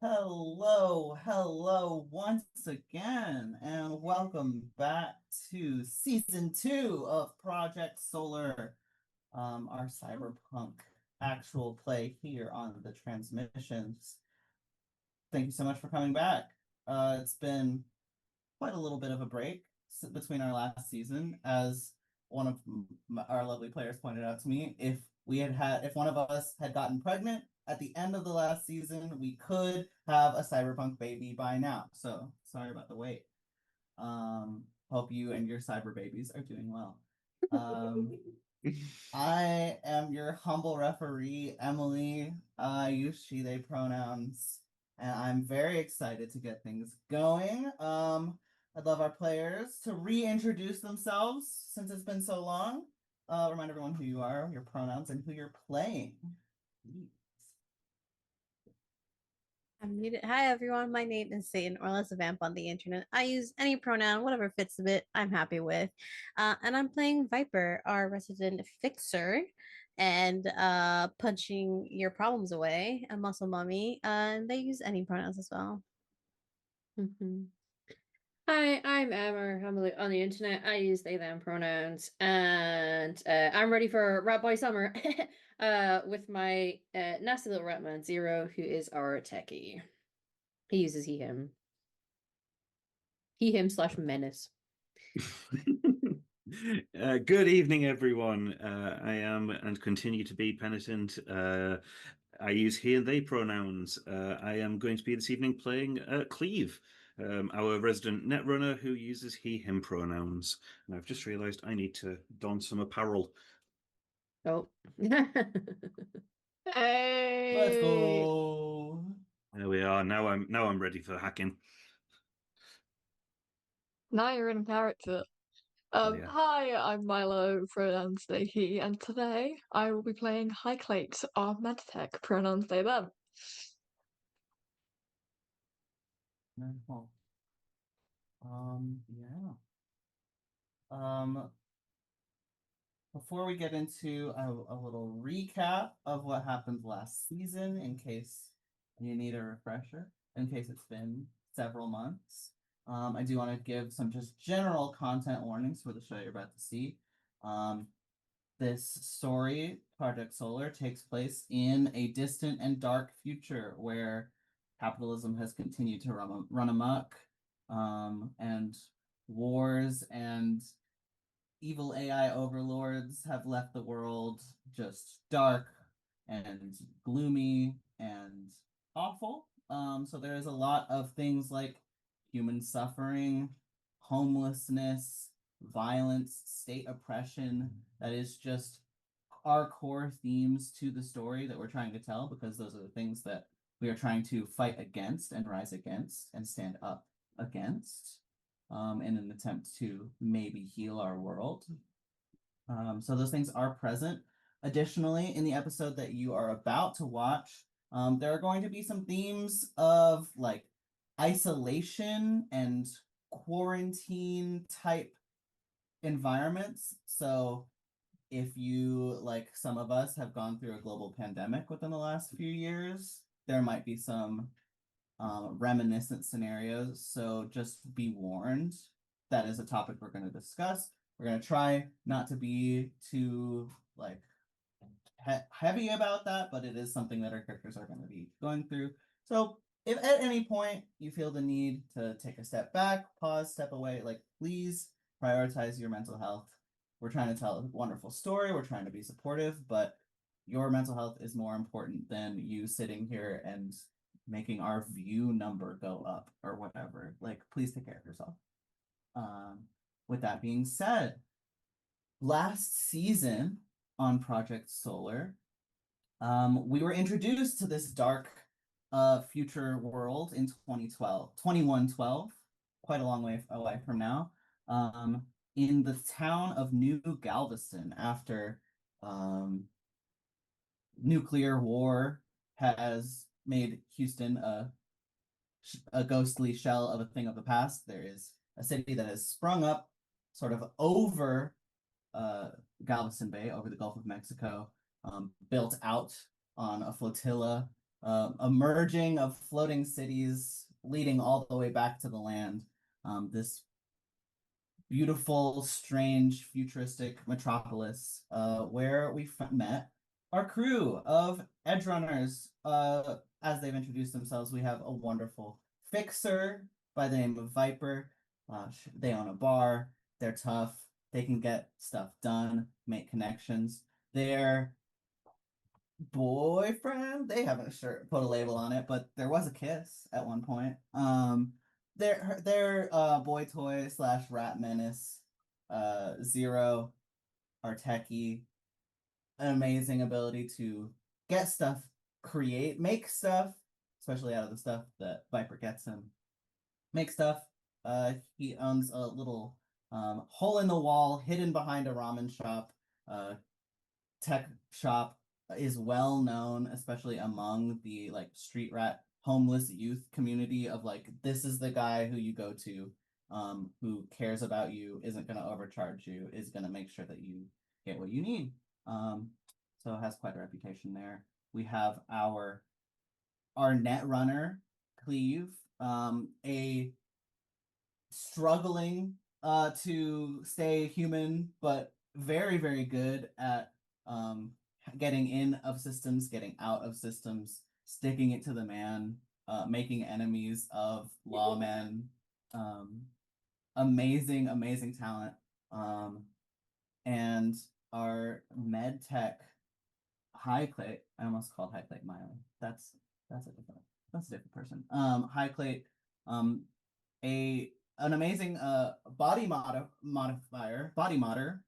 Hello once again, and welcome back to season 2 of Project Solar, our cyberpunk actual play here on the transmissions. Thank you so much for coming back. It's been quite a little bit of a break between our last season, as one of our lovely players pointed out to me. If one of us had gotten pregnant at the end of the last season, we could have a cyberpunk baby by now. So sorry about the wait. Hope you and your cyber babies are doing well. I am your humble referee, Emily. I use she, they pronouns, and I'm very excited to get things going. I'd love our players to reintroduce themselves since it's been so long. Remind everyone who you are, your pronouns, and who you're playing. I'm muted. Hi, everyone. My name is Satan, or less a vamp on the internet. I use any pronoun, whatever fits a bit, I'm happy with. And I'm playing Viper, our resident fixer, and punching your problems away, a muscle mummy. And they use any pronouns as well. Hi, I'm Emma. I'm on the internet. I use they them pronouns, and I'm ready for Rat Boy Summer with my nasty little rat man Zero, who is our techie. He uses he him. He him / menace. Good evening, everyone. I am and continue to be penitent. I use he and they pronouns. I am going to be this evening playing Cleve, our resident netrunner who uses he, him pronouns. And I've just realized I need to don some apparel. Oh. Hey. Let's go. There we are. Now I'm ready for hacking. Now you're in character. Yeah. Hi, I'm Milo, pronouns they, he, and today I will be playing Highclate, our medtech, pronouns they, them. Cool. Yeah. Before we get into a little recap of what happened last season, in case you need a refresher, in case it's been several months, I do want to give some just general content warnings for the show you're about to see. This story, Project Solar, takes place in a distant and dark future where capitalism has continued to run amok, and wars and evil AI overlords have left the world just dark and gloomy and awful. So there is a lot of things like human suffering, homelessness, violence, state oppression that is just our core themes to the story that we're trying to tell, because those are the things that we are trying to fight against and rise against and stand up against, in an attempt to maybe heal our world. So those things are present. Additionally, in the episode that you are about to watch, there are going to be some themes of like isolation and quarantine type environments. So if you, like some of us, have gone through a global pandemic within the last few years, there might be some reminiscent scenarios. So just be warned, that is a topic we're going to discuss. We're going to try not to be too like heavy about that, but it is something that our characters are going to be going through. So if at any point you feel the need to take a step back, pause, step away, like please prioritize your mental health. We're trying to tell a wonderful story. We're trying to be supportive, but your mental health is more important than you sitting here and making our view number go up or whatever. Like, please take care of yourself. With that being said, last season on Project Solar, we were introduced to this dark future world in 2112, quite a long way away from now, in the town of New Galveston, after nuclear war has made Houston a ghostly shell of a thing of the past. There is a city that has sprung up sort of over Galveston Bay, over the Gulf of Mexico, built out on a flotilla a merging of floating cities leading all the way back to the land. This beautiful, strange, futuristic metropolis, where we met our crew of edgerunners. As they've introduced themselves, we have a wonderful fixer by the name of Viper. They own a bar. They're tough. They can get stuff done, make connections. Their boyfriend, they haven't put a label on it, but there was a kiss at one point. Their boy toy slash rat menace, Zero, our techie, an amazing ability to get stuff, make stuff, especially out of the stuff that Viper gets him. Make stuff. He owns a little hole in the wall hidden behind a ramen shop. Tech shop is well known, especially among the like street rat homeless youth community of like, this is the guy who you go to, who cares about you, isn't going to overcharge you, is going to make sure that you get what you need. So it has quite a reputation there. We have our net runner, Cleve, a struggling to stay human, but very, very good at getting in of systems, getting out of systems, sticking it to the man, making enemies of lawmen. Amazing, amazing talent. And our med tech High Clay, I almost called High Clay Miley. That's a different person. High Clay, an amazing body modifier, body modder,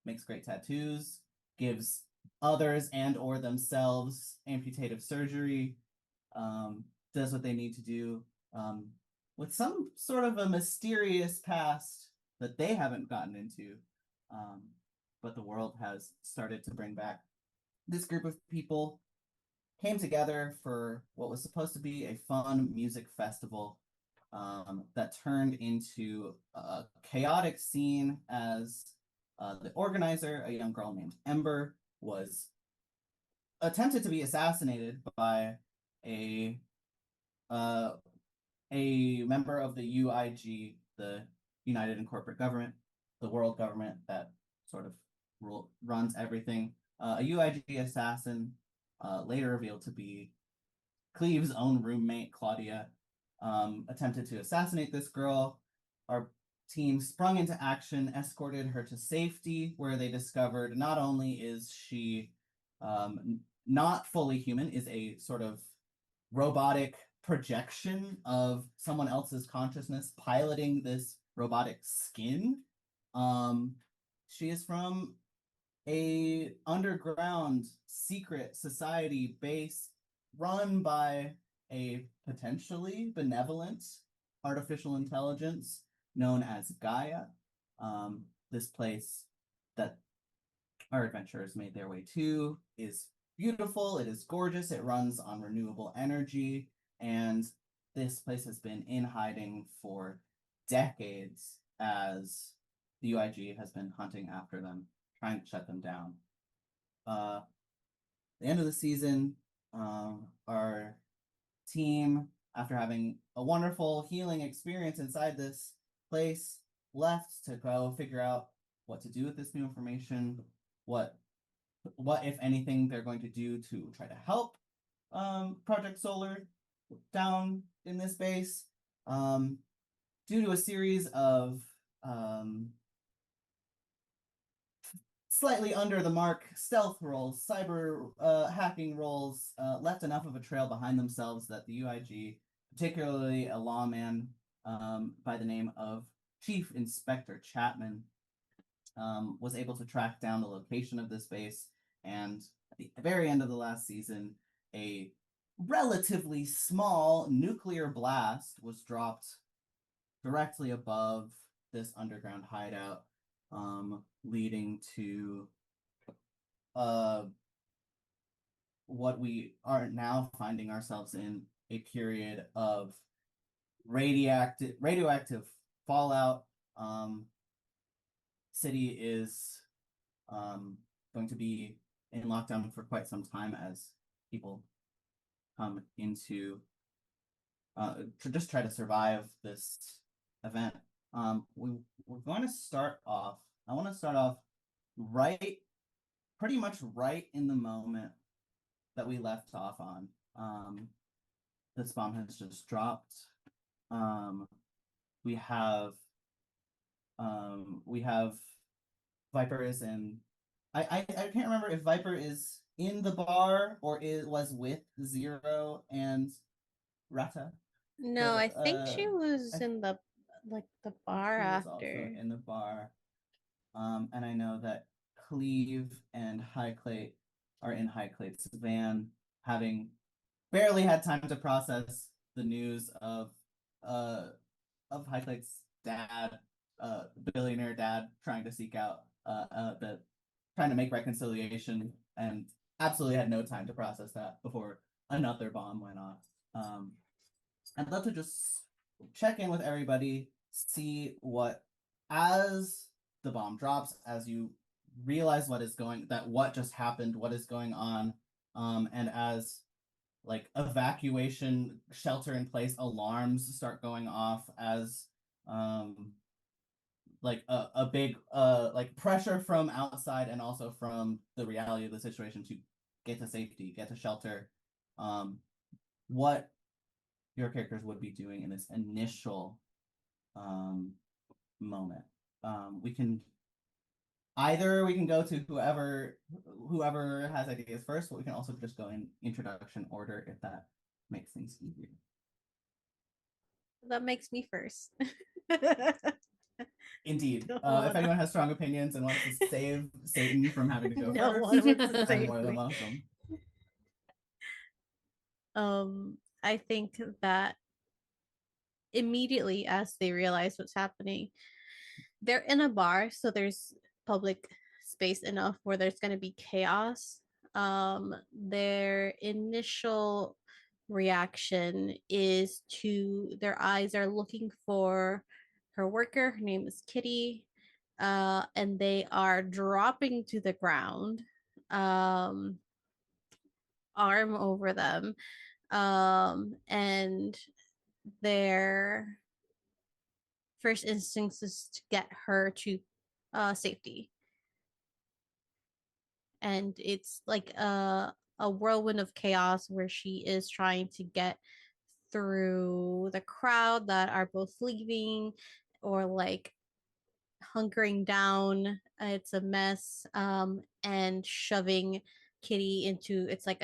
makes great tattoos, gives others and or themselves amputative surgery, does what they need to do, with some sort of a mysterious past that they haven't gotten into, but the world has started to bring back. This group of people came together for what was supposed to be a fun music festival, that turned into a chaotic scene as the organizer, a young girl named Ember, was attempted to be assassinated by a member of the UIG, the United and Corporate Government, the world government that sort of runs everything. A UIG assassin, later revealed to be Cleve's own roommate, Claudia, attempted to assassinate this girl. Our team sprung into action, escorted her to safety, where they discovered not only is she not fully human, is a sort of robotic projection of someone else's consciousness piloting this robotic skin. She is from a underground secret society base run by a potentially benevolent artificial intelligence known as Gaia. This place that our adventurers made their way to is beautiful, it is gorgeous, it runs on renewable energy, and this place has been in hiding for decades as the UIG has been hunting after them, trying to shut them down. The end of the season, our team, after having a wonderful healing experience inside this place, left to go figure out what to do with this new information, what if anything they're going to do to try to help Project Solar down in this base. Due to a series of slightly under the mark stealth rolls, cyber hacking rolls, left enough of a trail behind themselves that the UIG, particularly a lawman by the name of Chief Inspector Chapman, was able to track down the location of this base, and at the very end of the last season, a relatively small nuclear blast was dropped directly above this underground hideout, leading to what we are now finding ourselves in, a period of radioactive fallout. City is going to be in lockdown for quite some time as people come into to just try to survive this event. We're going to start off. I want to start off pretty much right in the moment that we left off on. This bomb has just dropped. We have Viper is in. I can't remember if Viper is in the bar or it was with Zero and Rata. No, I But, think she was I- in the bar She was also after. in the bar. And I know that Cleve and Highclate are in Highclate's van, having barely had time to process the news of Highclate's dad, billionaire dad, trying to seek out trying to make reconciliation, and absolutely had no time to process that before another bomb went off. I'd love to just check in with everybody, see what, as the bomb drops, as you realize what just happened, what is going on, and as like evacuation shelter in place alarms start going off, as like a big like pressure from outside and also from the reality of the situation to get to safety, get to shelter, what your characters would be doing in this initial moment. We can go to whoever has ideas first, but we can also just go in introduction order if that makes things easier. That makes me first. Indeed. No If one anyone has strong opinions and wants to save Satan from having to go No first, one wants to then save more than me. welcome. I think that immediately as they realize what's happening, they're in a bar, so there's public space enough where there's going to be chaos. Their initial reaction is their eyes are looking for her worker. Her name is Kitty, and they are dropping to the ground, arm over them, and their first instinct is to get her to safety. And it's like a whirlwind of chaos where she is trying to get through the crowd that are both leaving or like hunkering down. It's a mess, and shoving Kitty into, it's like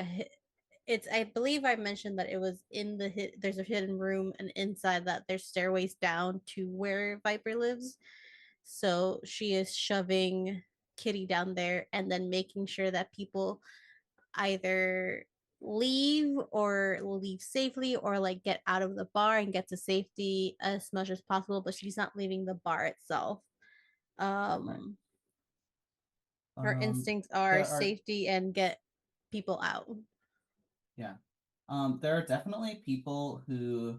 it's, I believe I mentioned that it was in there's a hidden room, and inside that there's stairways down to where Viper lives. So she is shoving Kitty down there and then making sure that people either leave safely or like get out of the bar and get to safety as much as possible, but she's not leaving the bar itself. Her instincts are safety and get people out. Yeah. There are definitely people who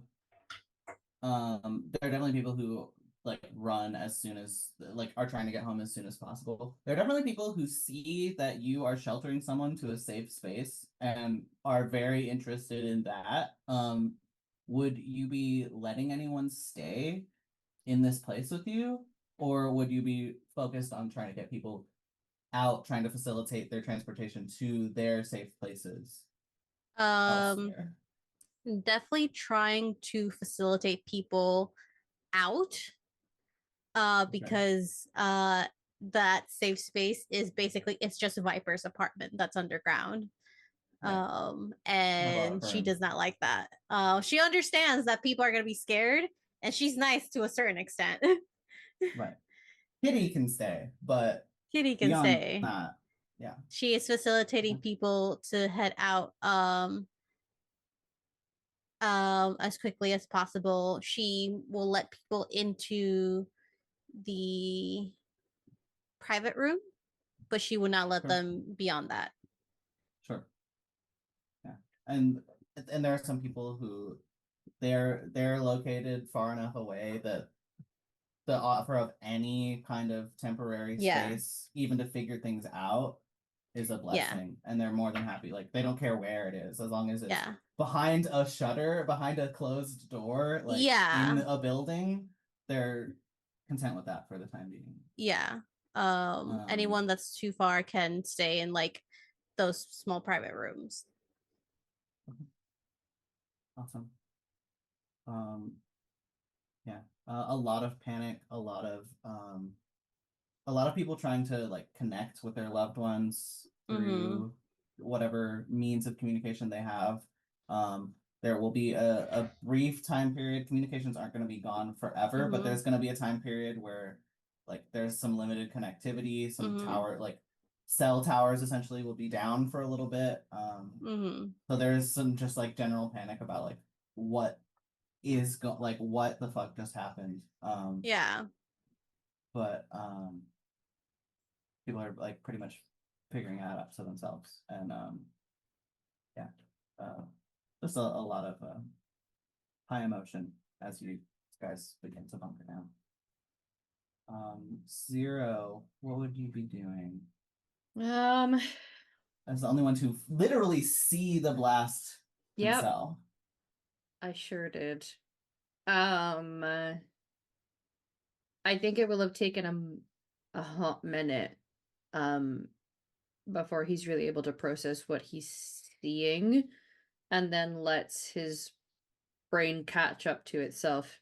like run as soon as, like, are trying to get home as soon as possible. There are definitely people who see that you are sheltering someone to a safe space and are very interested in that. Would you be letting anyone stay in this place with you, or would you be focused on trying to get people out, trying to facilitate their transportation to their safe places elsewhere? Definitely trying to facilitate people out, because that safe space is basically, it's just Viper's apartment that's underground. Right. And she does not like that. She understands that people are going to be scared, and she's nice to a certain extent. Right. Kitty can stay, but Kitty can beyond stay. that, yeah. She is facilitating people to head out as quickly as possible. She will let people into the private room, but she will not let Sure. them beyond that. Sure. Yeah. And there are some people who they're located far enough away that the offer of any kind of temporary space, even to figure things out, is a blessing. And they're more than happy. Like, they don't care where it is, as long as it's behind a shutter, behind a closed door, like in Yeah. a building, they're content with that for the time being. Yeah. Um, Anyone that's too far can stay in like those small private rooms. Awesome. Yeah, a lot of panic, a lot of people trying to like connect with their loved ones through whatever means of communication they have. There will be a brief time period. Communications aren't going to be gone forever, but there's going to be a time period where like there's some limited connectivity, some tower, like cell towers essentially will be down for a little bit. So there's some just like general panic about like what like what the fuck just happened. Yeah. But people are like pretty much figuring that out to themselves, and yeah, just a lot of high emotion as you guys begin to bunker down. Zero, what would you be doing as the only one to literally see the blast Yep. himself? I sure did. I think it will have taken a hot minute before he's really able to process what he's seeing, and then lets his brain catch up to itself.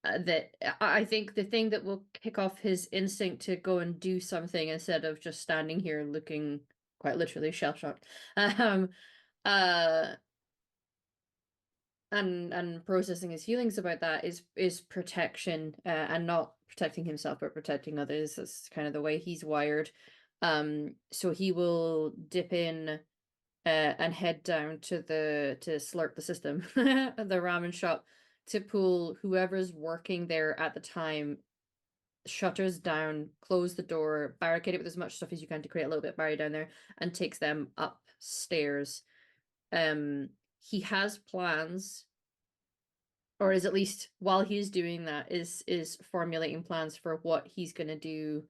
That I think the thing that will kick off his instinct to go and do something instead of just standing here looking quite literally shell-shocked, and processing his feelings about that is protection, and not protecting himself but protecting others. That's kind of the way he's wired. So he will dip in and head down to Slurp the system, the ramen shop, to pull whoever's working there at the time, shutters down, close the door, barricade it with as much stuff as you can to create a little bit of barrier down there, and takes them upstairs. He has plans, or is at least while he's doing that, is formulating plans for what he's gonna do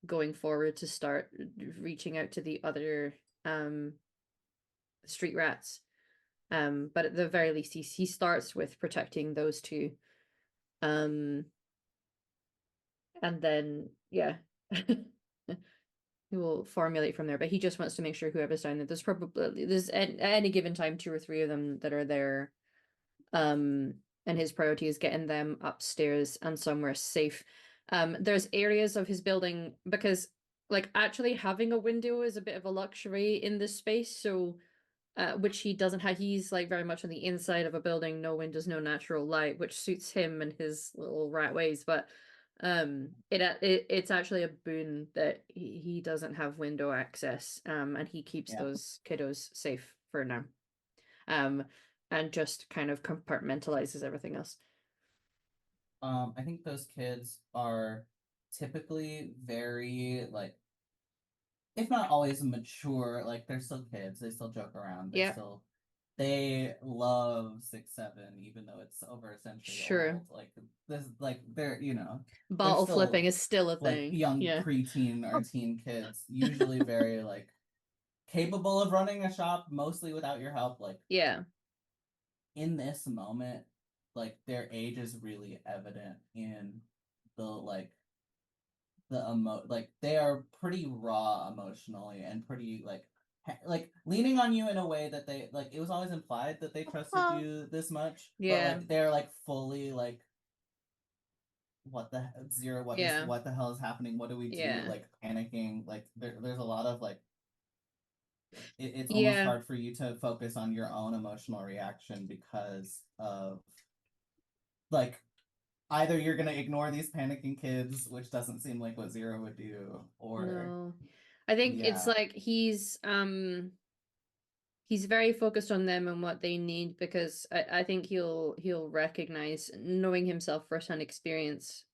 going forward to start reaching out to the other street rats. But at the very least he starts with protecting those two. And then yeah. He will formulate from there, but he just wants to make sure whoever's down there's at any given time 2 or 3 of them that are there. And his priority is getting them upstairs and somewhere safe. There's areas of his building, because like actually having a window is a bit of a luxury in this space, so which he doesn't have. He's like very much on the inside of a building, no windows, no natural light, which suits him and his little rat ways. But it's actually a boon that he doesn't have window access, and he keeps those kiddos safe for now, and just kind of compartmentalizes everything else. I think those kids are typically very like, if not always mature, like they're still kids. They still joke around. They love 6-7, even though it's over a century old. Like this, like they're bottle still, flipping is still a like thing. young preteen or teen kids, usually very like capable of running a shop, mostly without your help. Like in this moment, like their age is really evident in the like they are pretty raw emotionally and pretty like leaning on you in a way that they like, it was always implied that they trusted you this much, but like they're like fully like, what the Zero, what the hell is happening, what do we do, like panicking, like there's a lot of like, it's almost hard for you to focus on your own emotional reaction because of like, either you're gonna ignore these panicking kids, which doesn't seem like what Zero would do, or no. I think it's like he's very focused on them and what they need, because I think he'll recognize, knowing himself firsthand experience,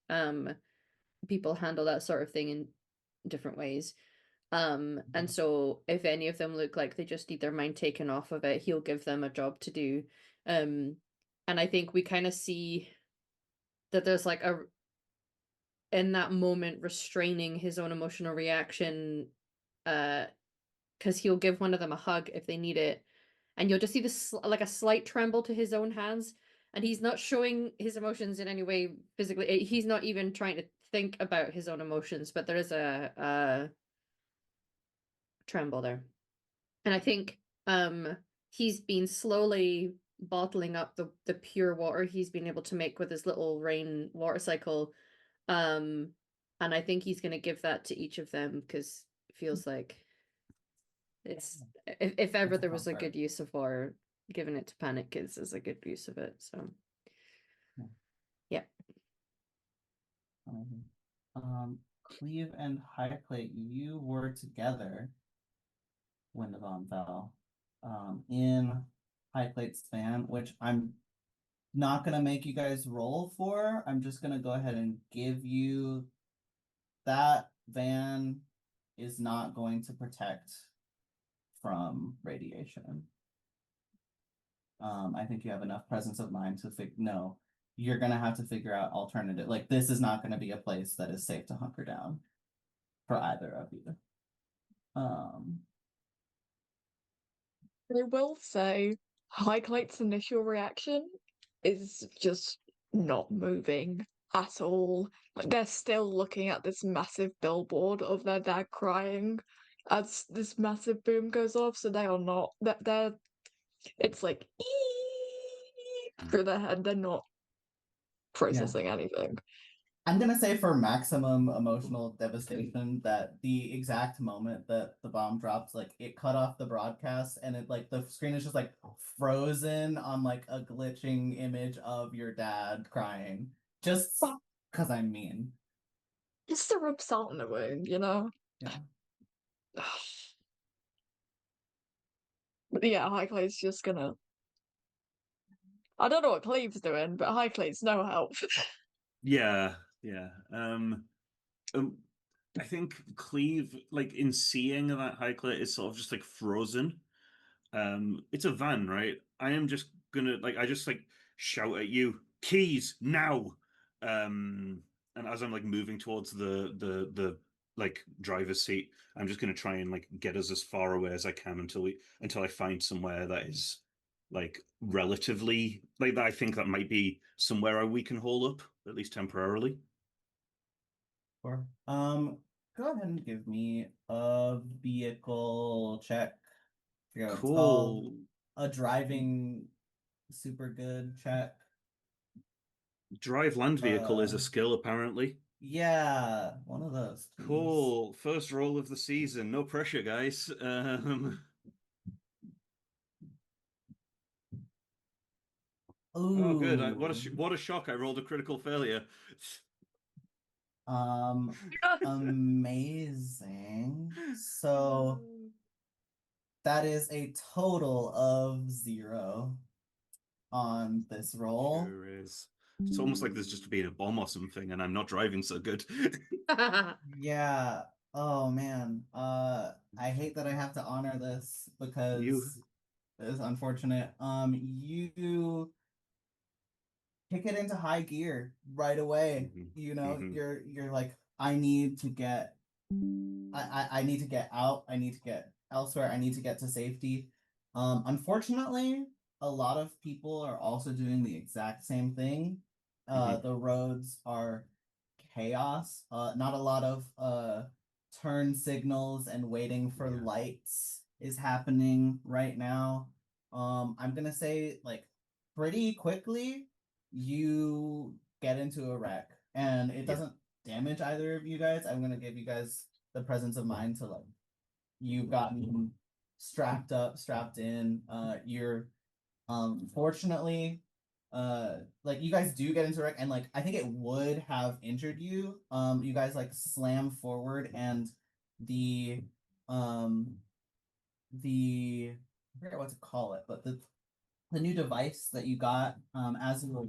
people handle that sort of thing in different ways. And so if any of them look like they just need their mind taken off of it, he'll give them a job to do. And I think we kind of see that there's like in that moment, restraining his own emotional reaction, kind because he'll give one of them a hug if they need it, and you'll just see this like a slight tremble to his own hands, and he's not showing his emotions in any way physically. He's not even trying to think about his own emotions, but there is a tremble there. And I think he's been slowly bottling up the pure water he's been able to make with his little rain water cycle. And I think he's going to give that to each of them because it feels like it's if ever It's a there was a comfort. good use of water, giving it to panic kids is a good use of it. So Cleve and Highclate, you were together when the bomb fell. In Highclate's van, which I'm not gonna make you guys roll for. I'm just gonna go ahead and give you that van is not going to protect from radiation. I think you have enough presence of mind to no, you're gonna have to figure out alternative. Like this is not gonna be a place that is safe to hunker down for either of you. I will say, Highlight's initial reaction is just not moving at all. Like they're still looking at this massive billboard of their dad crying as this massive boom goes off, so they are not they're it's like through their head, they're not processing anything. I'm gonna say for maximum emotional devastation that the exact moment that the bomb dropped, like it cut off the broadcast and it like the screen is just like frozen on like a glitching image of your dad crying. Just because I'm mean. Just to rub salt in the wound, you know? Yeah. But yeah, Highclate's just gonna. I don't know what Cleve's doing, but Highclate's no help. Yeah. I think Cleve, like in seeing that Highclate is sort of just like frozen. It's a van, right? I am just gonna like I just like shout at you, keys now. And as I'm like moving towards the like driver's seat, I'm just gonna try and like get us as far away as I can until I find somewhere that is like relatively like that I think that might be somewhere we can hole up, at least temporarily. Sure. Go ahead and give me a vehicle check. I forget what it's called. Cool. A driving super good check. Drive land vehicle is a skill, apparently. Yeah, one of those, please. Cool. First roll of the season. No pressure, guys. Oh, good. What a shock. I rolled a critical failure. Amazing. So that is a total of 0 on this roll. Sure is. It's almost like there's just been a bomb or something, and I'm not driving so good. Yeah. Oh man. I hate that I have to honor this because it's unfortunate. You kick it into high gear right away. You know, you're like, I need to get I need to get out. I need to get elsewhere. I need to get to safety. Unfortunately, a lot of people are also doing the exact same thing. The roads are chaos. Not a lot of turn signals and waiting for lights is happening right now. I'm gonna say like pretty quickly you get into a wreck and it doesn't damage either of you guys. I'm gonna give you guys the presence of mind to like you've gotten strapped up, strapped in. You're fortunately like you guys do get into wreck and like I think it would have injured you. You guys like slam forward and the I forget what to call it, but the new device that you got as you were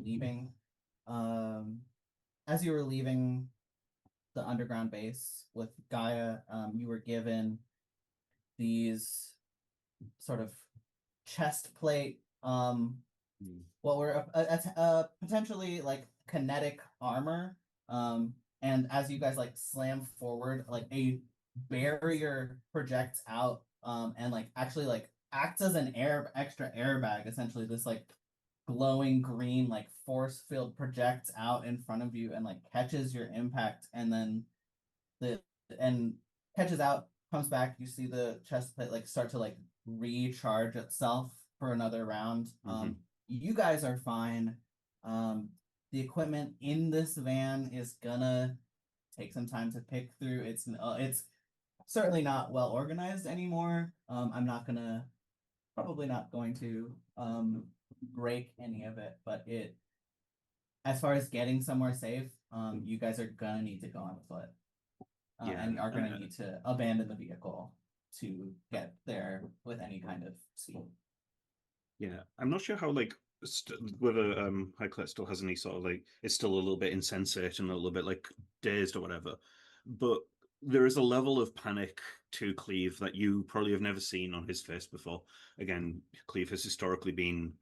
leaving the underground base with Gaia, you were given these sort of chest plate, what were potentially like kinetic armor. And as you guys like slam forward, like a barrier projects out and like actually like acts as an extra airbag. Essentially, this like glowing green like force field projects out in front of you and like catches your impact, and then the and catches out, comes back. You see the chest plate like start to like recharge itself for another round. You guys are fine. The equipment in this van is gonna take some time to pick through. It's certainly not well organized anymore. I'm not gonna probably not going to break any of it, but it as far as getting somewhere safe, you guys are gonna need to go on foot. And are gonna need to abandon the vehicle to get there with any kind of speed. Yeah, I'm not sure how like whether Highclere still has any sort of like it's still a little bit insensate and a little bit like dazed or whatever, but there is a level of panic to Cleve that you probably have never seen on his face before. Again, Cleve has historically been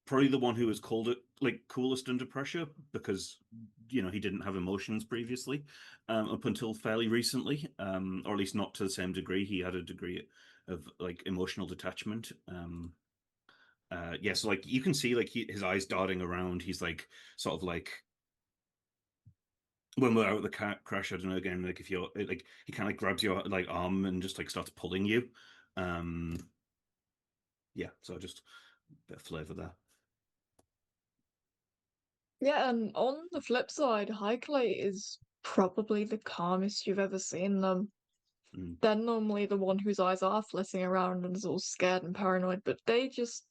probably the one who was called it like coolest under pressure because he didn't have emotions previously, up until fairly recently, or at least not to the same degree. He had a degree of like emotional detachment. So like you can see like his eyes darting around. He's like sort of like when we're out of the car crash, I don't know, again, like if you're like he kind of like grabs your like arm and just like starts pulling you. So just a bit of flavor there. Yeah, and on the flip side, Highclere is probably the calmest you've ever seen them. They're normally the one whose eyes are flitting around and is all scared and paranoid, but they just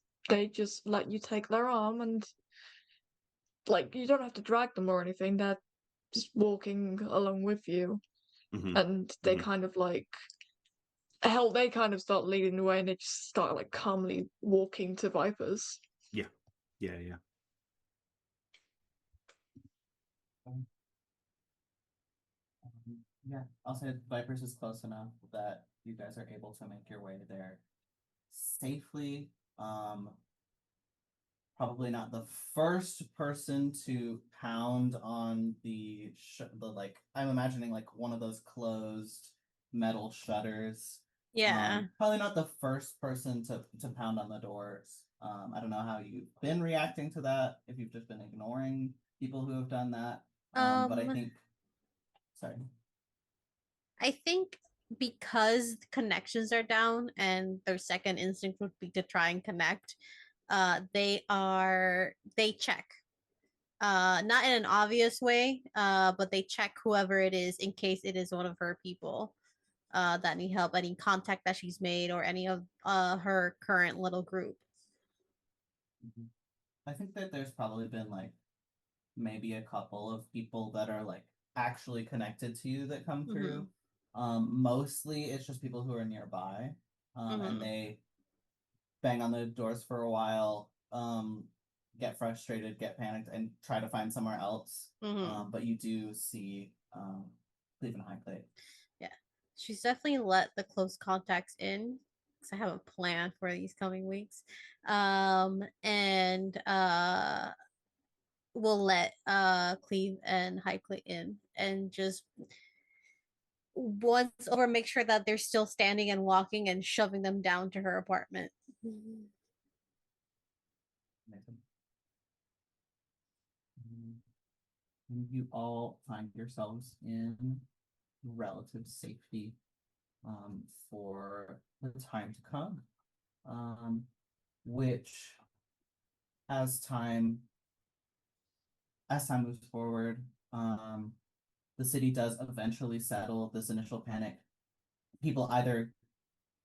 let you take their arm, and like you don't have to drag them or anything. They're just walking along with you, and they kind of like they kind of start leading the way, and they just start like calmly walking to Vipers. Yeah. Yeah, I'll say Vipers is close enough that you guys are able to make your way there safely. Probably not the first person to pound on the like I'm imagining like one of those closed metal shutters. Yeah. Probably not the first person to pound on the doors. I don't know how you've been reacting to that, if you've just been ignoring people who have done that. But I think sorry. I think because connections are down and their second instinct would be to try and connect, they check. Not in an obvious way, but they check whoever it is in case it is one of her people that need help, any contact that she's made, or any of her current little group. I think that there's probably been like maybe a couple of people that are like actually connected to you that come through. Mostly it's just people who are nearby, and they bang on the doors for a while, get frustrated, get panicked, and try to find somewhere else. But you do see Cleve and Highclere. Yeah, she's definitely let the close contacts in because I have a plan for these coming weeks, and we'll let Cleve and Highclere in, and just once over, make sure that they're still standing and walking, and shoving them down to her apartment. You all find yourselves in relative safety for the time to come, which as time moves forward, the city does eventually settle this initial panic. People either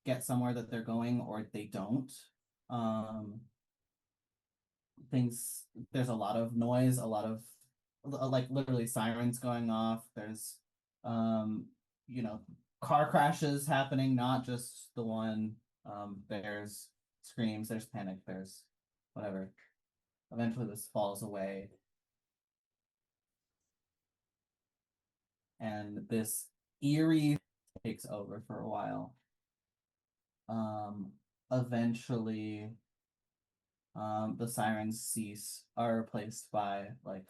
get somewhere that they're going or they don't. There's a lot of noise, a lot of like literally sirens going off. There's car crashes happening, not just the one. There's screams, there's panic, there's whatever. Eventually this falls away, and this eerie takes over for a while. Eventually the sirens cease, are replaced by like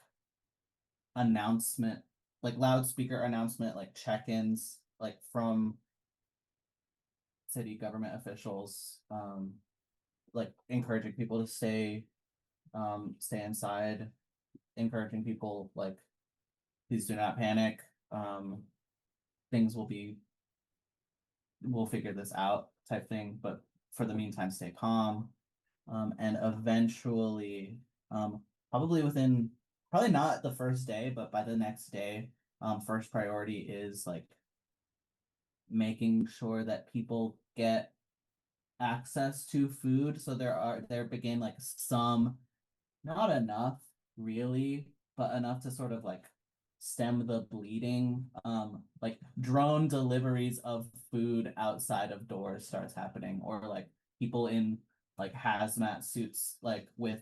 announcement, like loudspeaker announcement, like check-ins, like from city government officials, like encouraging people to stay inside, encouraging people like, please do not panic. Things we'll figure this out type thing, but for the meantime, stay calm. And eventually, probably not the first day, but by the next day, first priority is like making sure that people get access to food. So there begin like some, not enough really, but enough to sort of like stem the bleeding. Like drone deliveries of food outside of doors starts happening, or like people in like hazmat suits, like with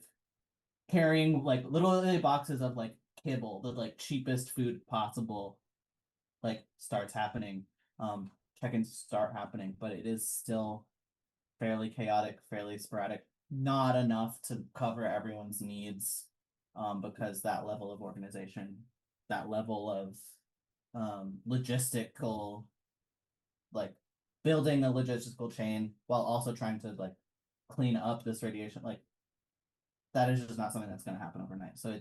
carrying like literally boxes of like kibble, the like cheapest food possible, like starts happening. Check-ins start happening, but it is still fairly chaotic, fairly sporadic, not enough to cover everyone's needs, because that level of organization, that level of logistical, like building a logistical chain while also trying to like clean up this radiation, like that is just not something that's going to happen overnight. So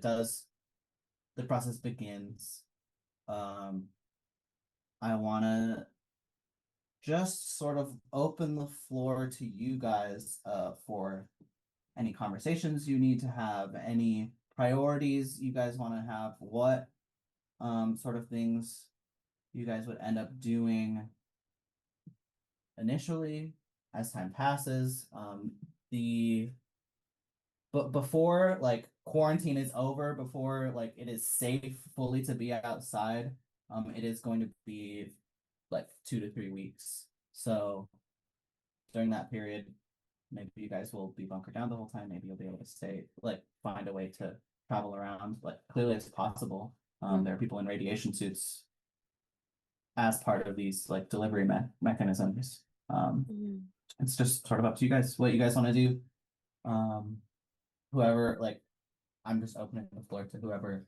the process begins. I want to just sort of open the floor to you guys for any conversations you need to have, any priorities you guys want to have, what sort of things you guys would end up doing initially as time passes. But before like quarantine is over, before like it is safe fully to be outside, it is going to be like 2 to 3 weeks. So during that period, maybe you guys will be bunkered down the whole time. Maybe you'll be able to stay, like find a way to travel around. Like clearly it's possible. There are people in radiation suits as part of these like delivery mechanisms. It's just sort of up to you guys what you guys want to do. Whoever, like, I'm just opening the floor to whoever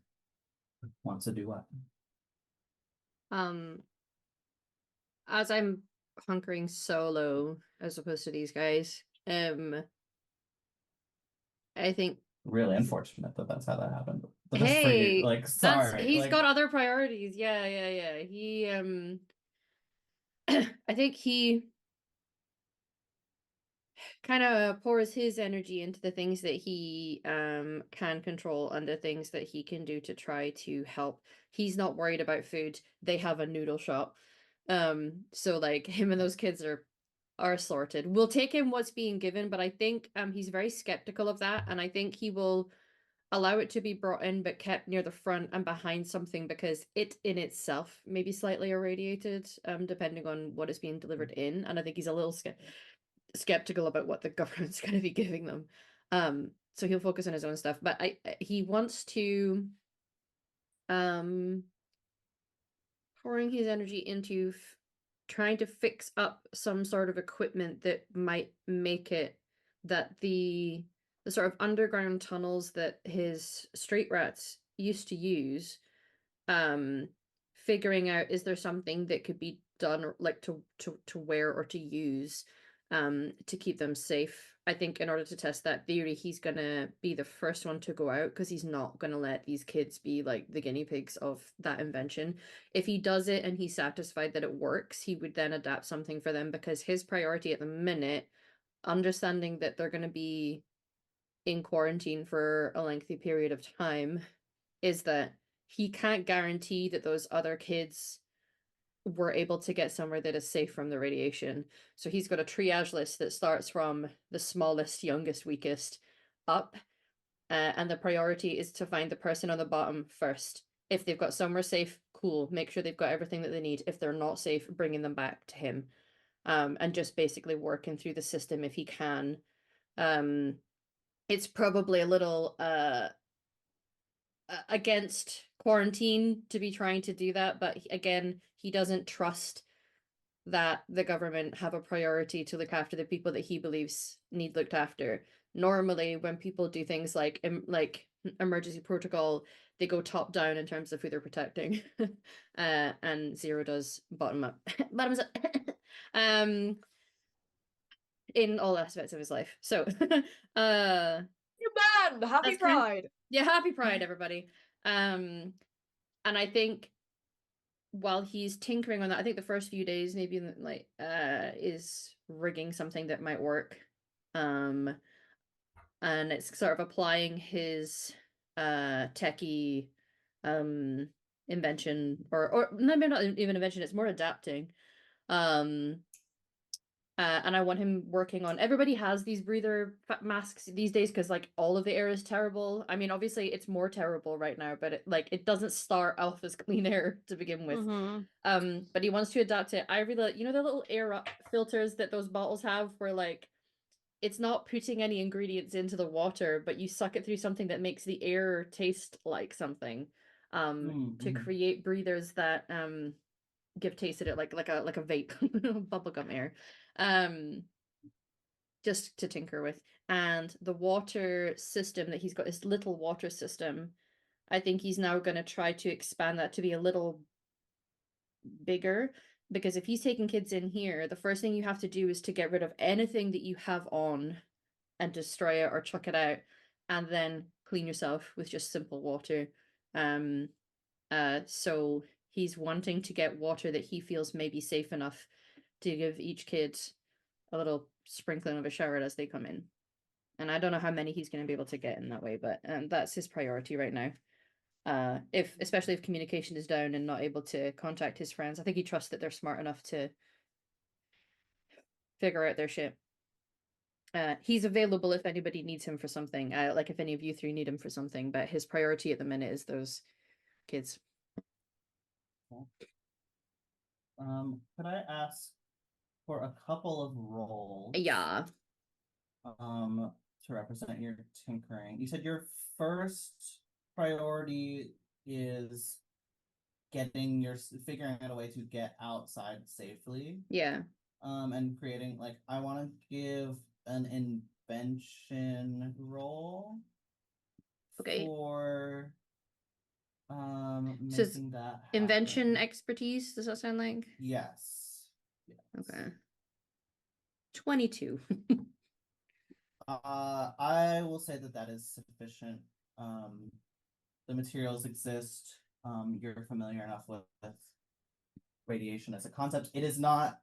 wants to do what. As I'm hunkering solo as opposed to these guys, I think Really unfortunate that that's how that happened. But just for hey, you, like, sorry. he's like, got other priorities. Yeah. He I think he kind of pours his energy into the things that he can control and the things that he can do to try to help. He's not worried about food. They have a noodle shop. So like him and those kids are sorted. We'll take him what's being given, but I think he's very skeptical of that, and I think he will allow it to be brought in but kept near the front and behind something because it in itself may be slightly irradiated, depending on what is being delivered in. And I think he's a little skeptical about what the government's going to be giving them. So he'll focus on his own stuff, but he wants to pouring his energy into trying to fix up some sort of equipment that might make it that the sort of underground tunnels that his street rats used to use, figuring out, is there something that could be done like to wear or to use to keep them safe. I think in order to test that theory, he's gonna be the first one to go out because he's not gonna let these kids be like the guinea pigs of that invention. If he does it and he's satisfied that it works, he would then adapt something for them, because his priority at the minute, understanding that they're gonna be in quarantine for a lengthy period of time, is that he can't guarantee that those other kids were able to get somewhere that is safe from the radiation. So he's got a triage list that starts from the smallest, youngest, weakest up. And the priority is to find the person on the bottom first. If they've got somewhere safe, cool. Make sure they've got everything that they need. If they're not safe, bringing them back to him. And just basically working through the system if he can. It's probably a little against quarantine to be trying to do that, but again, he doesn't trust that the government have a priority to look after the people that he believes need looked after. Normally when people do things like emergency protocol, they go top down in terms of who they're protecting. And Zero does bottom up. Bottoms up. in all aspects of his life. So, You man, happy That's kind- Pride. yeah, happy Pride, everybody. And I think while he's tinkering on that, I think the first few days maybe like is rigging something that might work. And it's sort of applying his techie invention or maybe not even invention, it's more adapting. And I want him working on. Everybody has these breather masks these days because like all of the air is terrible. I mean, obviously it's more terrible right now, but it doesn't start off as clean air to begin with. But he wants to adapt it. I really, the little air filters that those bottles have, where like it's not putting any ingredients into the water, but you suck it through something that makes the air taste like something. To create breathers that give taste to it like a vape, bubblegum air. Just to tinker with. And the water system that he's got, this little water system, I think he's now going to try to expand that to be a little bigger, because if he's taking kids in here, the first thing you have to do is to get rid of anything that you have on and destroy it or chuck it out, and then clean yourself with just simple water. So he's wanting to get water that he feels may be safe enough to give each kid a little sprinkling of a shower as they come in. And I don't know how many he's going to be able to get in that way, but that's his priority right now. Especially if communication is down and not able to contact his friends, I think he trusts that they're smart enough to figure out their shit. He's available if anybody needs him for something. Like if any of you three need him for something, but his priority at the minute is those kids. Could I ask for a couple of roles? Yeah. To represent your tinkering. You said your first priority is figuring out a way to get outside safely. Yeah. And creating, like, I want to give an invention role. Okay. For So it's making that invention happen. expertise, does that sound like? Yes. Okay. 22. I will say that is sufficient. The materials exist. You're familiar enough with radiation as a concept. It is not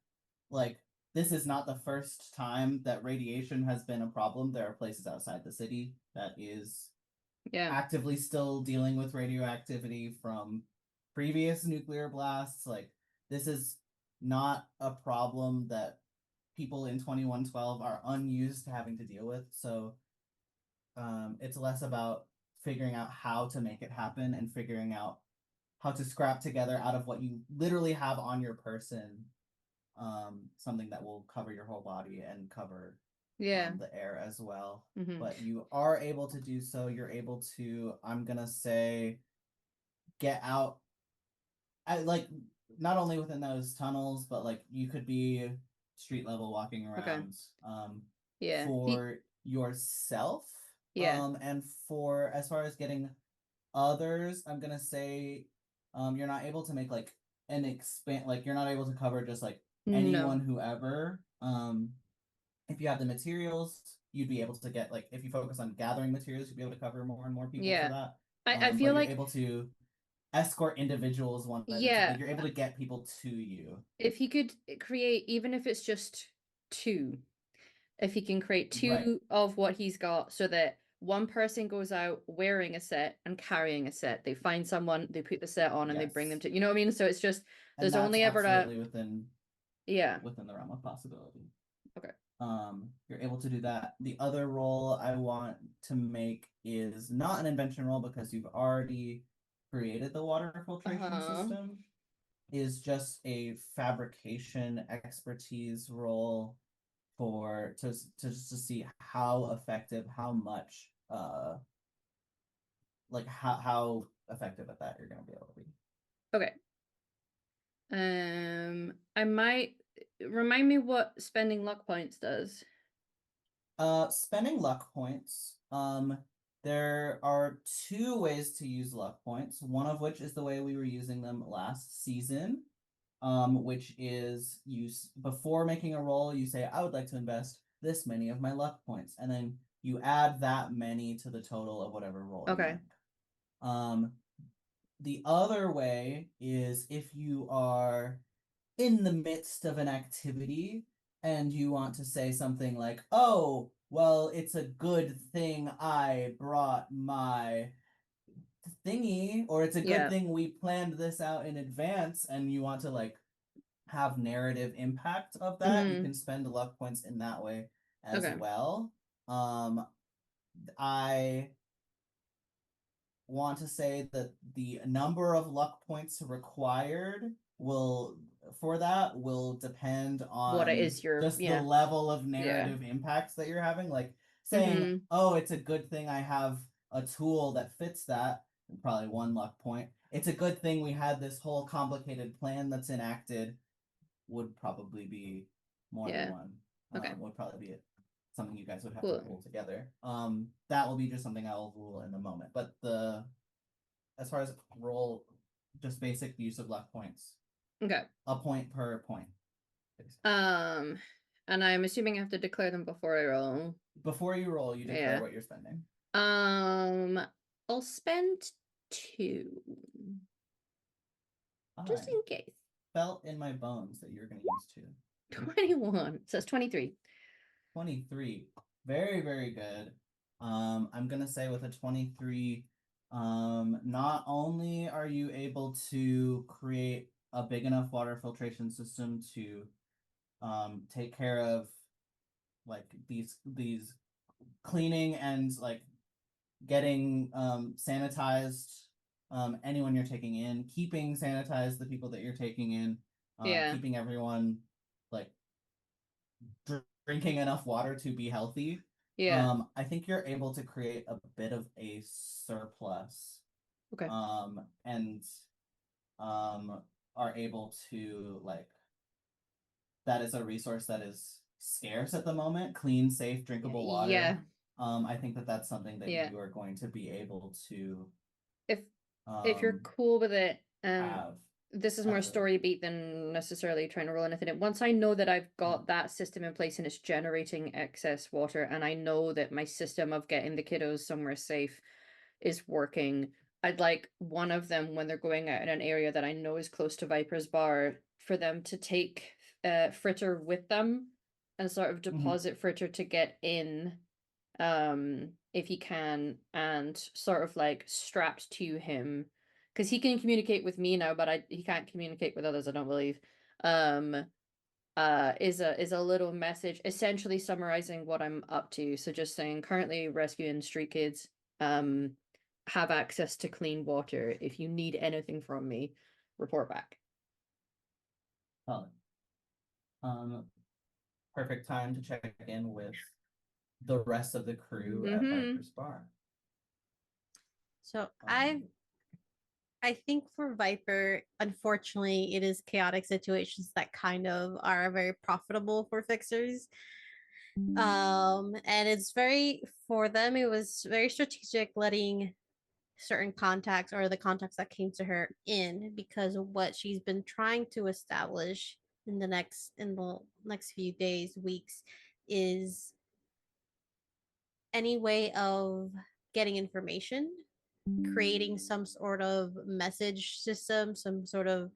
like this is not the first time that radiation has been a problem. There are places outside the city that is actively still dealing with radioactivity from previous nuclear blasts. Like, this is not a problem that people in 2112 are unused to having to deal with. So it's less about figuring out how to make it happen and figuring out how to scrap together out of what you literally have on your person something that will cover your whole body and cover the air as well. But you are able to do so. You're able to, I'm gonna say, get out like not only within those tunnels, but like you could be street level walking around for yourself. And for as far as getting others, I'm gonna say you're not able to make like an expand, like you're not able to cover just like anyone, whoever. If you have the materials, you'd be able to get, like, if you focus on gathering materials, you'd be able to cover more and more people for that. I feel like you're able to escort individuals one by one. Like, you're able to get people to you. If he could create, even if it's just 2, if he can create 2 of what he's got, so that one person goes out wearing a set and carrying a set. They find someone, they put the set on, and they bring them to, you know what I mean? So it's just, there's only ever absolutely within the realm of possibility. Okay. You're able to do that. The other role I want to make is not an invention role, because you've already created the water filtration system. Is just a fabrication expertise role to see how effective, how much like how effective at that you're going to be able to be. Okay. I might remind me what spending luck points does. Spending luck points. There are 2 ways to use luck points. One of which is the way we were using them last season. Which is before making a roll, you say, I would like to invest this many of my luck points, and then you add that many to the total of whatever roll you Okay. make. The other way is if you are in the midst of an activity and you want to say something like, oh, well, it's a good thing I brought my thingy, or it's a good Yeah. thing we planned this out in advance, and you want to like have narrative impact of that, you Mhm. can spend luck points in that way as Okay. well. I want to say that the number of luck points required will depend What it on is your just the yeah. level of narrative impacts that you're having. Like saying, Mhm. oh, it's a good thing I have a tool that fits that, probably 1 luck point. It's a good thing we had this whole complicated plan that's enacted, would probably be more than Yeah. one. Okay. Would probably be something you guys would have Cool. to pull together. That will be just something I'll rule in the moment. But as far as roll, just basic use of luck points, Okay. a point per point. And I'm assuming I have to declare them before I roll. Before you roll, you declare Yeah. what you're spending. I'll spend 2. Just I in case. felt in my bones that you're going to use 2. 21. So it's 23. 23. Very, very good. I'm gonna say with a 23, not only are you able to create a big enough water filtration system to take care of like these cleaning and like getting sanitized anyone you're taking in, keeping sanitized the people that you're taking in, Yeah. keeping everyone like drinking enough water to be healthy. Yeah. I think you're able to create a bit of a surplus. Okay. And are able to like, that is a resource that is scarce at the moment, clean, safe, drinkable water. Yeah. I think that that's something that Yeah. you are going to be able to If you're cool with it, and have. this is more as a- story beat than necessarily trying to roll anything in. Once I know that I've got that system in place and it's generating excess water, and I know that my system of getting the kiddos somewhere safe is working, I'd like one of them, when they're going out in an area that I know is close to Viper's Bar, for them to take Fritter with them and sort of deposit Fritter to get in, if he can, and sort of like strapped to him, because he can communicate with me now, but he can't communicate with others, I don't believe. Is a little message essentially summarizing what I'm up to. So just saying, currently rescuing street kids, have access to clean water. If you need anything from me, report back. Oh. Perfect time to check in with the rest of the crew at Viper's Bar. So Um, I think for Viper, unfortunately, it is chaotic situations that kind of are very profitable for fixers. And it's very, for them, it was very strategic letting certain contacts or the contacts that came to her in, because of what she's been trying to establish in the next few days, weeks, is any way of getting information, creating some sort of message system, some sort of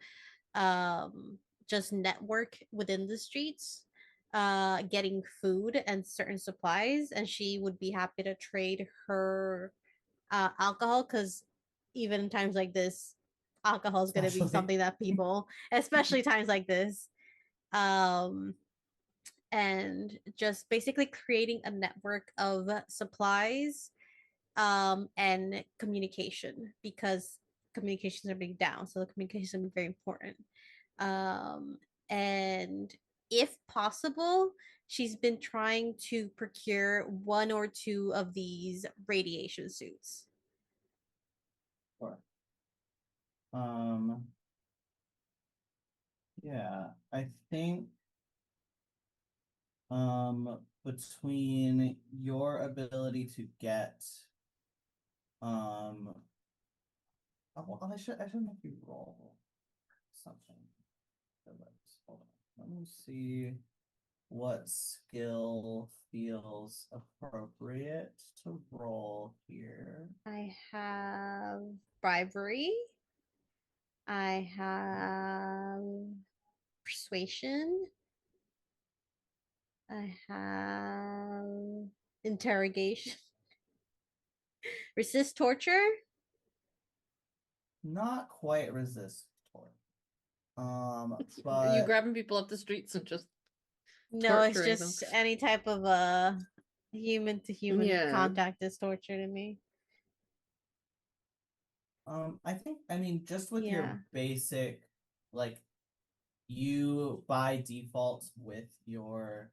um just network within the streets, getting food and certain supplies, and she would be happy to trade her alcohol, because even in times like this, alcohol is going to be Especially. something that people, especially times like this, um and just basically creating a network of supplies and communication, because communications are being down, so the communication is very important. um and if possible, she's been trying to procure 1 or 2 of these radiation suits. Sure. Yeah, I think between your ability to get I should make you roll something. Hold on. Let me see. what skill feels appropriate to roll here. I have bribery. I have persuasion. I have interrogation. Resist torture. Not quite resist torture. Are you But grabbing people up the streets and just No, it's torturing them? just any type of human to human Yeah. contact is torture to me. I mean, just with Yeah. your basic, like, you by default with your,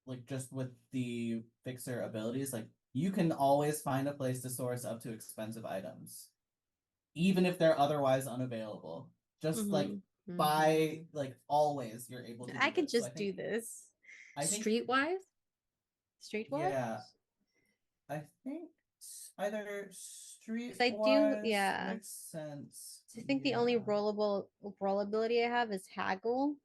like, just with the fixer abilities, like, you can always find a place to source up to expensive items, even if they're otherwise unavailable. Just like by like always, you're able to. I do could this. So just do this. I think Streetwise? Streetwise? yeah. I think either I do, streetwise yeah. makes sense. So I think the only Yeah. roll ability I have is haggle.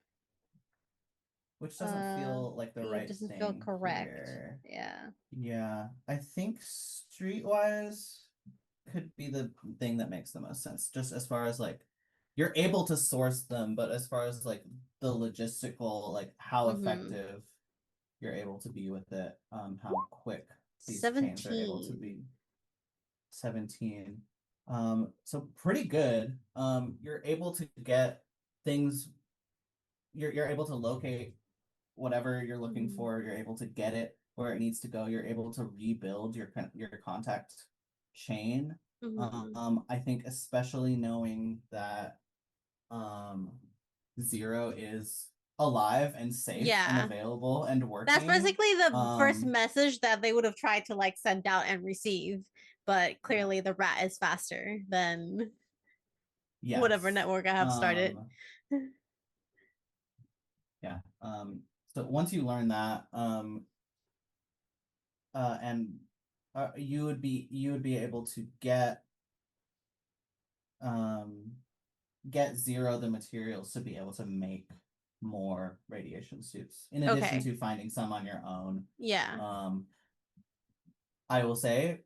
Which doesn't feel like the Yeah, right it doesn't thing feel correct. here. Yeah. Yeah, I think streetwise could be the thing that makes the most sense. Just as far as like you're able to source them, but as far as like the logistical, like how Mhm. effective you're able to be with it, how quick these chains are able to 17. be. 17. So pretty good. You're able to get things. You're able to locate whatever you're looking Mhm. for. You're able to get it where it needs to go. You're able to rebuild your contact chain. Mhm. I think especially knowing that Zero is alive and safe and Yeah. available and working. That's basically the first Um, message that they would have tried to like send out and receive, but clearly the rat is faster than whatever yes. network I have started. Yeah. So once you learn that, and you would be able to um get Zero the materials to be able to make more radiation suits in addition Okay. to finding some on your own. Yeah. I will say,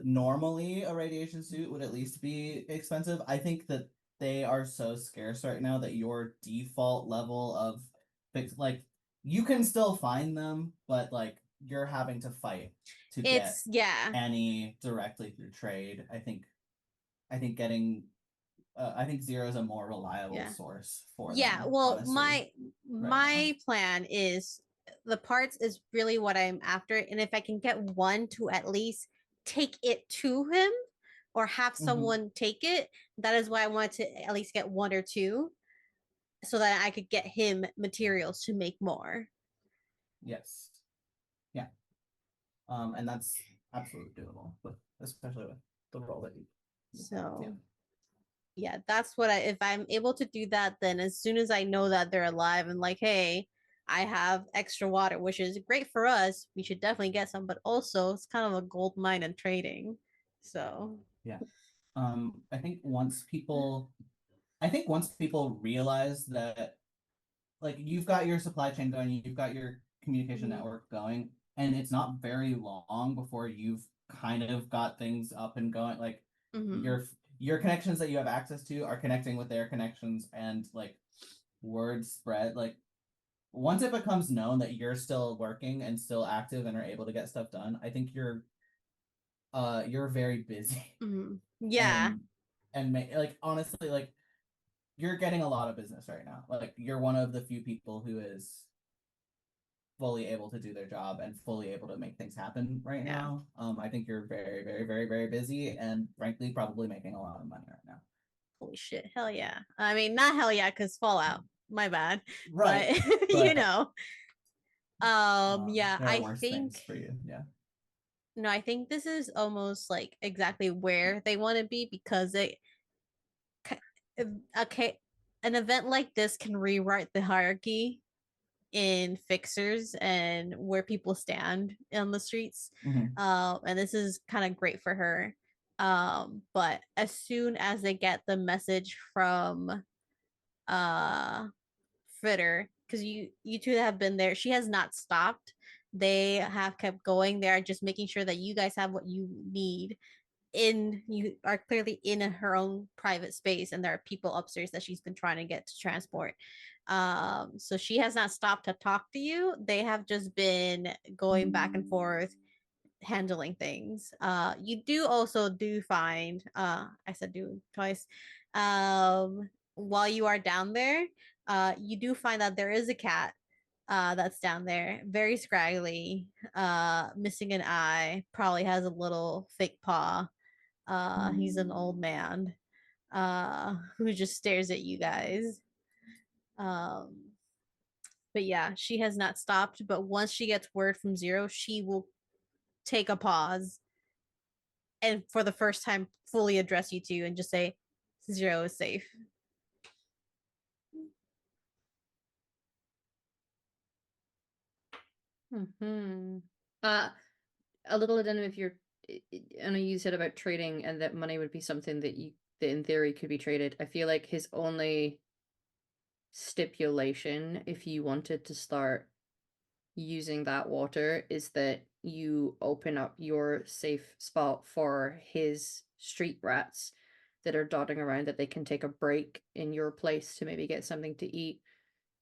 normally a radiation suit would at least be expensive. I think that they are so scarce right now that your default level of like you can still find them, but like you're having to fight to get Yeah. any directly through trade. I think getting I think Zero is a more reliable Yeah. source for Yeah, them. well, Honestly, my plan is the parts is really what I'm after, and if I can get one to at least take it to him or have someone take it, that is why I wanted to at least get one or two so that I could get him materials to make more. Yes. Yeah. And that's absolutely doable, but especially with the role that you. So yeah, that's what if I'm able to do that, then as soon as I know that they're alive and like, hey, I have extra water, which is great for us. We should definitely get some, but also it's kind of a gold mine in trading. So yeah. I think once people realize that like you've got your supply chain going, you've got your communication network going, and it's not very long before you've kind of got things up and going. Like your connections that you have access to are connecting with their connections, and like word spread. Like once it becomes known that you're still working and still active and are able to get stuff done, I think you're very busy. yeah, And like honestly, like you're getting a lot of business right now. Like you're one of the few people who is fully able to do their job and fully able to make things happen right now. I think you're very, very, very, very busy and frankly probably making a lot of money right now. holy shit, hell yeah. I mean, not hell yeah, because Fallout, my bad. Right. But you know. Yeah, there are I worse think things for you. Yeah. no, I think this is almost like exactly where they want to be because it okay, an event like this can rewrite the hierarchy in fixers and where people stand on the streets. And this is kind of great for her. But as soon as they get the message from Fritter because you two have been there. She has not stopped. They have kept going. They are just making sure that you guys have what you need. You are clearly in her own private space, and there are people upstairs that she's been trying to get to transport. So she has not stopped to talk to you. They have just been going back and forth, handling things. You do also do find, I said do twice, while you are down there, you do find that there is a cat that's down there, very scraggly, missing an eye, probably has a little fake paw. He's an old man who just stares at you guys. Um, but yeah, she has not stopped. But once she gets word from Zero, she will take a pause and for the first time fully address you two and just say Zero is safe. Hmm. A little addendum if you're. I know you said about trading and that money would be something that in theory could be traded. I feel like his only stipulation, if you wanted to start using that water, is that you open up your safe spot for his street rats that are dotting around, that they can take a break in your place to maybe get something to eat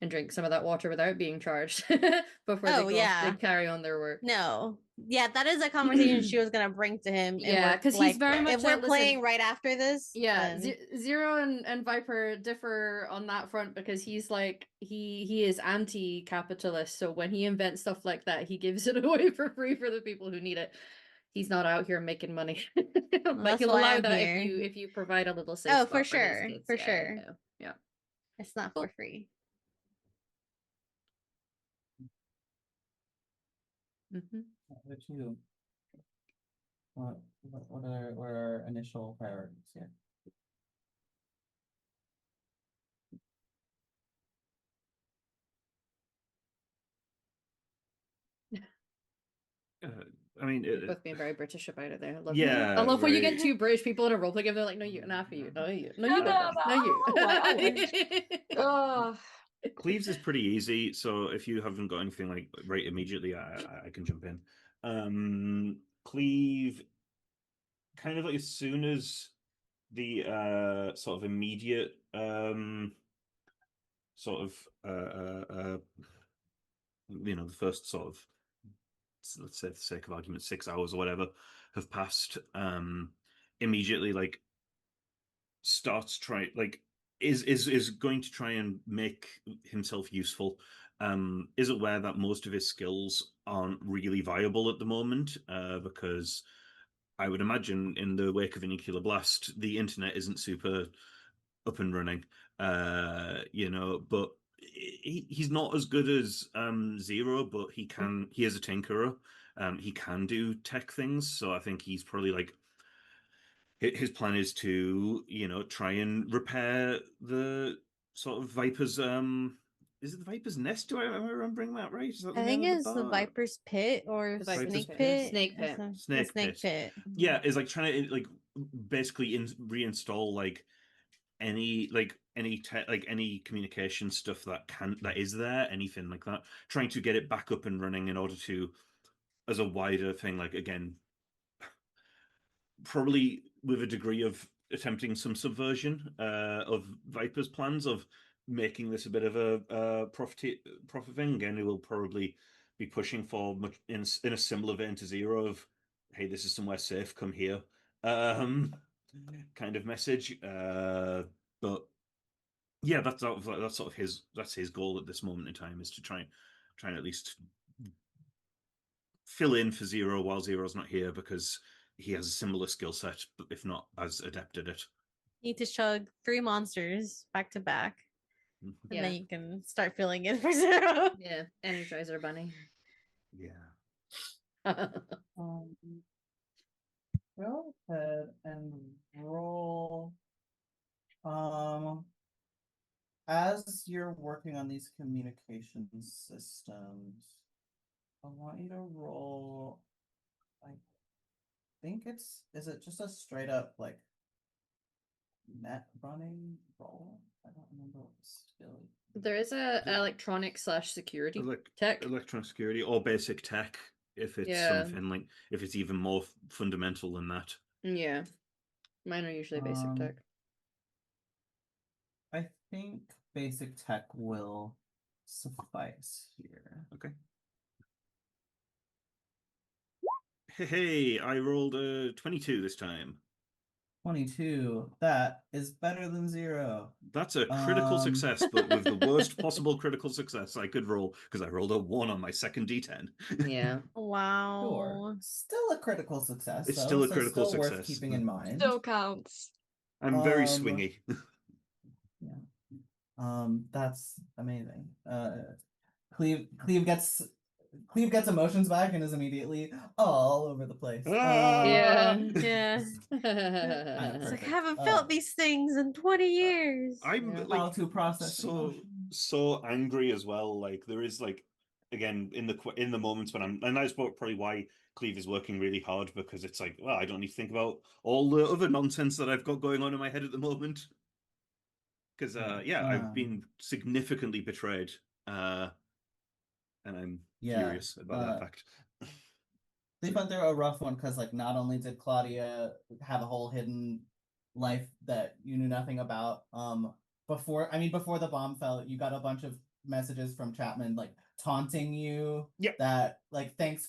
and drink some of that water without being charged before they Oh, go off to yeah. carry on their work. No. Yeah, that is a conversation she was gonna bring to him. Yeah, 'cause he's very much if we're listen, playing right after this. Yeah, then... Zero and Viper differ on that front because he's like he is anti-capitalist. So when he invents stuff like that, he gives it away for free for the people who need it. He's not out here making money. But that's he'll why allow I'm that here. if you provide a little safe Oh, spot for his sure, kids. for Yeah, sure. yeah. It's not Cool. for free. Mm-hmm. What you? What are our initial priorities here? I mean, You're both being very British about it there. I love yeah, I love when you get right. two British people in a roleplay game. They're like, "No, you, not for you. No, you, no, you No, don't. no, No, you." I wish. Oh, Cleaves is pretty easy, so if you haven't got anything like right immediately, I can jump in. Cleave, kind of like as soon as the sort of immediate sort of the first sort of, let's say for the sake of argument, 6 hours or whatever have passed, immediately like starts try like is going to try and make himself useful, is aware that most of his skills aren't really viable at the moment, because I would imagine in the wake of a nuclear blast the internet isn't super up and running, but he's not as good as Zero, but he is a tinkerer. He can do tech things, so I think he's probably like his plan is to try and repair the sort of Viper's is it the Viper's Nest? Am I remembering that right? Is that the I name think of the it's the bar? Viper's Pit or The Viper's Snake Pit. Pit. Snake Pit. Snake Snake Pit. Yeah, is like trying to like basically reinstall like any any communication stuff that is there, anything like that, trying to get it back up and running in order to, as a wider thing, like again, probably with a degree of attempting some subversion of Viper's plans of making this a bit of a profit thing. Again, it will probably be pushing for much in a similar vein to Zero of, hey, this is somewhere safe, come here, kind of message. But yeah, that's sort of his goal at this moment in time, is to try and at least fill in for Zero while Zero's not here, because he has a similar skill set, but if not as adept at it. Need to chug 3 monsters back to back, and Yeah. then you can start filling in for Zero. Yeah, Energizer Bunny. Yeah. Go ahead and roll. As you're working on these communication systems, I want you to roll. I think is it just a straight up like net running roll? I don't remember what the skill There is a electronic / security tech. Electronic security or basic tech, if it's Yeah. something like if it's even more fundamental than that. Yeah. Mine are usually basic tech. I think basic tech will suffice here. Okay. Hey, I rolled a 22 this time. 22. That is better than 0. That's a critical success, but with the worst possible critical success I could roll, because I rolled a 1 on my second D10. Yeah. Wow. Sure. Still a critical success. It's though, still a so critical still worth success. keeping in mind. Still counts. I'm very swingy. Yeah. That's amazing. Cleve gets emotions back and is immediately all over the place. Yeah. Yeah. It's like I haven't felt these things in 20 years. I'm Yeah. like How to process so angry as well. Like there is like again in the moments when and that's probably why Cleve is working really hard, because it's like, well, I don't need to think about all the other nonsense that I've got going on in my head at the moment. Because I've been significantly betrayed, and I'm furious about that fact. They went through a rough one because, like, not only did Claudia have a whole hidden life that you knew nothing about, before the bomb fell, you got a bunch of messages from Chapman, like, taunting you. Yep. That, like, thanks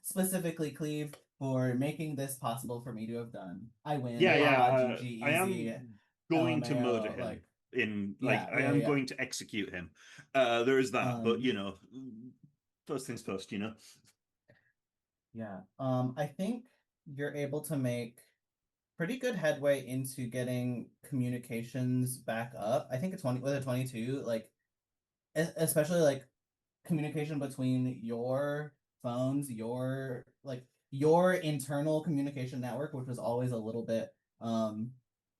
specifically, Cleve, for making this possible for me to have done. I win. Yeah. GG, I easy. am going to murder him. Like, I am going to execute him. There is that, but first things first, Yeah. I think you're able to make pretty good headway into getting communications back up. I think with a 22, like especially like communication between your phones, your internal communication network, which was always a little bit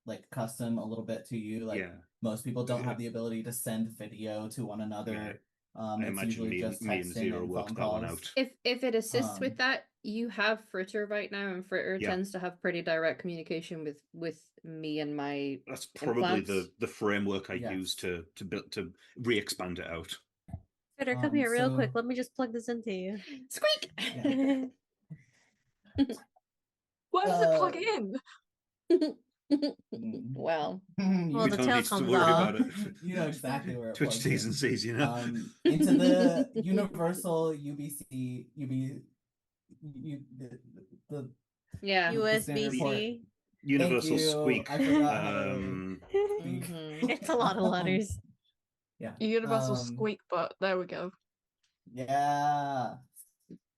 like custom a little bit to you. Like most people don't have the ability to send video to one another. I it's imagine usually just me and texting Zero and worked phone that one calls. out. If it assists with that, you have Fritter right now, and Fritter tends to have pretty direct communication with me and my That's probably implants. the framework I use to build to re-expand it out. Fritter, come here real quick. Let me just plug this into you. Squeak! Where does it plug in? Well, the tail need to comes worry off. about it. You know exactly where it Twitch plugs T's in. and C's, you know. Into the universal UBC the USB-C. Universal squeak. I forgot how to speak. It's a lot of letters. Yeah. Universal squeak butt. There we go. Yeah.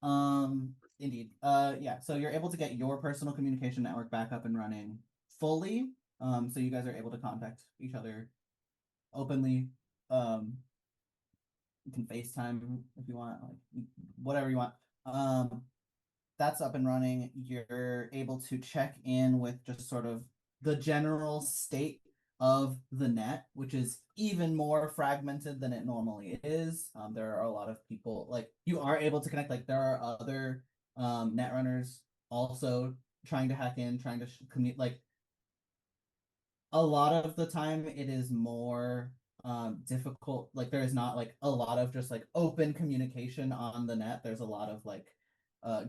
Indeed. Yeah. So you're able to get your personal communication network back up and running fully. So you guys are able to contact each other openly. You can FaceTime if you want, like whatever you want. That's up and running. You're able to check in with just sort of the general state of the net, which is even more fragmented than it normally is. There are a lot of people, like you are able to connect, like there are other net runners also trying to hack in, trying to commute. Like a lot of the time it is more difficult. Like there is not like a lot of just like open communication on the net. There's a lot of like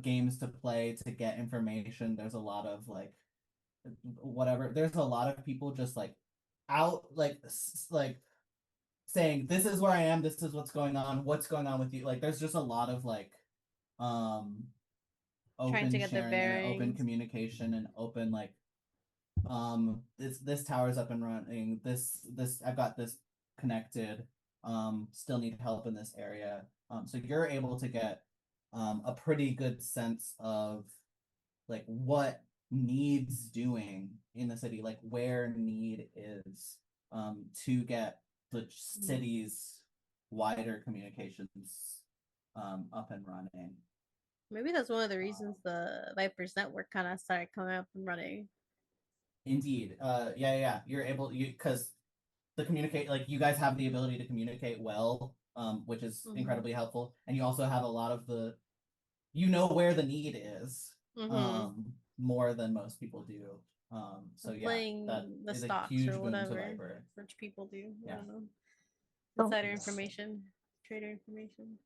games to play to get information. There's a lot of like whatever. There's a lot of people just like out like saying, this is where I am, this is what's going on with you. Like there's just a lot of like open to get their sharing and open bearings. communication and open like this tower's up and running, this I've got this connected, still need help in this area. So you're able to get a pretty good sense of like what needs doing in the city, like where need is, to get the city's wider communications up and running. Maybe that's one of the reasons the Vipers network kind of started coming up and running. Indeed. Yeah. You're able, because the communicate, like you guys have the ability to communicate well, which is incredibly helpful. And you also have a lot of where the need is, more than most people do. So playing that the is stocks a huge or boon to whatever Viper. rich people do. Yeah. I don't know. Insider Oh. information, trader information.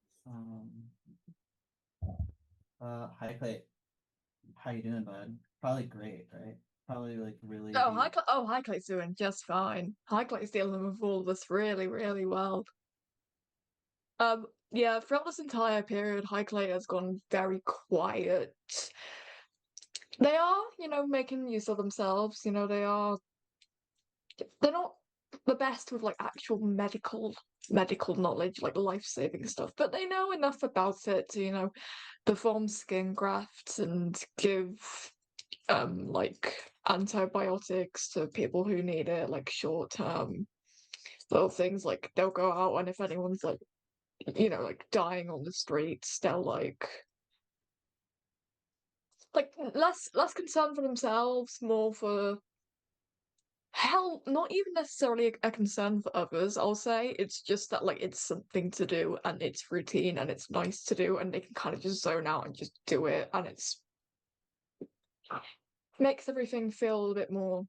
Hi Clay, how you doing, bud? Probably great, right? Probably like really. Oh, Highclate's doing just fine. Highclate's dealing with all this really, really well. Yeah, throughout this entire period, Highclate has gone very quiet. They are, making use of themselves. They're not the best with like actual medical knowledge, like life-saving stuff, but they know enough about it to, perform skin grafts and give like antibiotics to people who need it, like short-term little things. Like they'll go out and if anyone's like like dying on the streets, they'll like less concerned for themselves, more for hell, not even necessarily a concern for others, I'll say. It's just that like it's something to do and it's routine and it's nice to do and they can kind of just zone out and just do it and it's makes everything feel a bit more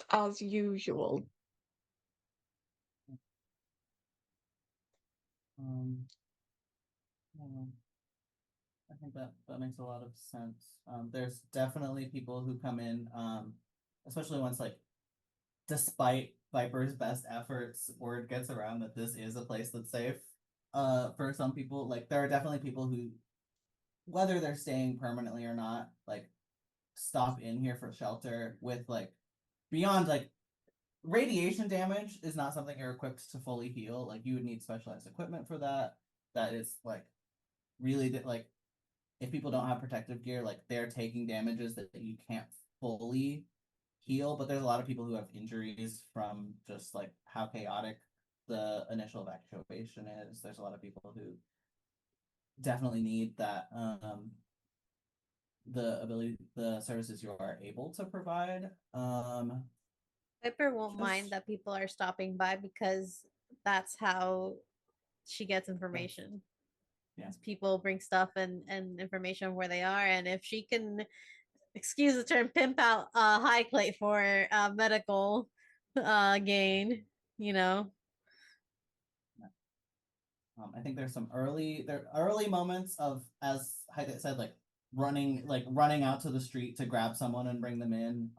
as usual. Um, well, I think that makes a lot of sense. There's definitely people who come in, especially once like, despite Viper's best efforts, word gets around that this is a place that's safe. For some people, like there are definitely people who, whether they're staying permanently or not, like stop in here for shelter with like beyond like radiation damage is not something you're equipped to fully heal. Like you would need specialized equipment for that. That is like really like if people don't have protective gear, like they're taking damages that you can't fully heal. But there's a lot of people who have injuries from just like how chaotic the initial evacuation is. There's a lot of people who definitely need that the services you are able to provide. Viper won't mind Just- that people are stopping by because that's how she gets information. Yeah. People bring stuff and information where they are, and if she can, excuse the term, pimp out high plate for medical gain, you know. I think there's some early moments of, as Haida said, like running out to the street to grab someone and bring them in.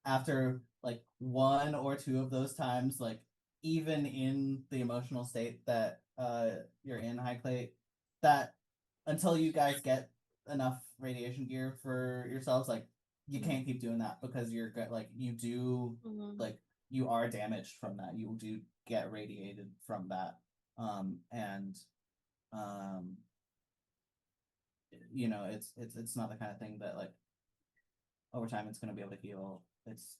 After like one or two of those times, like even in the emotional state that you're in, High Clay, that until you guys get enough radiation gear for yourselves, like you can't keep doing that because you're like you do like you are damaged from that. You do get radiated from that. And it's not the kind of thing that like over time it's gonna be able to heal. It's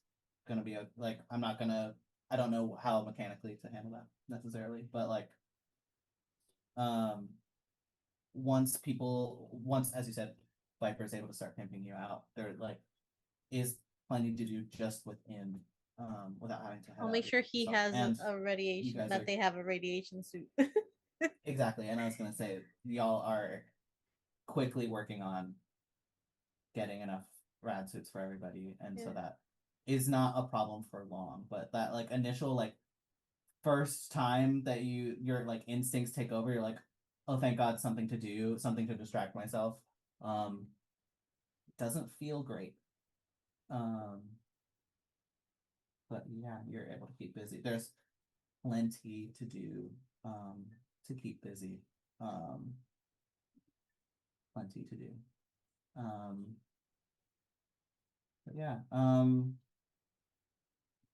gonna be like I don't know how mechanically to handle that necessarily, but like once as you said, Viper is able to start pimping you out, there like is plenty to do just within without having to head I'll out make sure he yourself. has And a radiation guys that are- they have a radiation suit. Exactly, and I was gonna say y'all are quickly working on getting enough rad suits for everybody, and so Yeah. that is not a problem for long. But that like initial like first time that your like instincts take over, you're like, oh thank God, something to do, something to distract myself. Doesn't feel great. But yeah, you're able to keep busy. There's plenty to do to keep busy. Plenty to do. But yeah,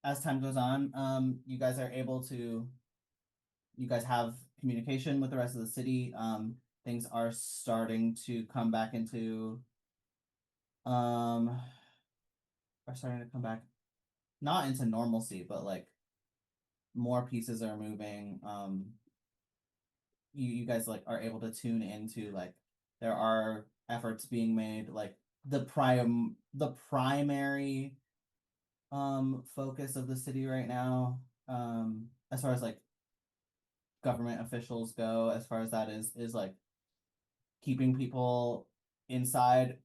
as time goes on, you guys are able to, you guys have communication with the rest of the city. Things are starting to come back into, are starting to come back, not into normalcy, but like more pieces are moving. You guys like are able to tune into like there are efforts being made, like the primary focus of the city right now, as far as like government officials go, as far as that is like keeping people inside.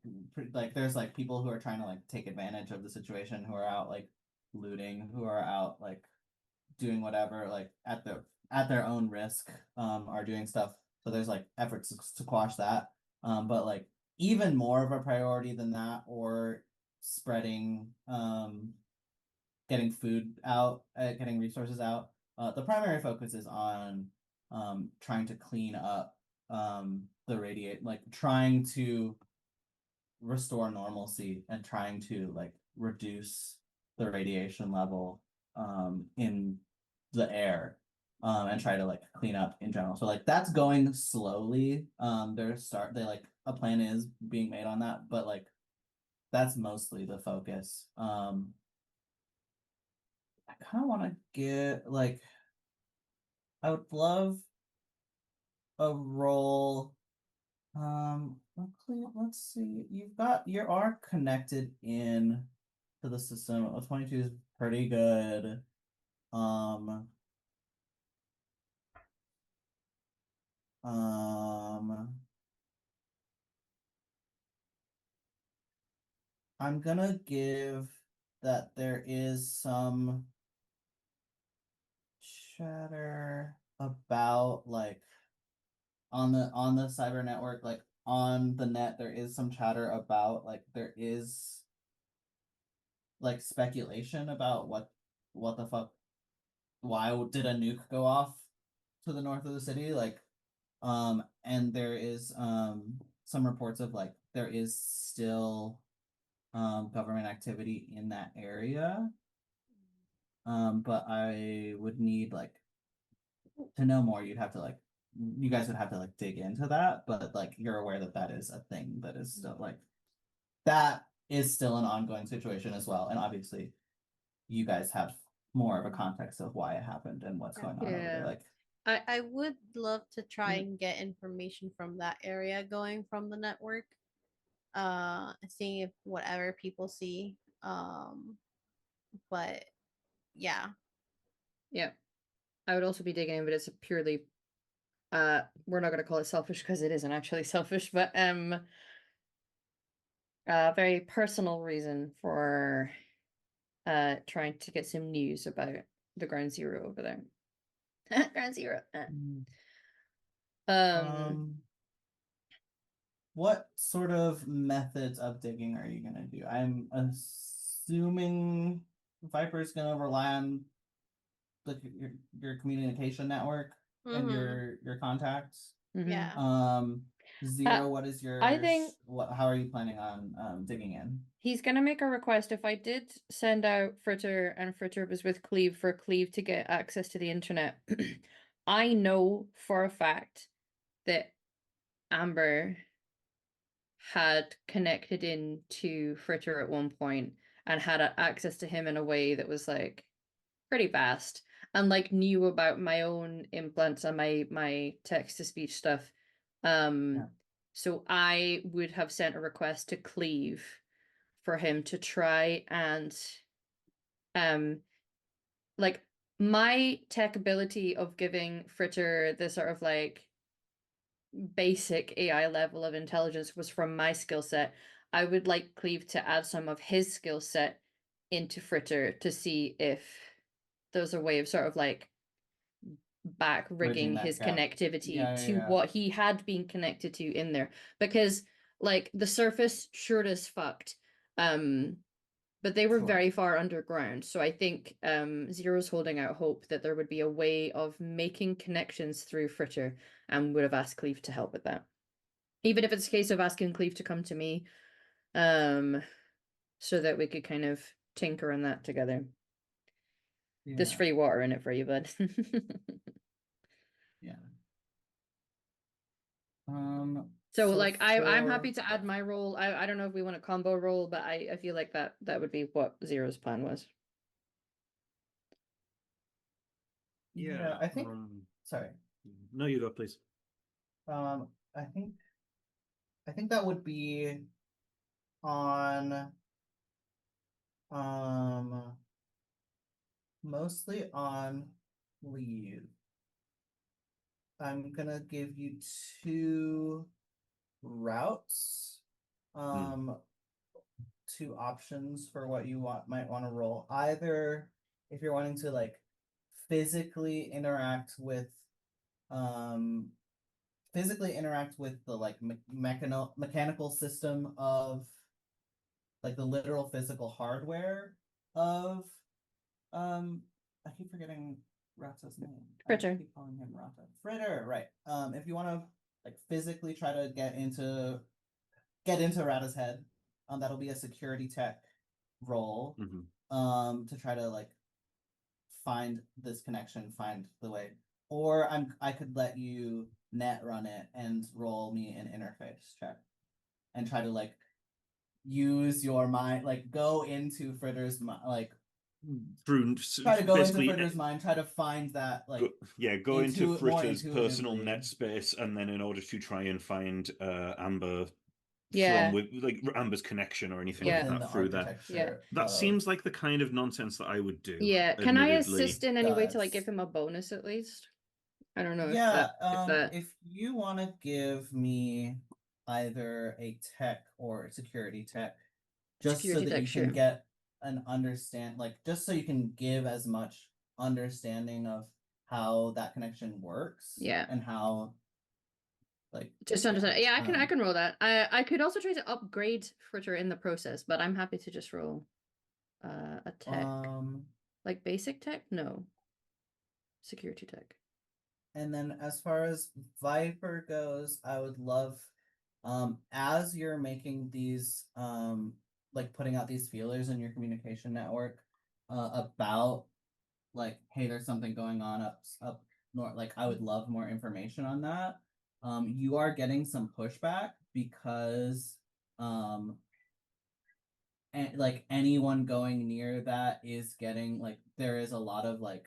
Like there's like people who are trying to like take advantage of the situation, who are out like looting, who are out like doing whatever, like at their own risk, are doing stuff. So there's like efforts to quash that. But like even more of a priority than that, or spreading, getting food out, getting resources out. The primary focus is on trying to clean up the radiate, like trying to restore normalcy and trying to like reduce the radiation level in the air, and try to like clean up in general. So like that's going slowly. They like a plan is being made on that, but like that's mostly the focus. I kind of want to get like, I would love a role. Let's see. You are connected in to the system. 22 is pretty good. Um, I'm gonna give that there is some chatter about like on the cyber network, like on the net, there is some chatter about like there is like speculation about what the fuck, why did a nuke go off to the north of the city, like and there is some reports of like there is still government activity in that area, but I would need like to know more. You'd have to like, you guys would have to like dig into that, but like you're aware that that is a thing that is still like, that is still an ongoing situation as well, and obviously you guys have more of a context of why it happened and what's going on over there. Yeah. Like, I would love to try Mm. and get information from that area going from the network. Seeing if whatever people see. But yeah. Yeah. I would also be digging in, but it's a purely we're not gonna call it selfish because it isn't actually selfish, but a very personal reason for trying to get some news about the ground zero over there. Ground zero. what sort of methods of digging are you gonna do? I'm assuming Viper's gonna rely on like your communication network and your contacts. Mhm. Yeah. Zero, what is your I think- how are you planning on digging in? He's gonna make a request. If I did send out Fritter and Fritter was with Cleve for Cleve to get access to the internet, I know for a fact that Amber had connected in to Fritter at one point and had access to him in a way that was like pretty fast, and like knew about my own implants and my text to speech stuff. Yeah. So I would have sent a request to Cleve for him to try and like my tech ability of giving Fritter the sort of like basic AI level of intelligence was from my skill set. I would like Cleve to add some of his skill set into Fritter to see if there's a way of sort of like back rigging Bridging that his gap. connectivity Yeah, to yeah. what he had been connected to in there, because like the surface sure as fucked, but they were Sure. very far underground. So I think Zero's holding out hope that there would be a way of making connections through Fritter, and would have asked Cleve to help with that, even if it's a case of asking Cleve to come to me, so that we could kind of tinker on that together. There's Yeah. free water in it for you, bud. Yeah. So like I'm for- happy to add my role. I don't know if we want a combo role, but I feel like that would be what Zero's plan was. Yeah, I think sorry. No, you go, please. I think that would be on mostly on leave. I'm gonna give you two routes, two options for what you might want to roll. Either if you're wanting to like physically interact with the like mechanical system of like the literal physical hardware of I keep forgetting Rata's name. Fritter. I keep calling him Rata. Fritter, right. If you want to like physically try to get into Rata's head, that'll be a security tech role. To try to like find this connection, find the way. Or I could let you net run it and roll me an interface check and try to like use your mind, like go into Fritter's mind, like Through try to go into basically Fritter's mind, try to find that like go into more Fritter's personal intuitively. net space, and then in order to try and find Amber Yeah. from with like Amber's connection or anything Yeah. like within that the through that. architecture. That of- seems like the kind of nonsense that I would do. Yeah. Can I admittedly. assist in any way to like Does. give him a bonus at least? I don't know Yeah, if that if you want to give me either a tech or security tech, just Security so that tech, you sure. can get an understand, like just so you can give as much understanding of how that connection works. Yeah. And how, like, just understand. Yeah, I um, can roll that. I could also try to upgrade Fritter in the process, but I'm happy to just roll a tech. Like basic tech? No. Security tech. And then as far as Viper goes, I would love, as you're making these, like putting out these feelers in your communication network, about like, hey, there's something going on up north. Like, I would love more information on that. You are getting some pushback because, and like anyone going near that is getting like there is a lot of like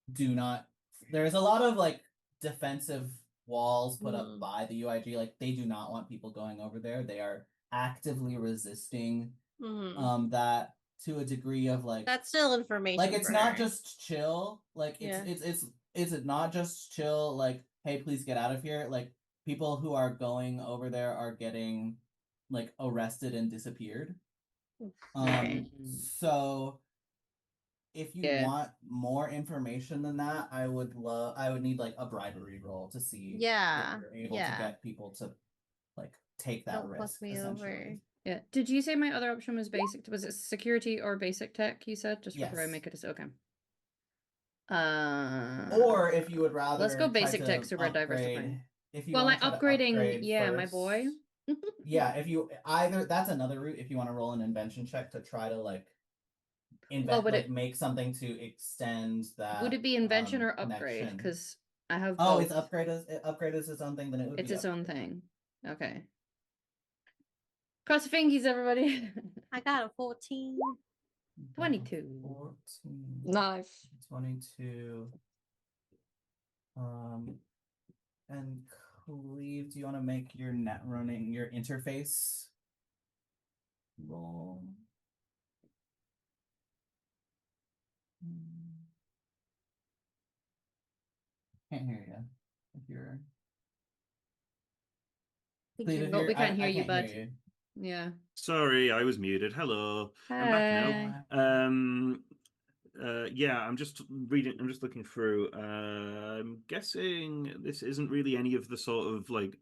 there's a lot of like defensive walls put up by the UIG. Like they do not want people going over there. They are actively resisting that to a degree of like That's still information. like it's for not her. just chill. Like it's not just chill, like, hey, please get out of here. Like people who are going over there are getting like arrested and disappeared. Okay. So if you Yeah. want more information than that, I would need like a bribery roll to see Yeah, if you're able to get people to like take that Don't risk. fuck me over. Essentially. Yeah. Did you say my other option was basic? Was it security or basic tech? You said just before I Yes. make it. Okay. Or if you would rather, let's go try basic to tech so we're upgrade- diversifying. If you Well, want like to upgrading, upgrade yeah, my first, boy. yeah, if you either that's another route. If you want to roll an invention check to try to like invent, would like it- make something to extend that. Would it be invention or upgrade? connection. Because I have Oh, both. it's upgrade is its own thing. Then it would It's be its own upgrade. thing. Okay. Cross your fingers, everybody. I got a 14. 22. 14. Nice. 22. And Cleve, do you want to make your net running your interface roll? Can't hear you. If you're Cleve, if Oh, you're, we can't I hear you, can't bud. hear you. Yeah. Sorry, I was muted. Hello. I'm back now. Hi. Yeah, I'm just looking through. I'm guessing this isn't really any of the sort of like.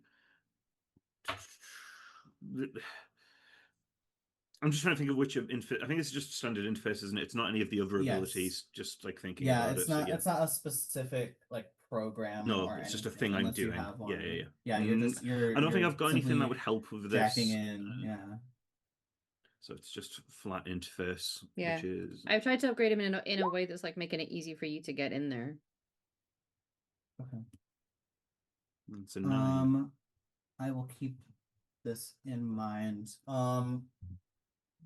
I'm just trying to think of which of I think it's just standard interface, isn't it? It's not any of the other Yes. abilities. Just like thinking Yeah, about it's it. not. So, yeah. It's not a specific like program. No, or it's just anything, a thing I'm unless you doing. have Yeah, one. yeah, yeah. Yeah, you're. I don't think you're I've got anything that simply would help with jacking this. in. Yeah. So it's just flat interface, Yeah. which is I've tried to upgrade him in a way that's like making it easy for you to get in there. Okay. it's a 9. I will keep this in mind.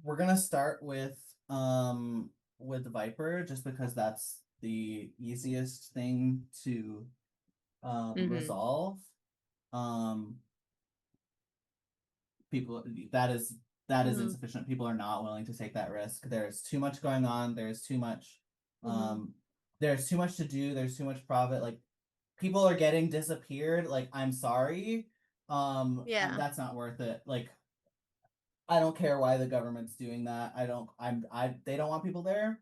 We're gonna start with Viper just because that's the easiest thing to resolve. People that is insufficient. People are not willing to take that risk. There's too much going on. There's too much there's too much to do. There's too much profit. Like people are getting disappeared. Like I'm sorry. Yeah. That's not worth it. Like I don't care why the government's doing that. They don't want people there.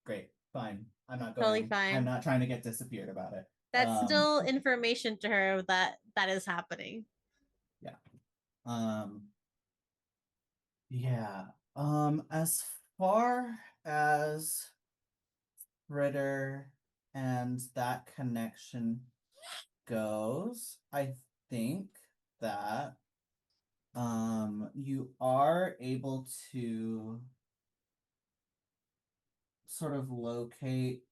Great, fine. I'm not Totally going. fine. I'm not trying to get disappeared about it. That's still information to her that is happening. Um, yeah. As far as Ritter and that connection goes, I think that you are able to sort of locate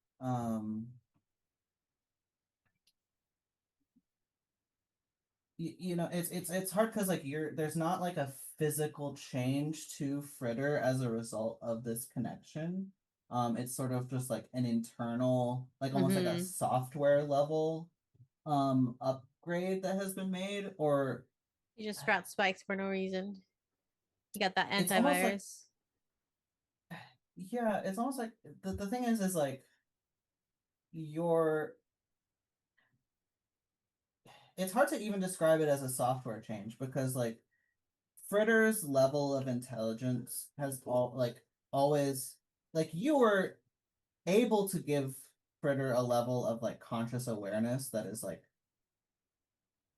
you know, it's hard because like there's not like a physical change to Fritter as a result of this connection. It's sort of just like an internal, like almost like a Mhm. software level upgrade that has been made, or You just got spikes for no reason. You got that it's almost like antivirus. yeah, it's almost like the thing is like your it's hard to even describe it as a software change because like Fritter's level of intelligence has always like you were able to give Fritter a level of like conscious awareness that is like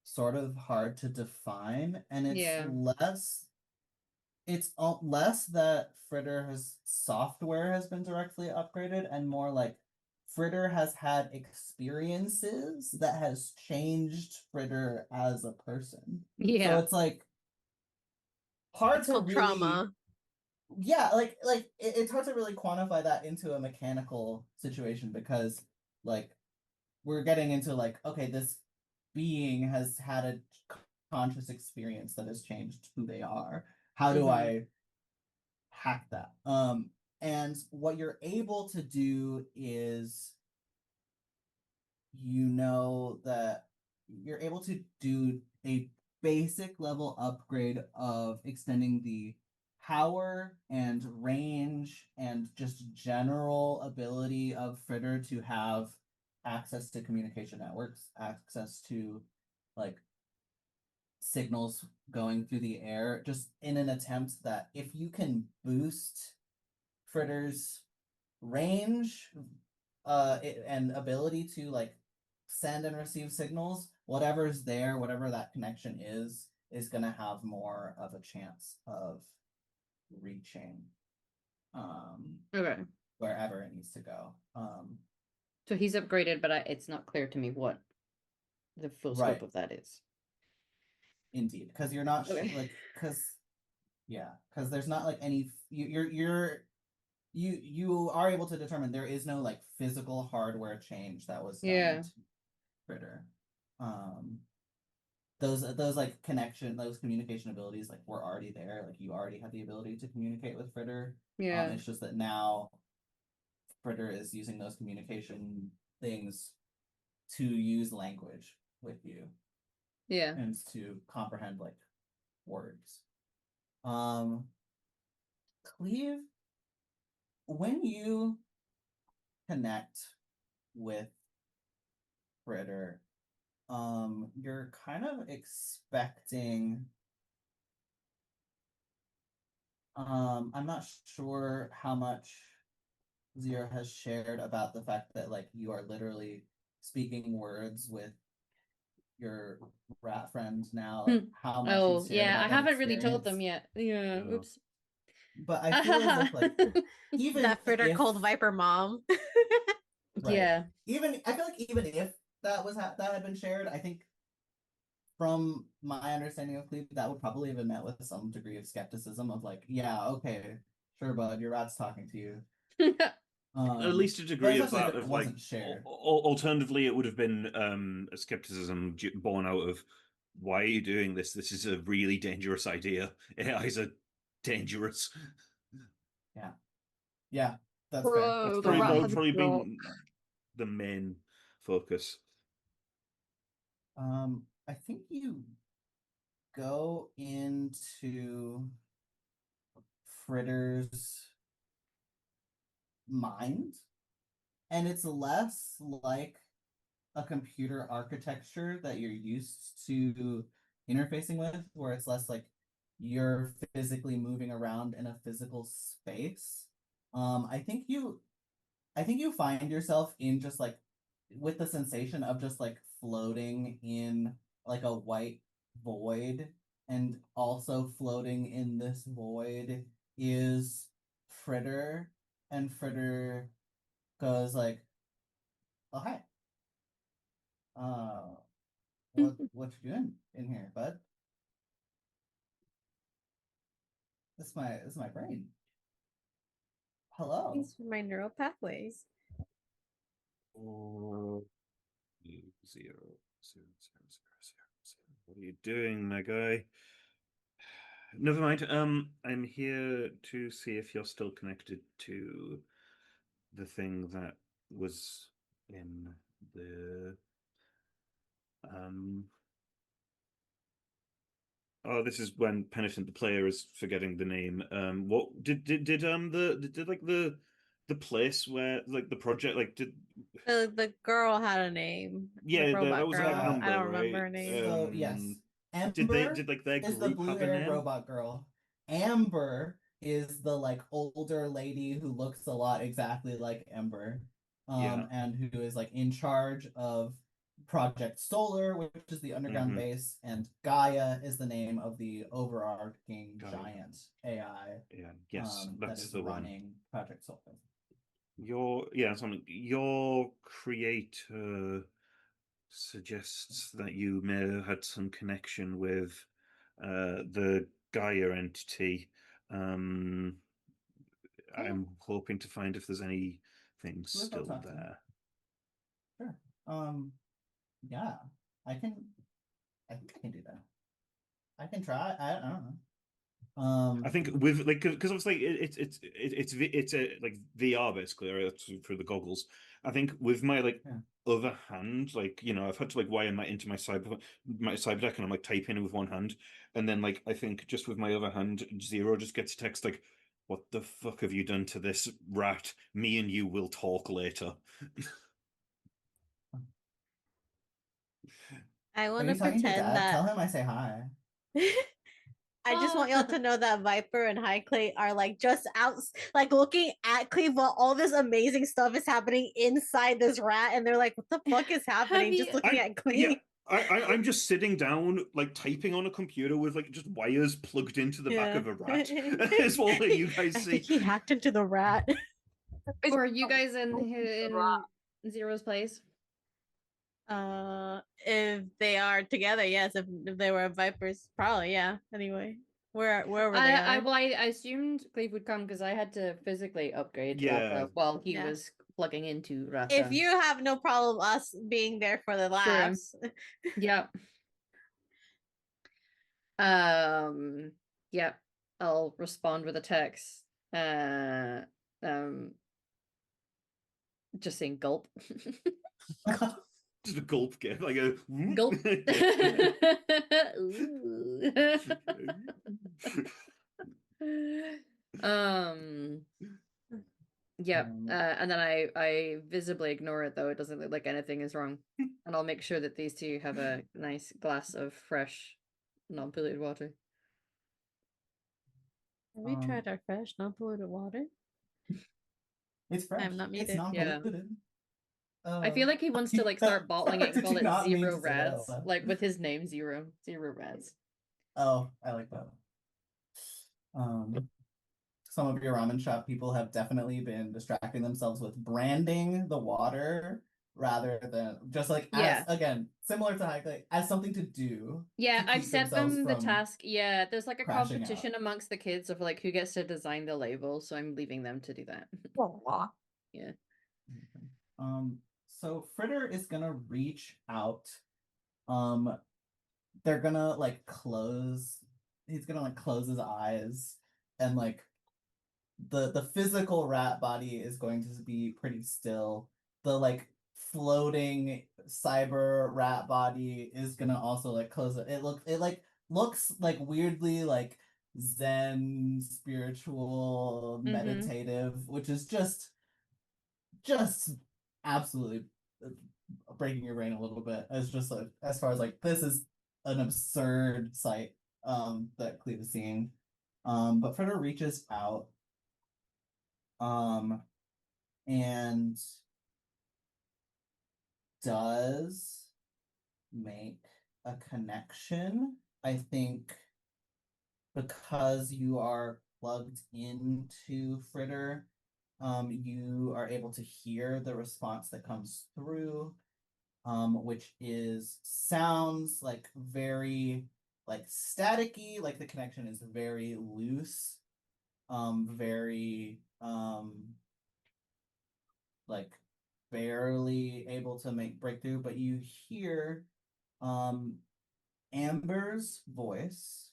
sort of hard to define, and Yeah. it's less that Fritter's software has been directly upgraded and more like Fritter has had experiences that has changed Fritter as a person. So Yeah. it's like hard It's to called really trauma. yeah, it's hard to really quantify that into a mechanical situation because like we're getting into like okay, this being has had a conscious experience that has changed who they are. How do Mhm. I hack that? And what you're able to do is you know that you're able to do a basic level upgrade of extending the power and range and just general ability of Fritter to have access to communication networks, access to like signals going through the air, just in an attempt that if you can boost Fritter's range and ability to like send and receive signals, whatever's there, whatever that connection is gonna have more of a chance of reaching Okay. wherever it needs to go. So he's upgraded, but it's not clear to me what the full Right. scope of that is. Indeed, because you're not Okay. because there's not like any you are able to determine there is no like physical hardware change that was Yeah. done to Fritter. Those like those communication abilities like were already there. Like you already had the ability to communicate with Fritter. Yeah. It's just that now Fritter is using those communication things to use language with you Yeah. and to comprehend like words. Cleve, when you connect with Fritter, you're kind of expecting I'm not sure how much Zero has shared about the fact that like you are literally speaking words with your rat friend now, like how much Oh, he's shared yeah. I about that haven't really told them experience. yet. Yeah. No. Oops. But I feel as if like even That Fritter if called Viper Mom. right, Yeah. even I feel like even if that was that had been shared, I think from my understanding of Cleve, that would probably have been met with some degree of skepticism of like, yeah, okay, sure, bud, your rat's talking to you. At least a But degree of especially if that it of like wasn't shared. alternatively it would have been a skepticism born out of why are you doing this? This is a really dangerous idea. AIs are dangerous. Yeah. Yeah, that's fair. Bro, That's the probably rat that would has a probably block. been the main focus. I think you go into Fritter's mind, and it's less like a computer architecture that you're used to interfacing with, where it's less like you're physically moving around in a physical space. I think you I think you find yourself in just like with the sensation of just like floating in like a white void, and also floating in this void is Fritter, and Fritter goes like, "Oh hi, uh, what you doing in here, bud? This is my brain. Hello." These are my neural pathways. 0, 0, 0, 0, 0. What are you doing, my guy? Never mind. I'm here to see if you're still connected to the thing that was in the Oh, this is when Penitent the player is forgetting the name. What did like the place where like the project like did The girl had a name. yeah The that robot was girl. like Yeah. I Amber, don't remember right? her name. So yes, Did they Amber did like their is the group have a blue-haired name? robot girl. Amber is the like older lady who looks a lot exactly like Ember, Yeah. and who is like in charge of Project Solar, which is the underground Mhm. base, and Gaia is the name of the overarching Gaia. giant AI Yeah, yes, that that's is the one. running Project Solar. Your creator suggests that you may have had some connection with the Gaia entity. Um, I'm hoping to find if there's anything Let's go still talk to him. there. Sure. Yeah, I think I can do that. I can try. I don't know. I think with like because obviously it's a like VR basically, right? Through the goggles. I think with my like Yeah. other hand, like I've had to like wire that into my cyber deck, and I'm like typing with one hand, and then like I think just with my other hand, Zero just gets text like, "What the fuck have you done to this rat? Me and you will talk later." I Are want you to talking to your pretend dad? Tell that. him I say hi. I just want y'all to know that Viper and High Clay are like just out, like looking at Cleve while all this amazing stuff is happening inside this rat, and they're like, "What the fuck is happening?" you- Just looking at Cleve. Yeah, I'm just sitting down, like typing on a computer with like just wires plugged into the back of a rat. Is all that you guys I see. think he hacked into the rat. Or are you guys in Zero's place? If they are together, yes. If they were Vipers, probably, yeah. Anyway, wherever they are. I assumed Cleve would come because I had to physically upgrade Yeah. Rafa while he Yeah. was plugging into Rafa. If you have no problem us being there for the Sure. laughs. Yep. Yep. I'll respond with a text. Just saying gulp. Just a gulp gif, like a Gulp. Yep. And then I visibly ignore it though. It doesn't look like anything is wrong. And I'll make sure that these two have a nice glass of fresh, non-polluted water. Have we tried our fresh, non-polluted water? It's fresh. I'm not It's muted. non-polluted. I feel like he wants to like start bottling it and Did call you it not mean Zero to say that out Rads, loud? like with his name Zero Rads. Oh, I like that. Some of your ramen shop people have definitely been distracting themselves with branding the water rather than just like Yeah. as again similar to Hike, as something to do. Yeah, to I've keep set themselves them the from task. Yeah, there's like a crashing competition amongst the kids of like who gets to design the label, so I'm leaving them to do that. Aw. Yeah. So Fritter is gonna reach out. They're gonna like close. He's gonna like close his eyes, and like the physical rat body is going to be pretty still. The like floating cyber rat body is gonna also like close it. It looks like weirdly like Zen, spiritual, meditative, which is just absolutely breaking your brain a little bit as just like as far as like this is an absurd sight that Cleve is seeing. But Freda reaches out. and does make a connection. I think because you are plugged into Fritter, you are able to hear the response that comes through, which sounds like very like staticky, like the connection is very loose, very like barely able to make breakthrough, but you hear Amber's voice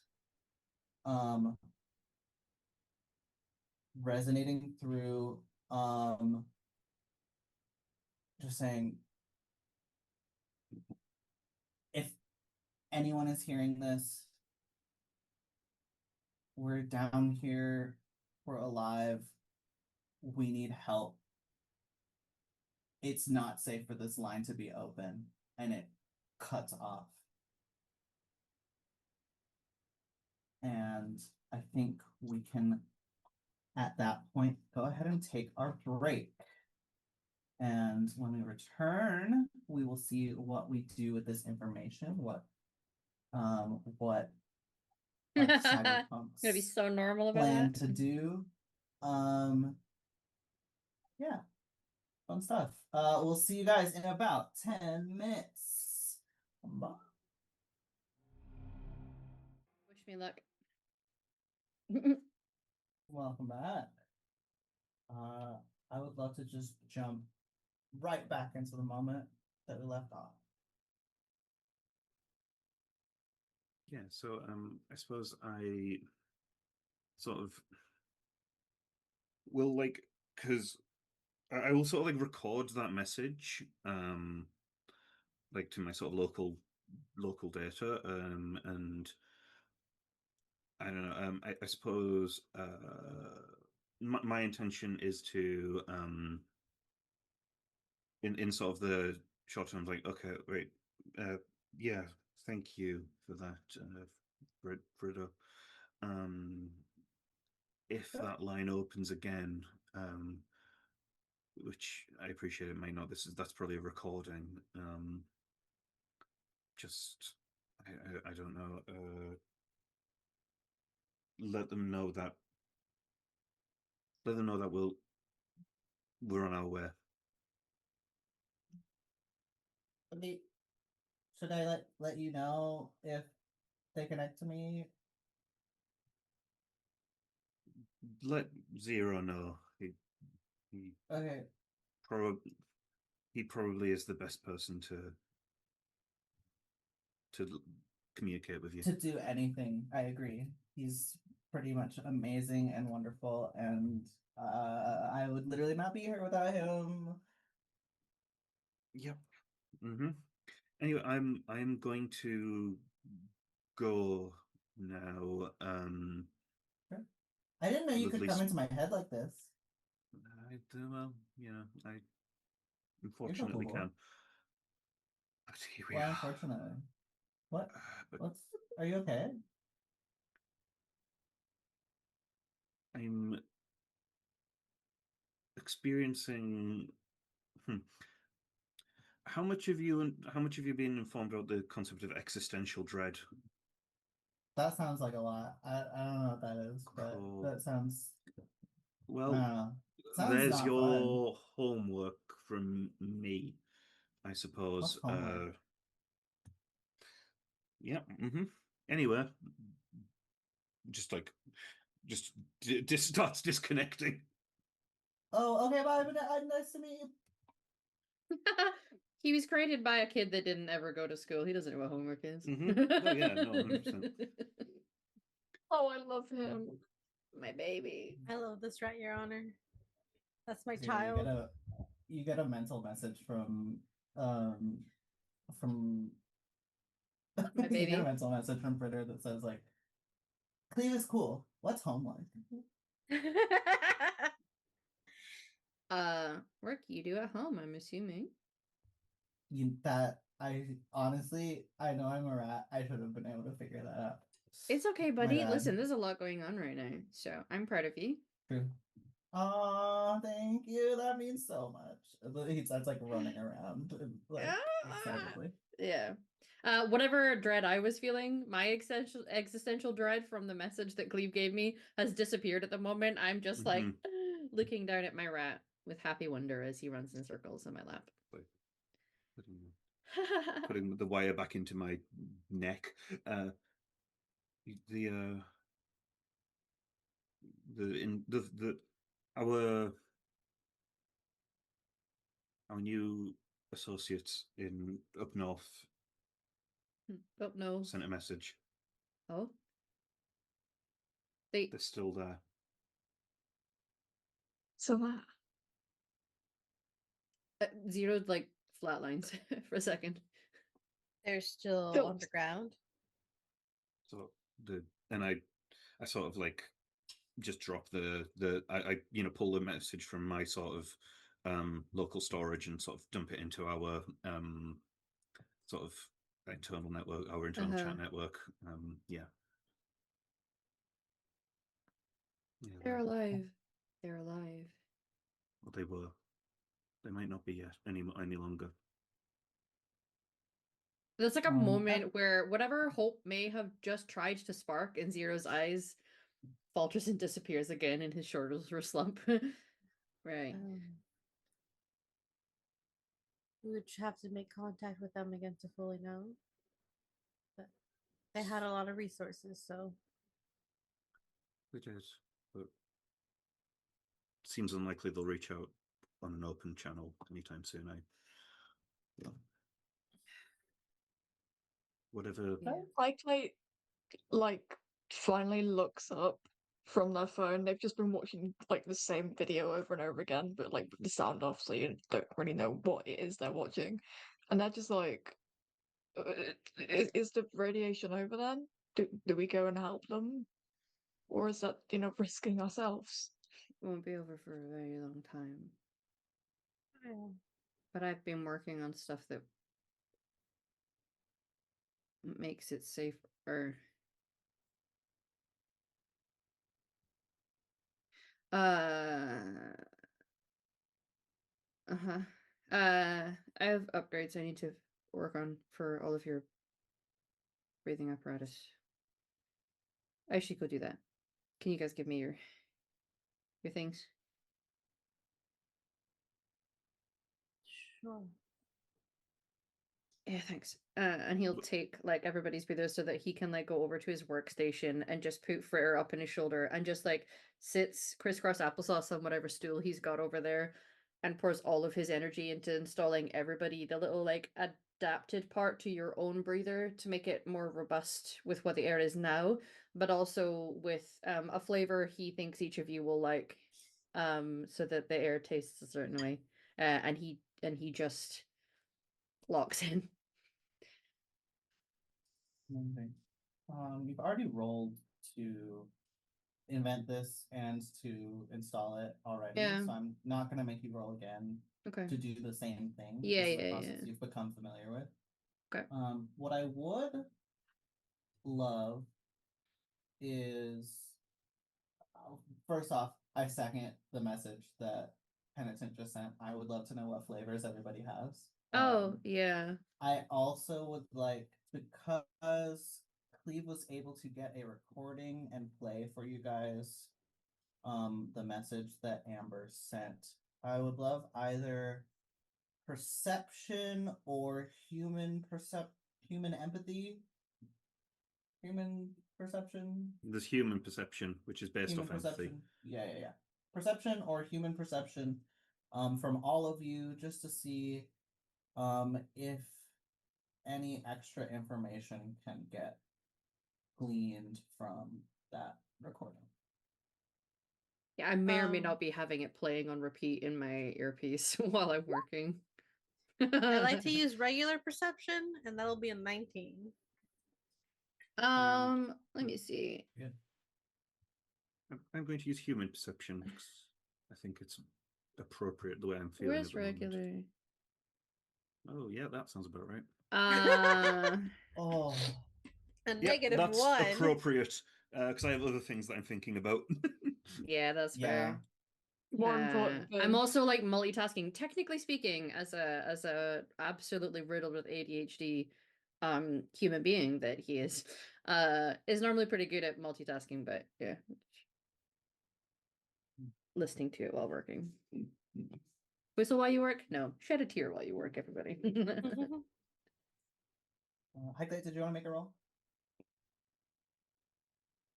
resonating through, just saying, if anyone is hearing this, we're down here, we're alive, we need help. It's not safe for this line to be open, and it cuts off. And I think we can, at that point, go ahead and take our break. And when we return, we will see what we do with this information, what Cyberpunk's Gonna be so normal about plan that. to do. Yeah, fun stuff. We'll see you guys in about 10 minutes. Bye. Wish me luck. Welcome back. I would love to just jump right back into the moment that we left off. Yeah, so I suppose I sort of will because I will sort of like record that message like to my sort of local data and I don't know I suppose my intention is to in sort of the short term, like, okay, wait, yeah, thank you for that, Britta. If that line opens again, which I appreciate it may not, that's probably a recording. Just I don't know. Let them know that we're on our way. Should I let you know if they connect to me? Let Zero know. Okay. He probably is the best person to communicate with you. To do anything, I agree. He's pretty much amazing and wonderful, and I would literally not be here without him. Yep. Anyway, I'm going to go now. Sure. I didn't know you could Lovely come into my head like this. Well, you know, I You're so unfortunately cool. can. But here we Why are. unfortunately? What? But Are you okay? I'm experiencing. How much have you been informed about the concept of existential dread? That sounds like a lot. I don't know what that is, but Cool. that sounds. Well, I don't know. Sounds there's not your homework from me, I suppose. What's homework? Yeah. Anyway, just starts disconnecting. Oh, okay. Bye. Nice to meet you. He was created by a kid that didn't ever go to school. He doesn't know what homework is. Oh yeah, no, 100%. Oh, I love him. My baby. I love this, right, Your Honor. That's my Yeah, child. you get a mental message from My you get baby. a mental message from Fritter that says like, Cleve is cool. What's home like? Work you do at home, I'm assuming. I honestly, I know I'm a rat. I should have been able to figure that out. It's okay, My buddy. bad. Listen, there's a lot going on right now, so I'm proud of you. True. Oh, thank you. That means so much. He starts like running around, like excitedly. Yeah. Whatever dread I was feeling, my existential dread from the message that Cleve gave me has disappeared at the moment. I'm just like looking down at my rat with happy wonder as he runs in circles in my lap. Putting the wire back into my neck. The our new associates in up north Oh no. sent a message. Oh. They're still there. So that Zeroed like flatlines for a second. They're still Still- underground. So I sort of like just drop I pull the message from my sort of local storage and sort of dump it into our sort of internal network, our internal chat network. Yeah. They're alive. They're alive. Well, they were. They might not be yet any longer. There's like a moment where whatever hope may have just tried to spark in Zero's eyes falters and disappears again in his shoulders slump. Right. We would have to make contact with them again to fully know. But they had a lot of resources, so They did, but seems unlikely they'll reach out on an open channel anytime soon. Whatever. Hyclate like finally looks up from their phone. They've just been watching like the same video over and over again, but like with the sound off, so you don't really know what it is they're watching. And they're just like, is the radiation over then? Do we go and help them? Or is that, risking ourselves? Won't be over for a very long time. yeah. But I've been working on stuff that makes it safer. Uh-huh. I have upgrades I need to work on for all of your breathing apparatus. I should go do that. Can you guys give me your things? Sure. Yeah, thanks. And he'll take like everybody's breathers so that he can like go over to his workstation and just put Frere up on his shoulder and just like sits crisscross applesauce on whatever stool he's got over there and pours all of his energy into installing everybody the little like adapted part to your own breather to make it more robust with what the air is now, but also with a flavor he thinks each of you will like, so that the air tastes a certain way. And he just locks in. Amazing. You've already rolled to invent this and to install it already, Yeah. so I'm not gonna make you roll again Okay. to do the same thing. Yeah, This is a yeah, process yeah. you've become familiar with. Okay. What I would love is first off, I second the message that Penitent just sent. I would love to know what flavors everybody has. Oh, yeah. I also would like, because Cleve was able to get a recording and play for you guys the message that Amber sent. I would love either perception or human empathy. Human perception. There's human perception, which is based Human off empathy. perception. Yeah. Perception or human perception from all of you, just to see if any extra information can get gleaned from that recording. Yeah, I may or may Um, not be having it playing on repeat in my earpiece while I'm working. I like to use regular perception, and that'll be a 19. Let me see. Good. I'm going to use human perception because I think it's appropriate the way I'm feeling. Where's at the moment. regular? Oh yeah, that sounds about right. Oh, A Yeah, negative that's 1. appropriate because I have other things that I'm thinking about. Yeah, that's yeah. fair. More important I'm thing. also like multitasking. Technically speaking, as a absolutely riddled with ADHD human being that he is normally pretty good at multitasking, but yeah. Listening to it while working. Whistle while you work? No. Shed a tear while you work, everybody. Hecate, did you want to make a roll?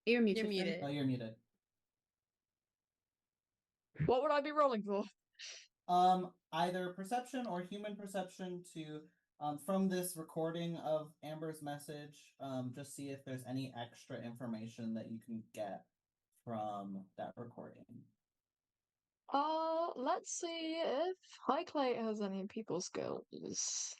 You're muted. You're Finn. muted. Oh, you're muted. What would I be rolling for? Either perception or human perception to from this recording of Amber's message, just see if there's any extra information that you can get from that recording. Let's see if Highclay has any people skills.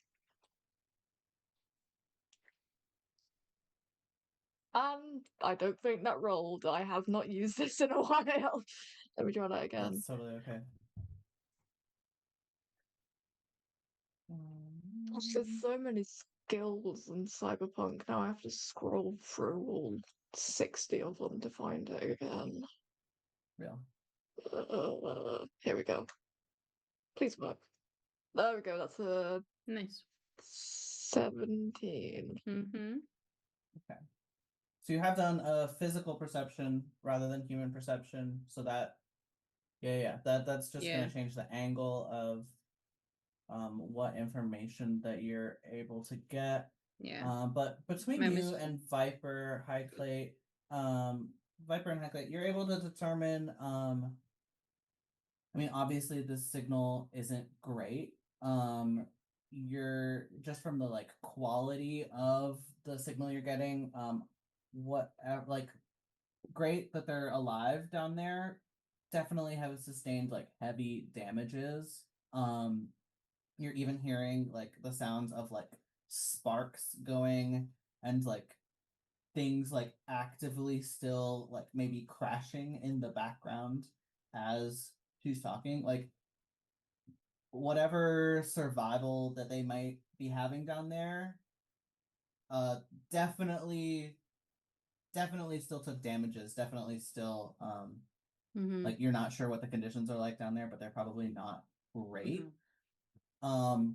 I don't think that rolled. I have not used this in a while. Let me try that again. That's totally okay. Gosh, there's so many skills in Cyberpunk. Now I have to scroll through all 60 of them to find it again. Real. Here we go. Please work. There we go. That's a Nice. 17. Mm-hmm. So you have done a physical perception rather than human perception, so that that's just Yeah. gonna change the angle of what information that you're able to get. Yeah. But between My you mis- and Viper, Highclate, Viper and Highclate, you're able to determine I mean, obviously this signal isn't great. You're just from the like quality of the signal you're getting, like great that they're alive down there. Definitely have sustained like heavy damages. You're even hearing like the sounds of like sparks going and like things like actively still like maybe crashing in the background as she's talking. Like whatever survival that they might be having down there, definitely still took damages. Definitely still Mm-hmm. like you're not sure what the conditions are like down there, but they're probably not great. Mm-hmm.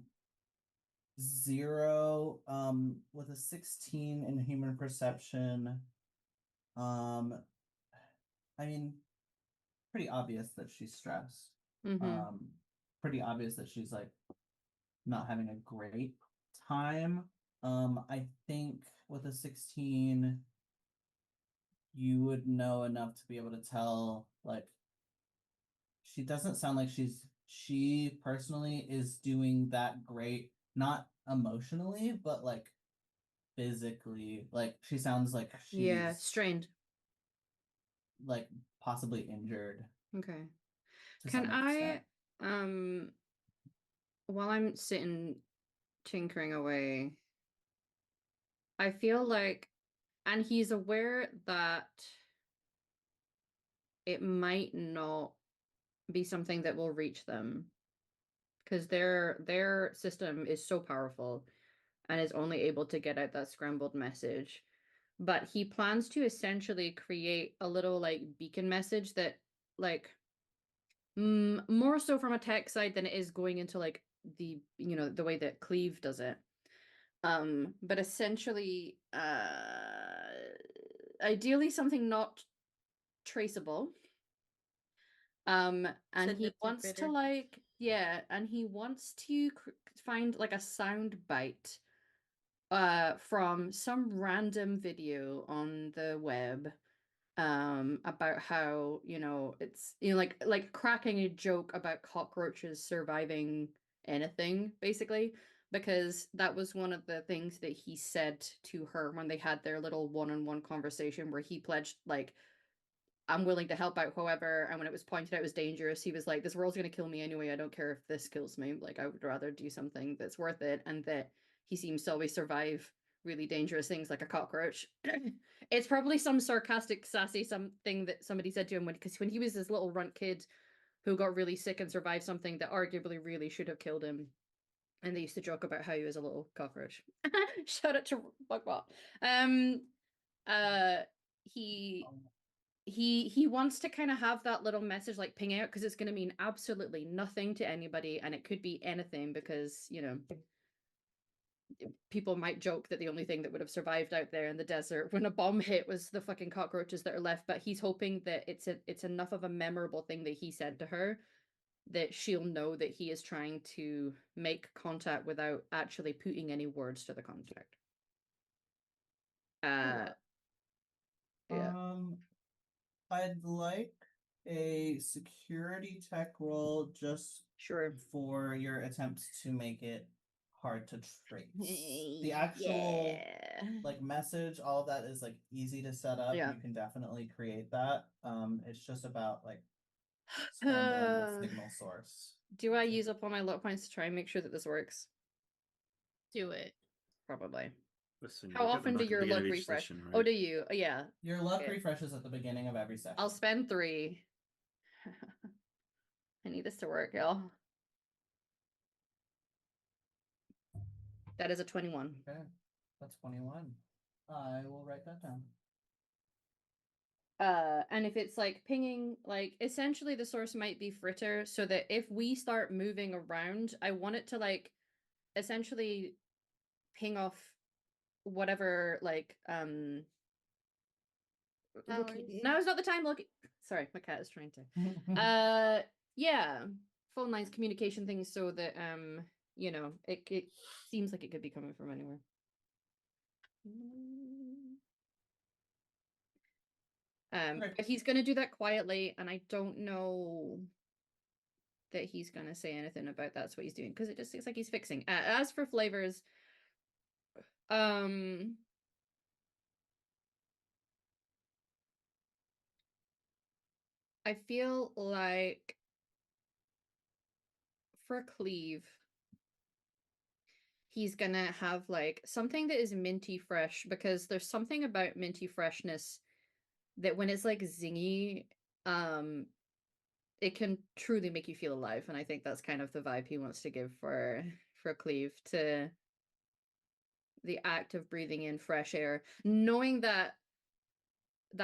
0 with a 16 in human perception. I mean, pretty obvious that she's stressed. Mm-hmm. Pretty obvious that she's like not having a great time. I think with a 16, you would know enough to be able to tell, like, she doesn't sound like she personally is doing that great, not emotionally, but like physically. Like, she sounds like Yeah. she's Strained. like possibly injured Okay. to Can some I extent. while I'm sitting tinkering away, I feel like, and he's aware that it might not be something that will reach them because their system is so powerful and is only able to get out that scrambled message. But he plans to essentially create a little like beacon message that like more so from a tech side than it is going into like the the way that Cleve does it. But essentially ideally something not traceable. And Send he it through wants to Twitter. like and he wants to find like a sound bite from some random video on the web about how it's like cracking a joke about cockroaches surviving anything basically, because that was one of the things that he said to her when they had their little one-on-one conversation where he pledged like, I'm willing to help out however, and when it was pointed out it was dangerous, he was like, this world's going to kill me anyway, I don't care if this kills me, like I would rather do something that's worth it. And that he seems to always survive really dangerous things like a cockroach. It's probably some sarcastic sassy something that somebody said to him because when he was this little runt kid who got really sick and survived something that arguably really should have killed him, and they used to joke about how he was a little cockroach. Shout out to Bugbot. uh he he wants to kind of have that little message like ping out because it's going to mean absolutely nothing to anybody, and it could be anything because, you know, people might joke that the only thing that would have survived out there in the desert when a bomb hit was the fucking cockroaches that are left. But he's hoping that it's enough of a memorable thing that he said to her that she'll know that he is trying to make contact without actually putting any words to the contact. Yeah. I'd like a security tech roll just Sure. for your attempts to make it hard to trace. The actual like message, all of that is like easy to set up. Yeah. You can definitely create that. It's just about like scrambling the signal source. Do I use up all my luck points to try and make sure that this works? Do it. Probably. Listen, How you get them often do back at the your beginning luck of each refresh? session, Oh, right? do you? Oh, yeah. Your luck Okay. refreshes at the beginning of every session. I'll spend 3. I need this to work, y'all. That is a 21. Okay, that's 21. I will write that down. And if it's like pinging, like essentially the source might be fritter, so that if we start moving around, I want it to like essentially ping off whatever like Towers. now's not the time. Look, sorry, my cat is trying to yeah, phone lines, communication things, so that you know, it seems like it could be coming from anywhere. Okay. But he's gonna do that quietly, and I don't know that he's gonna say anything about that's what he's doing, because it just looks like he's fixing. As for flavors, I feel like for Cleve, he's gonna have like something that is minty fresh, because there's something about minty freshness that when it's like zingy, it can truly make you feel alive, and I think that's kind of the vibe he wants to give for Cleve, to the act of breathing in fresh air, knowing that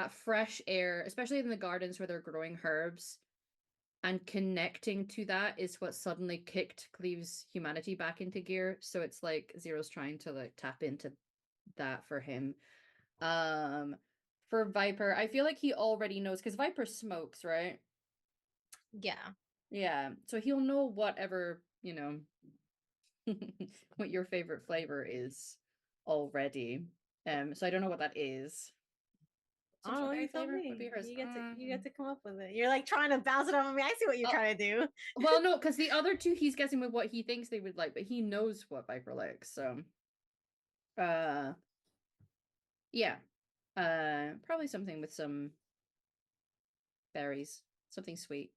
fresh air, especially in the gardens where they're growing herbs, and connecting to that is what suddenly kicked Cleve's humanity back into gear. So it's like Zero's trying to like tap into that for him. For Viper, I feel like he already knows, because Viper smokes, right? Yeah. So he'll know whatever, you know, what your favorite flavor is already. So I don't know what that is. Some Oh, strawberry you tell flavor me. would be hers. You get to come up with it. You're like trying to bounce it off of me. I see what you're trying to do. Well, no, because the other two he's guessing with what he thinks they would like, but he knows what Viper likes. So, yeah, probably something with some berries, something sweet.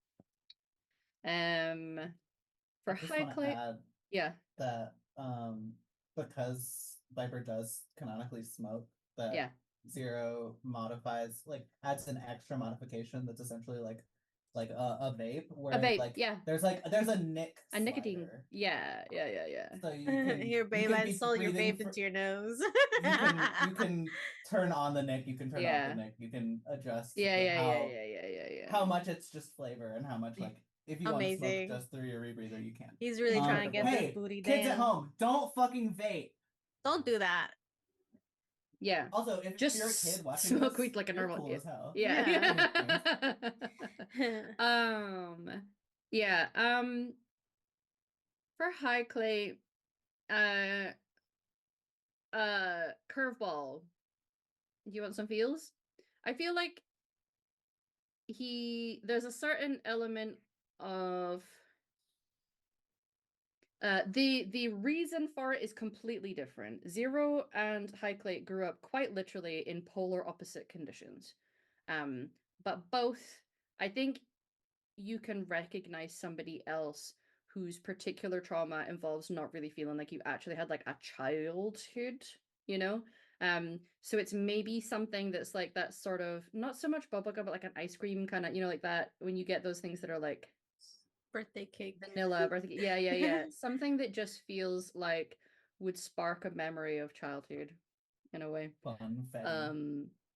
For I just high want to clay, add yeah, that because Viper does canonically smoke, that yeah, Zero modifies, like adds an extra modification that's essentially like a vape, where vape, like yeah. there's a nick a nicotine, slider. yeah. So you can Your you babe can and be stole your breathing vape into your nose. you can turn on the nick, you can turn off Yeah. the nick, you can adjust Yeah. how much it's just flavor and how much like if you want to smoke Amazing. just through your rebreather, you can. He's really trying to get hey, this booty kids down. at home, don't fucking vape. Don't do that. Yeah. Also, if Just you're a kid watching smoke this, weed like a you're normal cool kid. as hell. Yeah. Yeah. For high clay, curveball. Do you want some feels? I feel like there's a certain element of the reason for it is completely different. Zero and High Clay grew up quite literally in polar opposite conditions. But both, I think you can recognize somebody else whose particular trauma involves not really feeling like you actually had like a childhood, you know? So it's maybe something that's like that sort of, not so much bubblegum, but like an ice cream kind of, you know, like that when you get those things that are like Birthday cake. vanilla birthday cake. Yeah. Something that just feels like would spark a memory of childhood in a way. Fun.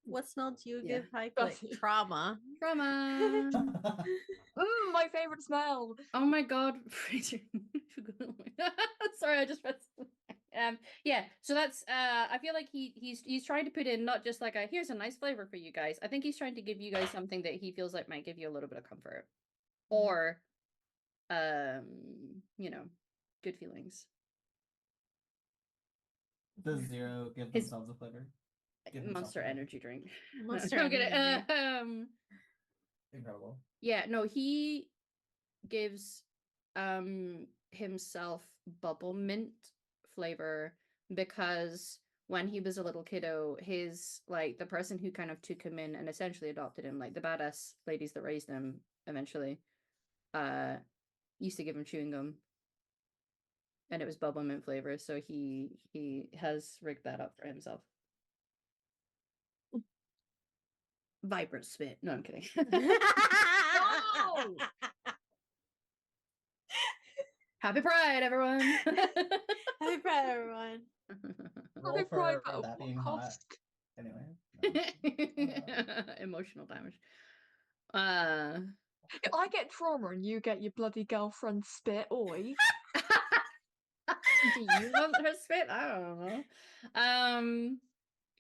What smell do you Yeah. give high like Buffy. trauma? Trauma. My favorite smell. Oh my god. Sorry, I just pressed. Yeah, so that's I feel like he's trying to put in not just like a here's a nice flavor for you guys. I think he's trying to give you guys something that he feels like might give you a little bit of comfort. Or you know, good feelings. Does Zero give His- themselves a flavor? Give himself Monster a flavor. energy drink. Monster I'm kidding. Energy Incredible. Yeah, no, he gives himself bubble mint flavor because when he was a little kiddo, his like the person who kind of took him in and essentially adopted him, like the badass ladies that raised him eventually, used to give him chewing gum. And it was bubble mint flavor, so he has rigged that up for himself. Vibrant spit. No, I'm kidding. No! Happy Pride, everyone! Happy Pride, everyone. Roll Happy Pride, for but at that what being hot. cost? Anyway. Emotional damage. I get trauma and you get your bloody girlfriend spit, oi. Do you want her spit? I don't know.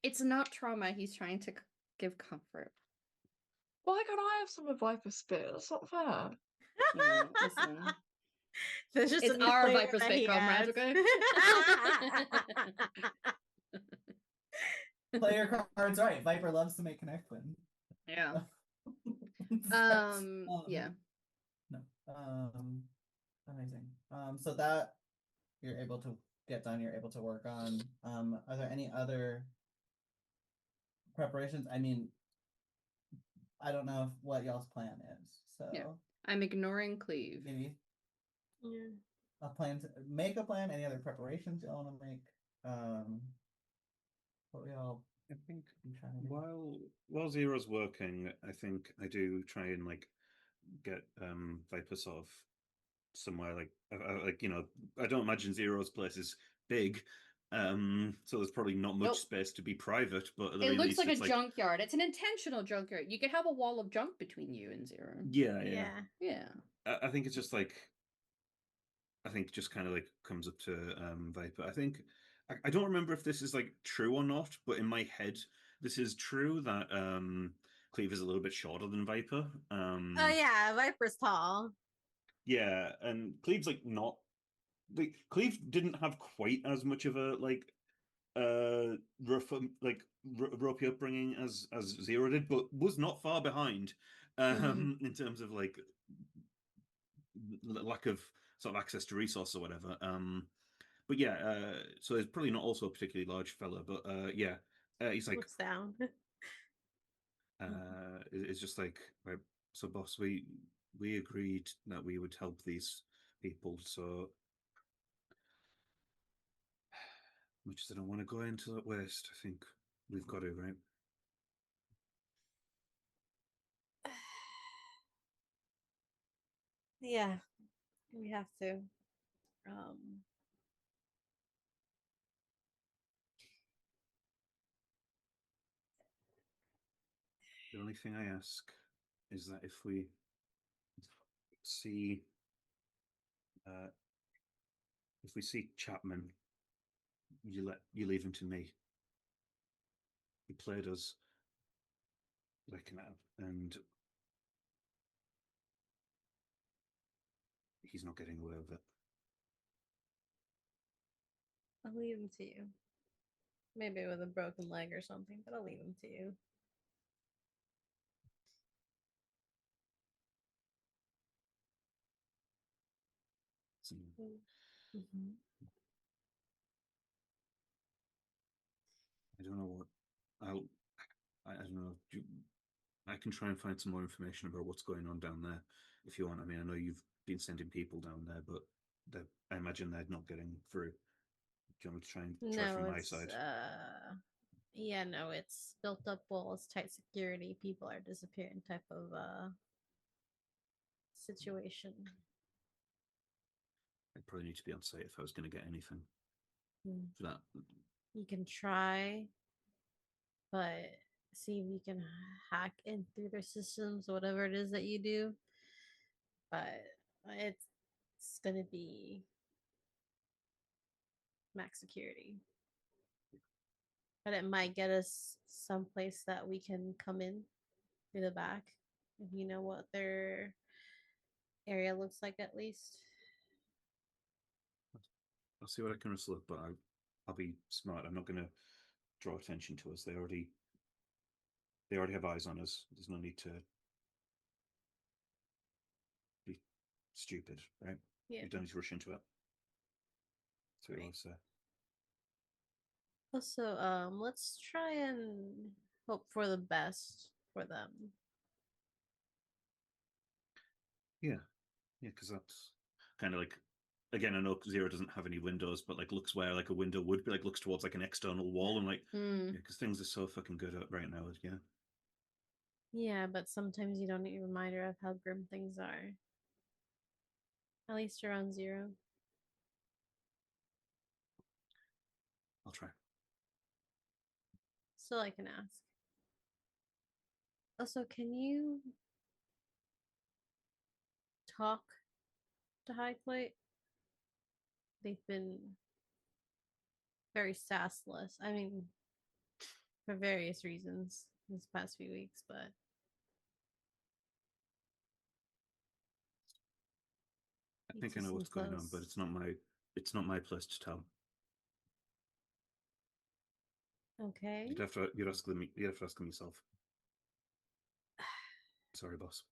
It's not trauma. He's trying to give comfort. Why can't I have some of Viper spit? That's not fair. Yeah, listen. There's just It's a new our flavor Viper that spit, he comrades, adds. okay? Play your cards right. Viper loves to make connect win. Yeah. That's, Yeah. No. Amazing. So that you're able to get done, you're able to work on. Are there any other preparations? I mean, I don't know what y'all's plan is. So Yeah. I'm ignoring Cleve. maybe Yeah. a plan to make a plan. Any other preparations y'all want to make? What we all I think be trying to do? while Zero's working, I think I do try and like get Viper sort of somewhere like like, you know, I don't imagine Zero's place is big, so there's probably not much Nope. space to be private, but at the It very looks least like a it's like, junkyard. It's an intentional junkyard. You could have a wall of junk between you and Zero. yeah. Yeah. I think it's just like, I think just kind of like comes up to Viper. I think I don't remember if this is like true or not, but in my head this is true that Cleve is a little bit shorter than Viper. Oh yeah, Viper's tall. Yeah, and Cleve's like not like Cleve didn't have quite as much of a like rough ropey upbringing as Zero did, but was not far behind in terms of like lack of sort of access to resource or whatever. But yeah, so he's probably not also a particularly large fella, but yeah, he's like Looks down. it's just like, right, so boss, we agreed that we would help these people, so much as I don't want to go into that waste, I think we've got to, right? Yeah, we have to. Um, The only thing I ask is that if we see Chapman, you leave him to me. He played us like an app, and he's not getting away with it. I'll leave him to you. Maybe with a broken leg or something, but I'll leave him to you. So, Mhm. I don't know what I don't know. I can try and find some more information about what's going on down there if you want. I mean, I know you've been sending people down there, but I imagine they're not getting through. Do you want me to try No, from my it's side? yeah, no, it's built up walls, tight security, people are disappearing type of situation. I'd probably need to be on site if I was going to get anything Hmm. for that. You can try, but see if you can hack in through their systems, whatever it is that you do. But it's gonna be max security. But it might get us someplace that we can come in through the back if you know what their area looks like at least. I'll see what I can rustle up, but I'll be smart. I'm not going to draw attention to us. They already have eyes on us. There's no need to be stupid, right? Yeah. You don't need to rush into it. So Right. also, Also, let's try and hope for the best for them. yeah, because that's kind of like, again, I know Zero doesn't have any windows, but like looks where like a window would be, like looks towards like an external wall, and like Mm. yeah, because things are so fucking good right now. Yeah, Yeah, but sometimes you don't need a reminder of how grim things are. At least around Zero. I'll try. So I can ask. Also, can you talk to High Plate? They've been very sassless. I mean, for various reasons this past few weeks, but I think I know what's going on, but it's not my place to tell. Okay. You'd have to ask them yourself. Sorry, boss.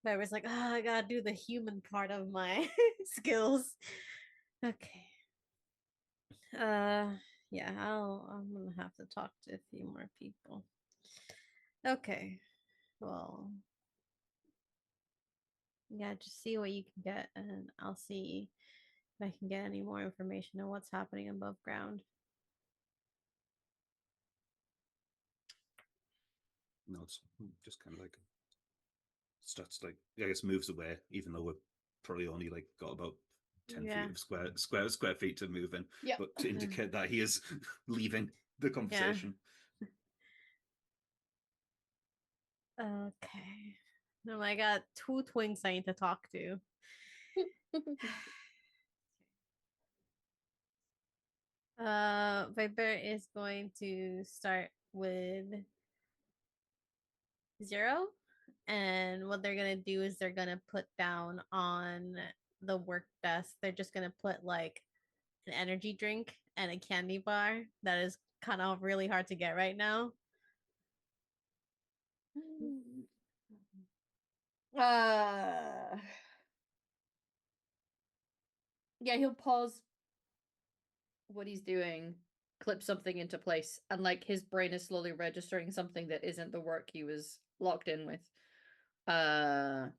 But I was like, I gotta do the human part of my skills. Okay. Yeah, I'm gonna have to talk to a few more people. Okay. Well, yeah, just see what you can get, and I'll see if I can get any more information on what's happening above ground. No, it's just kind of like starts like I guess moves away, even though we're probably only like got about 10 Yeah. feet of square feet to move in. Yep. But to indicate that he is leaving the conversation. Okay. No, I got two twins I need to talk to. Viper is going to start with Zero, and what they're gonna do is they're gonna put down on the work desk. They're just gonna put like an energy drink and a candy bar that is kind of really hard to get right now. Uh, yeah, he'll pause what he's doing, clip something into place, and like his brain is slowly registering something that isn't the work he was locked in with. And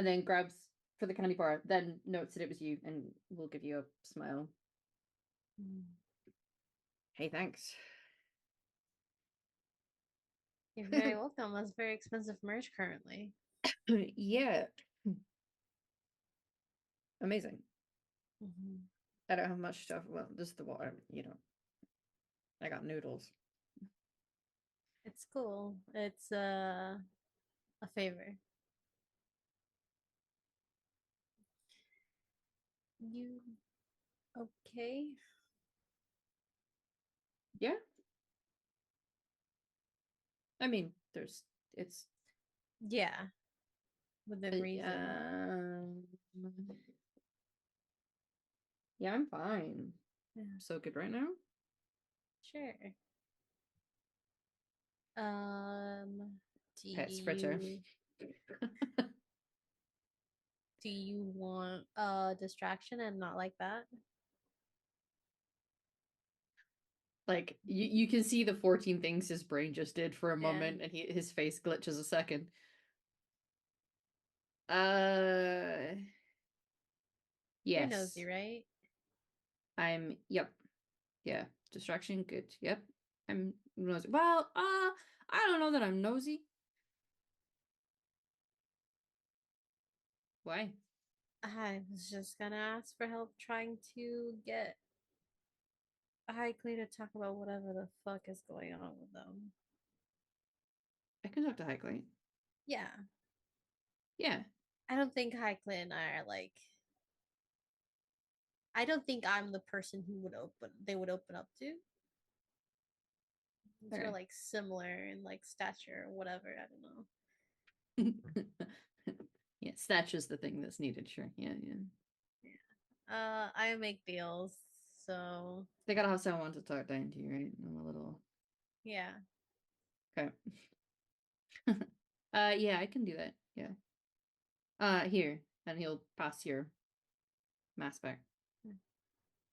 then grabs for the candy bar, then notes that it was you, and will give you a smile. Hey, thanks. You're very welcome. That's very expensive merch currently. Yeah. Amazing. Mhm. I don't have much stuff. Well, this is the water, I got noodles. It's cool. It's a favor. You okay? Yeah. I mean, it's Yeah, within reason. Yeah, I'm fine. Yeah. So good right now. Sure. Do Pet spreader. do you want a distraction and not like that? Like you can see the 14 things his brain just did for a Yeah. moment, and his face glitches a second. Yes. You're nosy, right? I'm. Yep. Yeah. Distraction. Good. Yep. I'm nosy. Well, I don't know that I'm nosy. Why? I was just gonna ask for help trying to get High Clean to talk about whatever the fuck is going on with them. I can talk to Highlight. Yeah. Yeah. I don't think High Clean and I are like. I don't think I'm the person who they would open up to. We're Okay. like similar in like stature or whatever. I don't know. Yeah, stature's the thing that's needed, sure. Yeah, yeah. I make deals, so They gotta have someone to talk down to you, right? I'm a little yeah. okay. Yeah, I can do that. Yeah. Here, and he'll pass your mask back.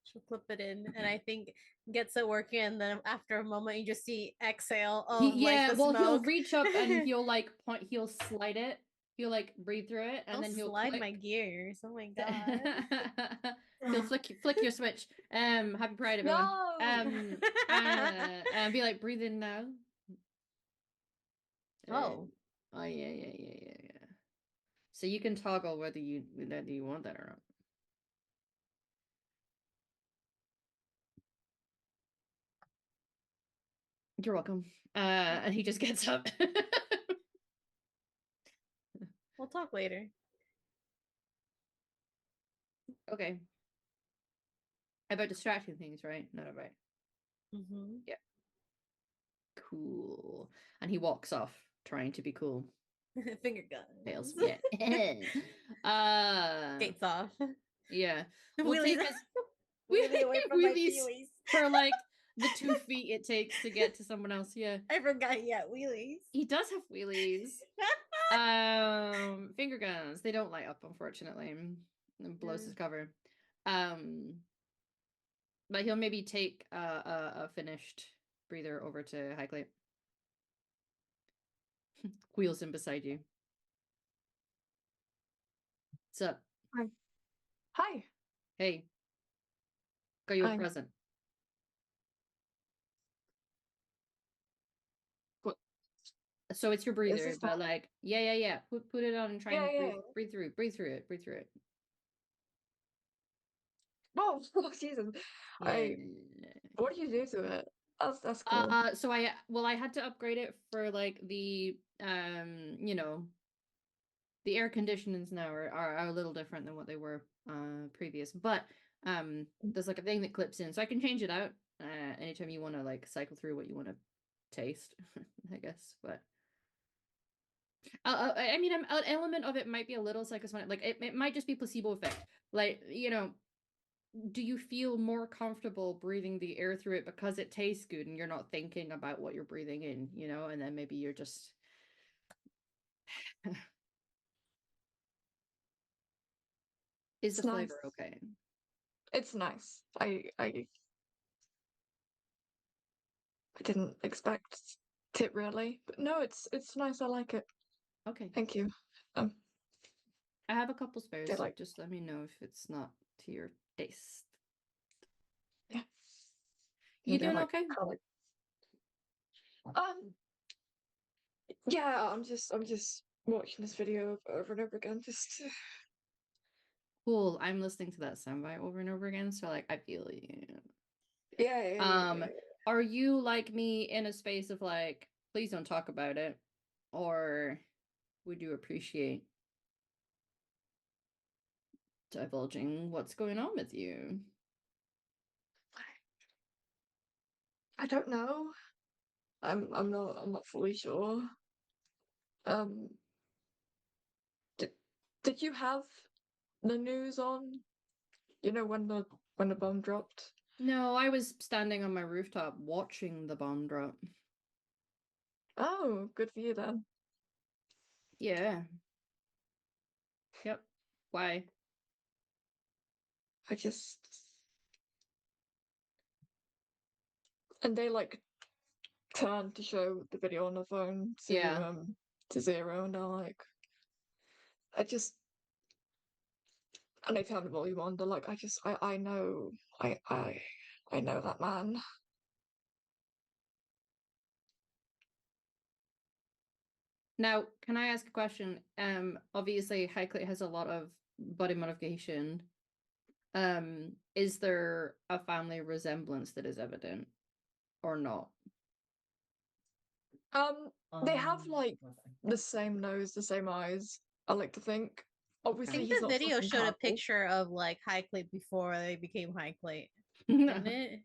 She'll clip it in, and I think gets it working. And then after a moment, you just see exhale of Yeah, like the well, he'll smoke. reach up and he'll like point. He'll slide it. He'll like breathe through it, and Don't then he'll slide click. my gears. Oh my god. He'll flick your switch. Happy Pride, everyone. No. And be like, breathe in now. Oh. Oh yeah. So you can toggle whether you want that or not. You're welcome. And he just gets up. We'll talk later. Okay. About distracting things, right? Not about. Mm-hmm. Yeah. Cool. And he walks off, trying to be cool. Finger guns. Fails. Yeah. Gates off. Yeah. We'll Wheelies. take his Wheelie away from my wheelies feelies. for like the 2 feet it takes to get to someone else. Yeah. I forgot. Yeah, wheelies. He does have wheelies. Finger guns. They don't light up, unfortunately. And blows his cover. But he'll maybe take a finished breather over to Highclate. Wheels in beside you. What's up? Hi. Hey. Got you a Hi. present. What? So it's your Is breather, this but not? like, yeah. Put it on and try Yeah, and yeah. breathe through it. Breathe through it. Oh, Jesus. Yeah. What do you do to it? That's cool. So I had to upgrade it for like the the air conditionings now are a little different than what they were previous, but there's like a thing that clips in, so I can change it out anytime you want to like cycle through what you want to taste, I guess. But I mean, an element of it might be a little psychosomatic, like it might just be placebo effect, like do you feel more comfortable breathing the air through it because it tastes good and you're not thinking about what you're breathing in, and then maybe you're just is It's the nice. flavor okay? It's nice. I didn't expect it really, but no, it's nice. I like it. Okay. Thank you. I have a couple spares, They're so like, just let me know if it's not to your taste. yeah. You They're doing like, okay? kind of like, yeah. I'm just watching this video over and over again. Just Cool. I'm listening to that soundbite over and over again, so like I feel you. yeah. Are you like me in a space of like, please don't talk about it, or would you appreciate divulging what's going on with you? I don't know. I'm not fully sure. Um, did you have the news on? You know when the bomb dropped? No, I was standing on my rooftop watching the bomb drop. Oh, good for you then. Yeah. Yep. Why? I just and they like turned to show the video on the phone Yeah. to Zero, and they're like, I just and they turned the volume on. They're like, I know I know that man. Now, can I ask a question? Obviously, Highclate has a lot of body modification. is there a family resemblance that is evident or not? They have like okay. the same nose, the same eyes. I like to think. I Obviously, think he's the not video fucking showed a purple. picture of like High Clay before they became High Clay, didn't it?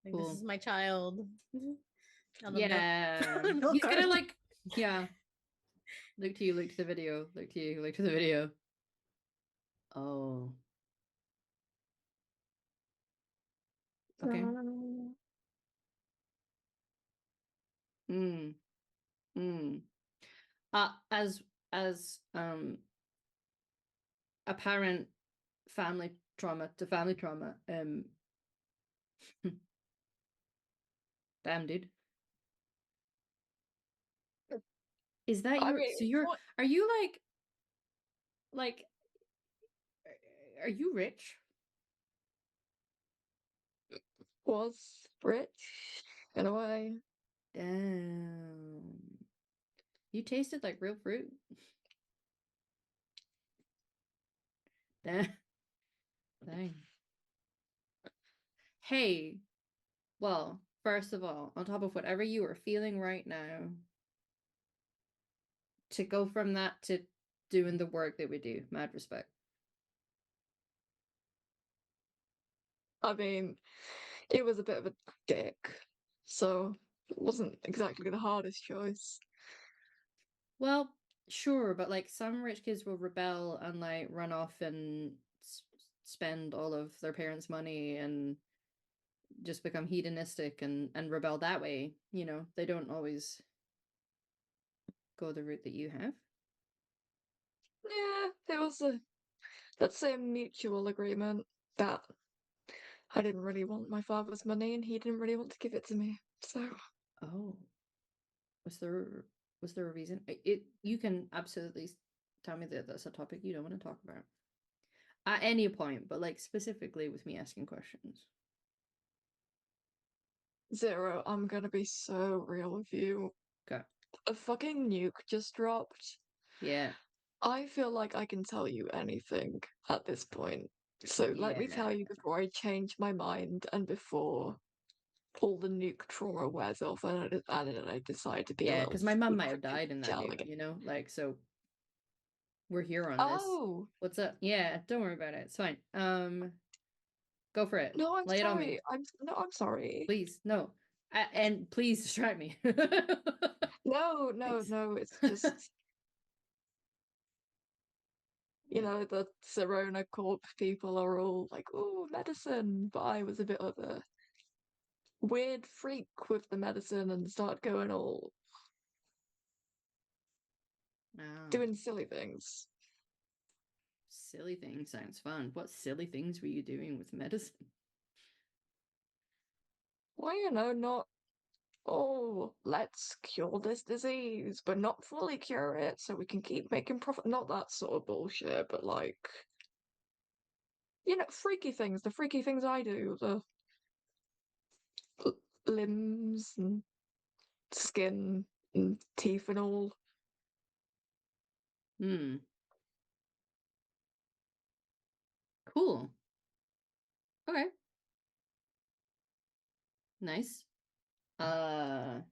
Like, this Cool. is my child. On the Yeah. milk He's gonna carton. like, yeah. Look to you, look to the video, look to you, look to the video. Oh. Okay. Mm. Mm. As apparent family trauma to family trauma, damn dude. Is that I your mean, so you're what are you like are you rich? was rich in a way. Damn. You tasted like real fruit. Damn. Dang. Hey, well, first of all, on top of whatever you are feeling right now, to go from that to doing the work that we do, mad respect. I mean, it was a bit of a dick, so it wasn't exactly the hardest choice. Well, sure, but like some rich kids will rebel and like run off and spend all of their parents' money and just become hedonistic and rebel that way. You know, they don't always go the route that you have. Yeah, it was a, let's say, a mutual agreement that I didn't really want my father's money and he didn't really want to give it to me. So, Oh, was there a reason? It you can absolutely tell me that that's a topic you don't want to talk about at any point, but like specifically with me asking questions. Zero, I'm gonna be so real with you. Okay. A fucking nuke just dropped. Yeah. I feel like I can tell you anything at this point. So let me tell you Yeah. before I change my mind and before all the nuke trauma wears off and I decide to be a Yeah, little because my mom might have freaking died in that nuke, again. you know? Like, so we're here on this. Oh, What's up? Yeah, don't worry about it. It's fine. Go for it. no, I'm Lay it on me. sorry. I'm sorry. Please. No. And please distract me. No, no, Thanks. no, it's just, you know, the Serona Corp people are all like, oh, medicine. But I was a bit of a weird freak with the medicine and start going all Oh, doing silly things. silly thing sounds fun. What silly things were you doing with medicine? Well, you know, not, oh, let's cure this disease, but not fully cure it so we can keep making profit. Not that sort of bullshit, but like, you know, freaky things, the freaky things I do, the limbs and skin and teeth and all. Hmm. Cool. Okay. Nice. And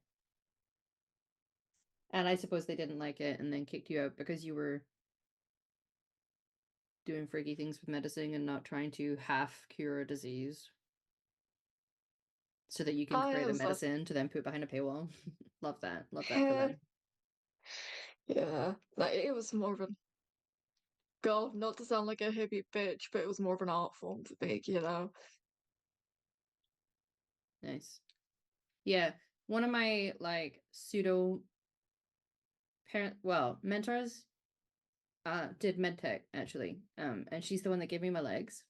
I suppose they didn't like it and then kicked you out because you were doing freaky things with medicine and not trying to half cure a disease so that you can I create the was like, medicine to then put behind a paywall. Love that. Love that for them. yeah, like it was more of a God, not to sound like a hippie bitch, but it was more of an art form for me, you know. Nice. Yeah. One of my like pseudo mentors did medtech actually. And she's the one that gave me my legs.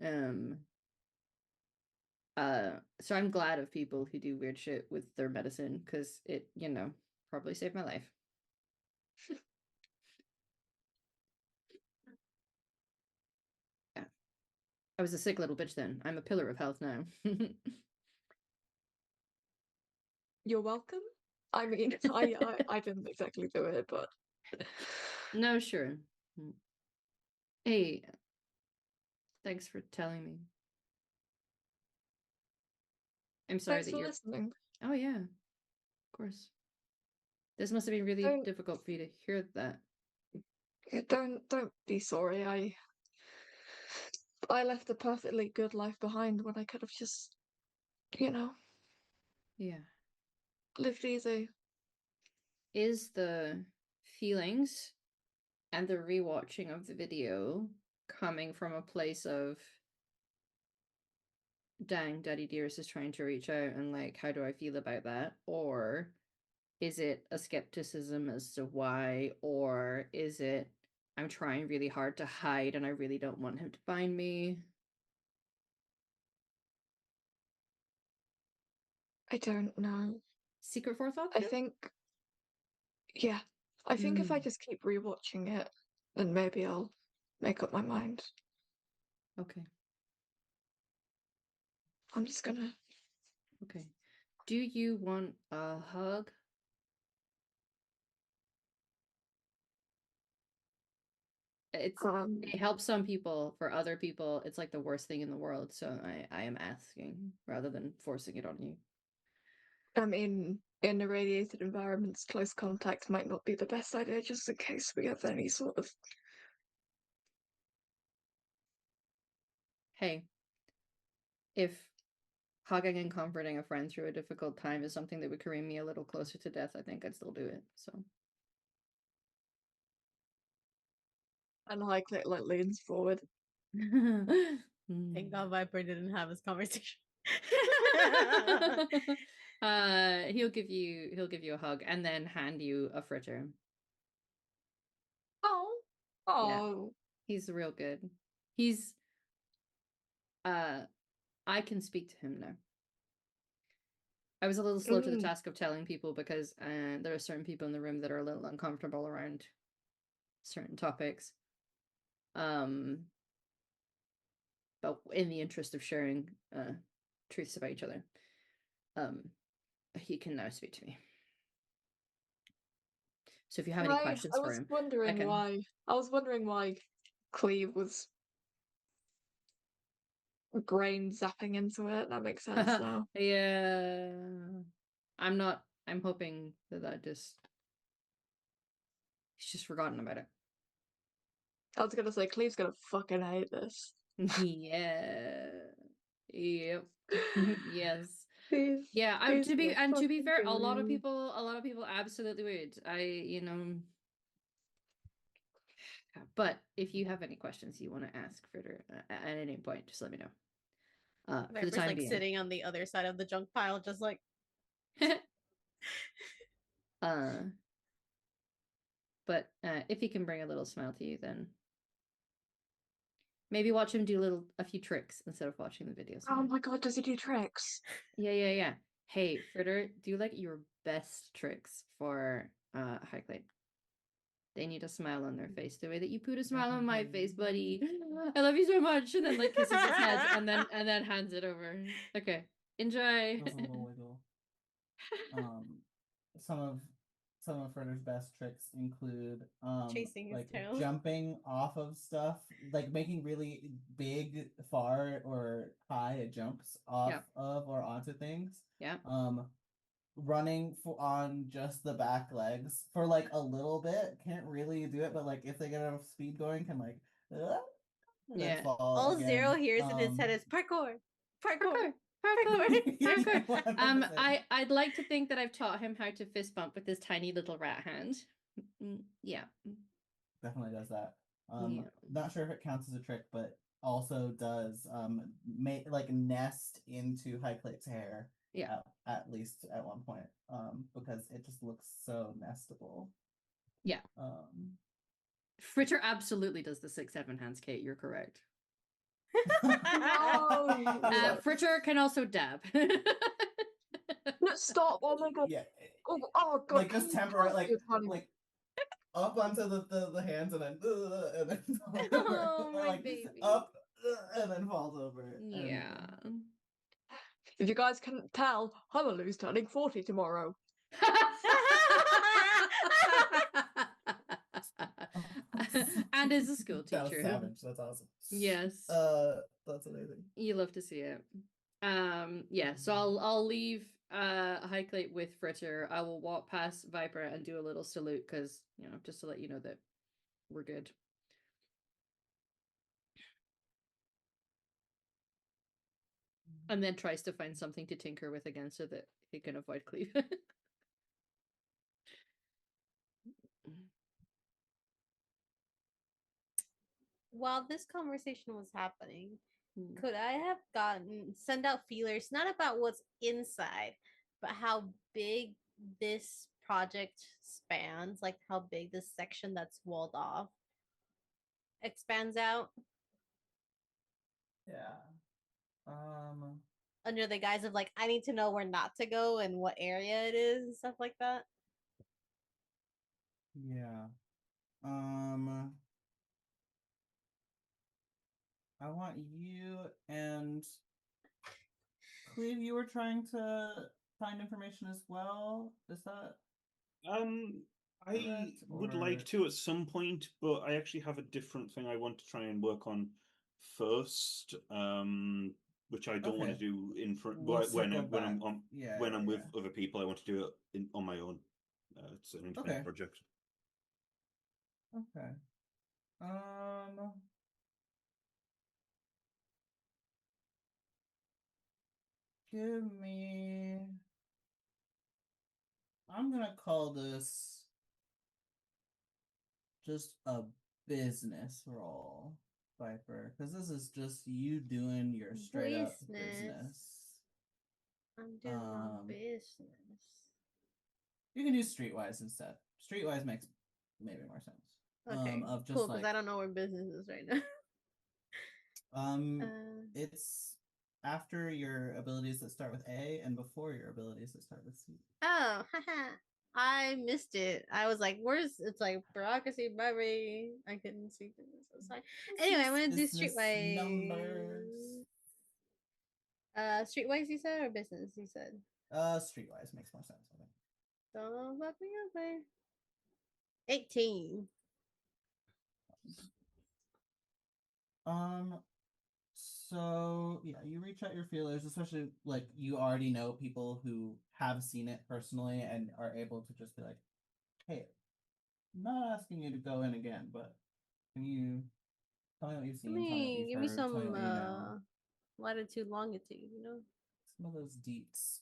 Um so I'm glad of people who do weird shit with their medicine because it, you know, probably saved my life. Yeah. I was a sick little bitch then. I'm a pillar of health now. You're welcome. I mean, I didn't exactly do it, but No, sure. Hey, thanks for telling me. I'm sorry Thanks that for you're. listening. Oh yeah, of course. This must have been really Don't- difficult for you to hear that. Yeah, don't be sorry. I left a perfectly good life behind when I could have just, you know, Yeah. lived easy. Is the feelings and the rewatching of the video coming from a place of dang, Daddy Dearest is trying to reach out and like, how do I feel about that? Or is it a skepticism as to why? Or is it I'm trying really hard to hide and I really don't want him to find me? I don't know. Secret forethought? I think, yeah, I think if I Mm. just keep rewatching it, then maybe I'll make up my mind. Okay. I'm just gonna. Okay. Do you want a hug? It helps some people. For other people, it's like the worst thing in the world. So I am asking rather than forcing it on you. I mean, in irradiated environments, close contact might not be the best idea, just in case we have any sort of. Hey, if hugging and comforting a friend through a difficult time is something that would carry me a little closer to death, I think I'd still do it. So. And Highclick like leans forward. Thank God Viper didn't have his conversation. He'll give you a hug and then hand you a fritter. Oh, Yeah. oh, He's real good. He's I can speak to him now. I was a little slow to the task of telling people because there are certain people in the room that are a little uncomfortable around certain topics. But in the interest of sharing truths about each other, he can now speak to me. So if you have any questions I for was him, wondering can- why. I was wondering why Cleve was brain zapping into it. That makes sense now. yeah, I'm hoping that he's just forgotten about it. I was gonna say Cleve's gonna fucking hate this. Yeah. Yep. Yes. He's, Yeah, he's to be gonna fair, fucking a lot of kill me. people absolutely would. But if you have any questions you want to ask Fritter at any point, just let me know. For the Viper's time like being. sitting on the other side of the junk pile, just like But if he can bring a little smile to you, then maybe watch him do a few tricks instead of watching the videos. Oh my god, does he do tricks? Yeah. Hey, Fritter, do like your best tricks for Highlight. They need a smile on their face, the way that you put a smile on my face, buddy. I love you so much. And then like kisses his head and then hands it over. Okay, enjoy. Does a little wiggle. Some of Fritter's best tricks include Chasing his like tail. jumping off of stuff, like making really big, far or high jumps off Yeah. of or onto things. Yeah. Running on just the back legs for like a little bit. Can't really do it, but like if they get enough speed going, can like and then Yeah. fall all again. Zero hears in his head is parkour. Parkour. I'd like to think that I've taught him how to fist bump with his tiny little rat hand. Yeah. Definitely does that. Yeah. Not sure if it counts as a trick, but also does like nest into Highclate's hair. Yeah. At least at one point. Because it just looks so nestable. Yeah. Fritter absolutely does the 6-7 hands, Kate. You're correct. No. Fritter can also dab. No, stop! Oh my god! Yeah. Oh god! Like just temporary, like up onto the hands and then falls Oh, over. my Like baby. up and then falls over. Yeah. If you guys couldn't tell, Honolulu's turning 40 tomorrow. And is a school That was teacher. savage. That's awesome. Yes. That's amazing. You love to see it. Yeah, so I'll leave Highclate with Fritter. I will walk past Viper and do a little salute because, just to let you know that we're good. And then tries to find something to tinker with again so that he can avoid Cleve. While this conversation was happening, Hmm. could I have send out feelers not about what's inside, but how big this project spans, like how big this section that's walled off expands out Yeah. under the guise of like I need to know where not to go and what area it is and stuff like that. Yeah. I want you and Cleve, you were trying to find information as well. Is that I correct, would or- like to at some point, but I actually have a different thing I want to try and work on first. Which I don't want to Okay. do in front We'll when circle I'm back. on Yeah, when yeah, I'm with yeah. other people. I want to do it on my own. It's an independent Okay. project. Okay. Give me. I'm gonna call this just a business role, Viper, because this is just you doing your straight up business. I'm doing my Um, business. You can do Streetwise instead. Streetwise makes maybe more sense. Okay, Of just cool, because like I don't know where business is right now. it's after your abilities that start with A and before your abilities that start with C. Oh, haha. I missed it. I was like, where's it's like bureaucracy, bribery. I couldn't see business. I was like, anyway, I'm gonna do Business streetwise. numbers. Streetwise you said or business you said? Streetwise makes more sense, I think. Don't fuck me up there. 18. So yeah, you reach out your feelers, especially like you already know people who have seen it personally and are able to just be like, hey, I'm not asking you to go in again, but can you tell me what you've seen, tell me what you've Give me heard, tell me some what you know. latitude, longitude, Some of those deets.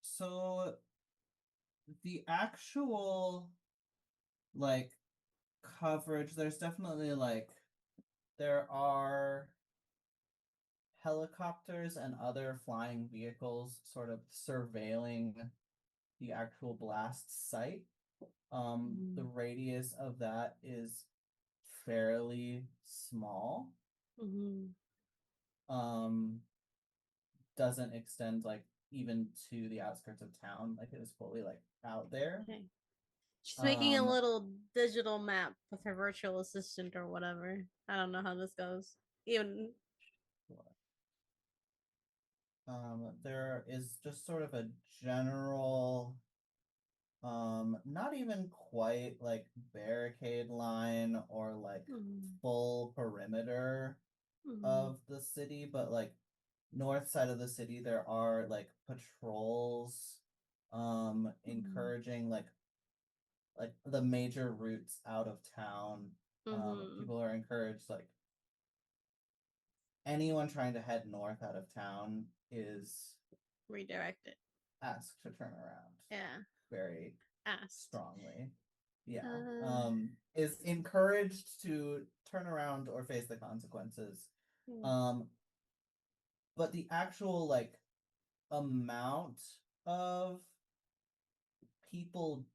So the actual like coverage, there's definitely like there are helicopters and other flying vehicles sort of surveilling the actual blast site. The radius of that is fairly small. Doesn't extend like even to the outskirts of town. Like it was fully like out there. Okay. She's making a little digital map with her virtual assistant or whatever. I don't know how this goes. Even there is just sort of a general not even quite like barricade line or like full perimeter of the city, but like north side of the city there are like patrols encouraging like the major routes out of town. People are encouraged, like anyone trying to head north out of town is redirected. asked to turn around. Yeah. Very Asked. strongly. Yeah. Is encouraged to turn around or face the consequences. But the actual like amount of people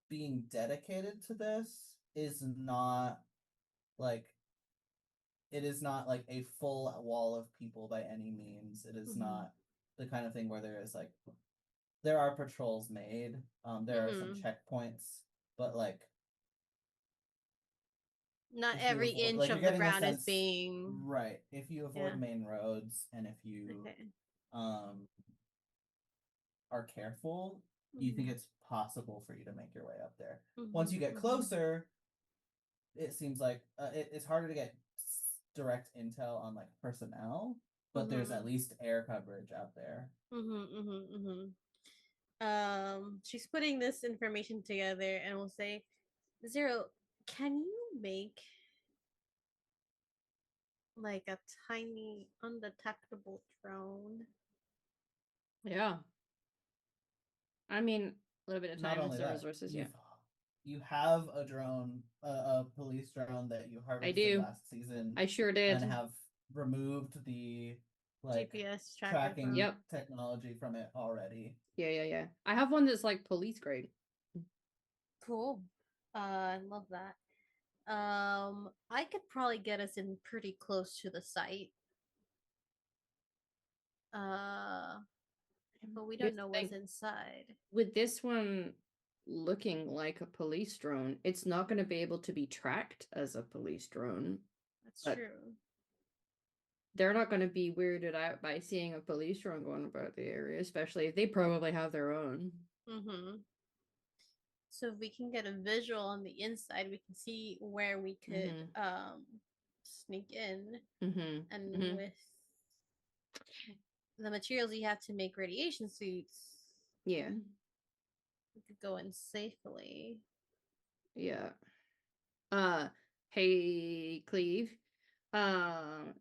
being dedicated to this is not like it is not like a full wall of people by any means. It is not the kind of thing where there is like there are patrols made. There are some checkpoints, but like not every inch of the ground is being right. If you avoid main roads and if you are careful, you think Mhm. it's possible for you to make your way up there. Once Mhm, you get mhm. closer, it seems like it's harder to get direct intel on like personnel, but there's at Mhm. least air coverage out there. She's putting this information together and will say, Zero, can you make like a tiny undetectable drone? Yeah. I mean, a little bit of Not time and only some that, resources. Yeah, you have a drone, a police drone that you I harvested do. last season, I sure and did. have removed the like GPS tracker tracking from. Yep. technology from it already. Yeah. I have one that's like police grade. Cool. I love that. I could probably get us in pretty close to the site. But we Here's don't the know what's thing. inside. With this one looking like a police drone, it's not going to be able to be tracked as a police drone. That's But true. they're not going to be weirded out by seeing a police drone going about the area, especially if they probably have their own. Mm-hmm. So if we can get a visual on the inside, we can see where we could sneak in. And with the materials you have to make radiation suits, Yeah. we could go in safely. Yeah. Hey, Cleve.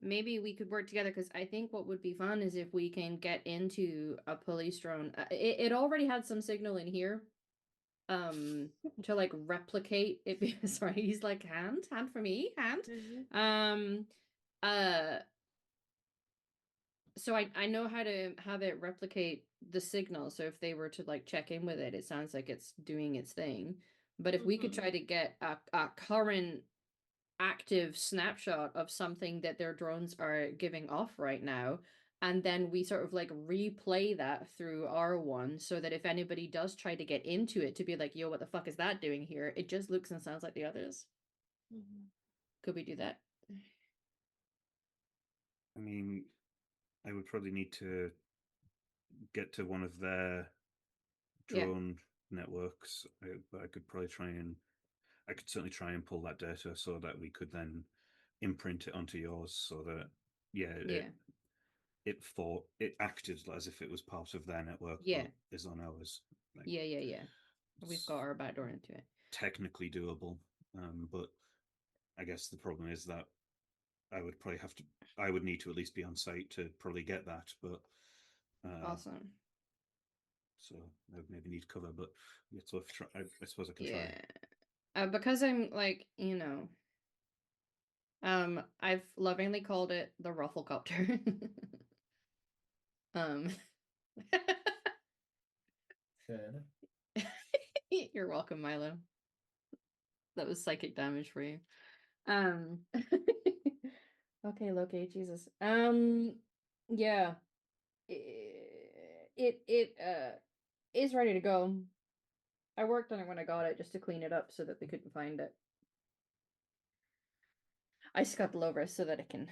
Maybe we could work together because I think what would be fun is if we can get into a police drone. It already had some signal in here. To like replicate it. Sorry, he's like hand for me, hand. Mm-hmm. Uh, so I know how to have it replicate the signal. So if they were to like check in with it, it sounds like it's doing its thing. But if we could try to get a current active snapshot of something that their drones are giving off right now, and then we sort of like replay that through our one so that if anybody does try to get into it to be like, yo, what the fuck is that doing here? It just looks and sounds like the others. Mm-hmm. Could we do that? I mean, I would probably need to get to one of their drone networks, but I could probably I could certainly try and pull that data so that we could then imprint it onto yours so that, it acted as if it was part of their network, but is on ours. Like, Yeah. We've got our backdoor into it. Technically doable, but I guess the problem is that I would need to at least be on site to probably get that, but Awesome. so I would maybe need cover, but it's worth try. I suppose I can try. Because I'm like, I've lovingly called it the Rufflecopter. um Good. You're welcome, Milo. That was psychic damage for you. Okay, Loki, Jesus. Yeah. It is ready to go. I worked on it when I got it just to clean it up so that they couldn't find it. I scuttle over so that I can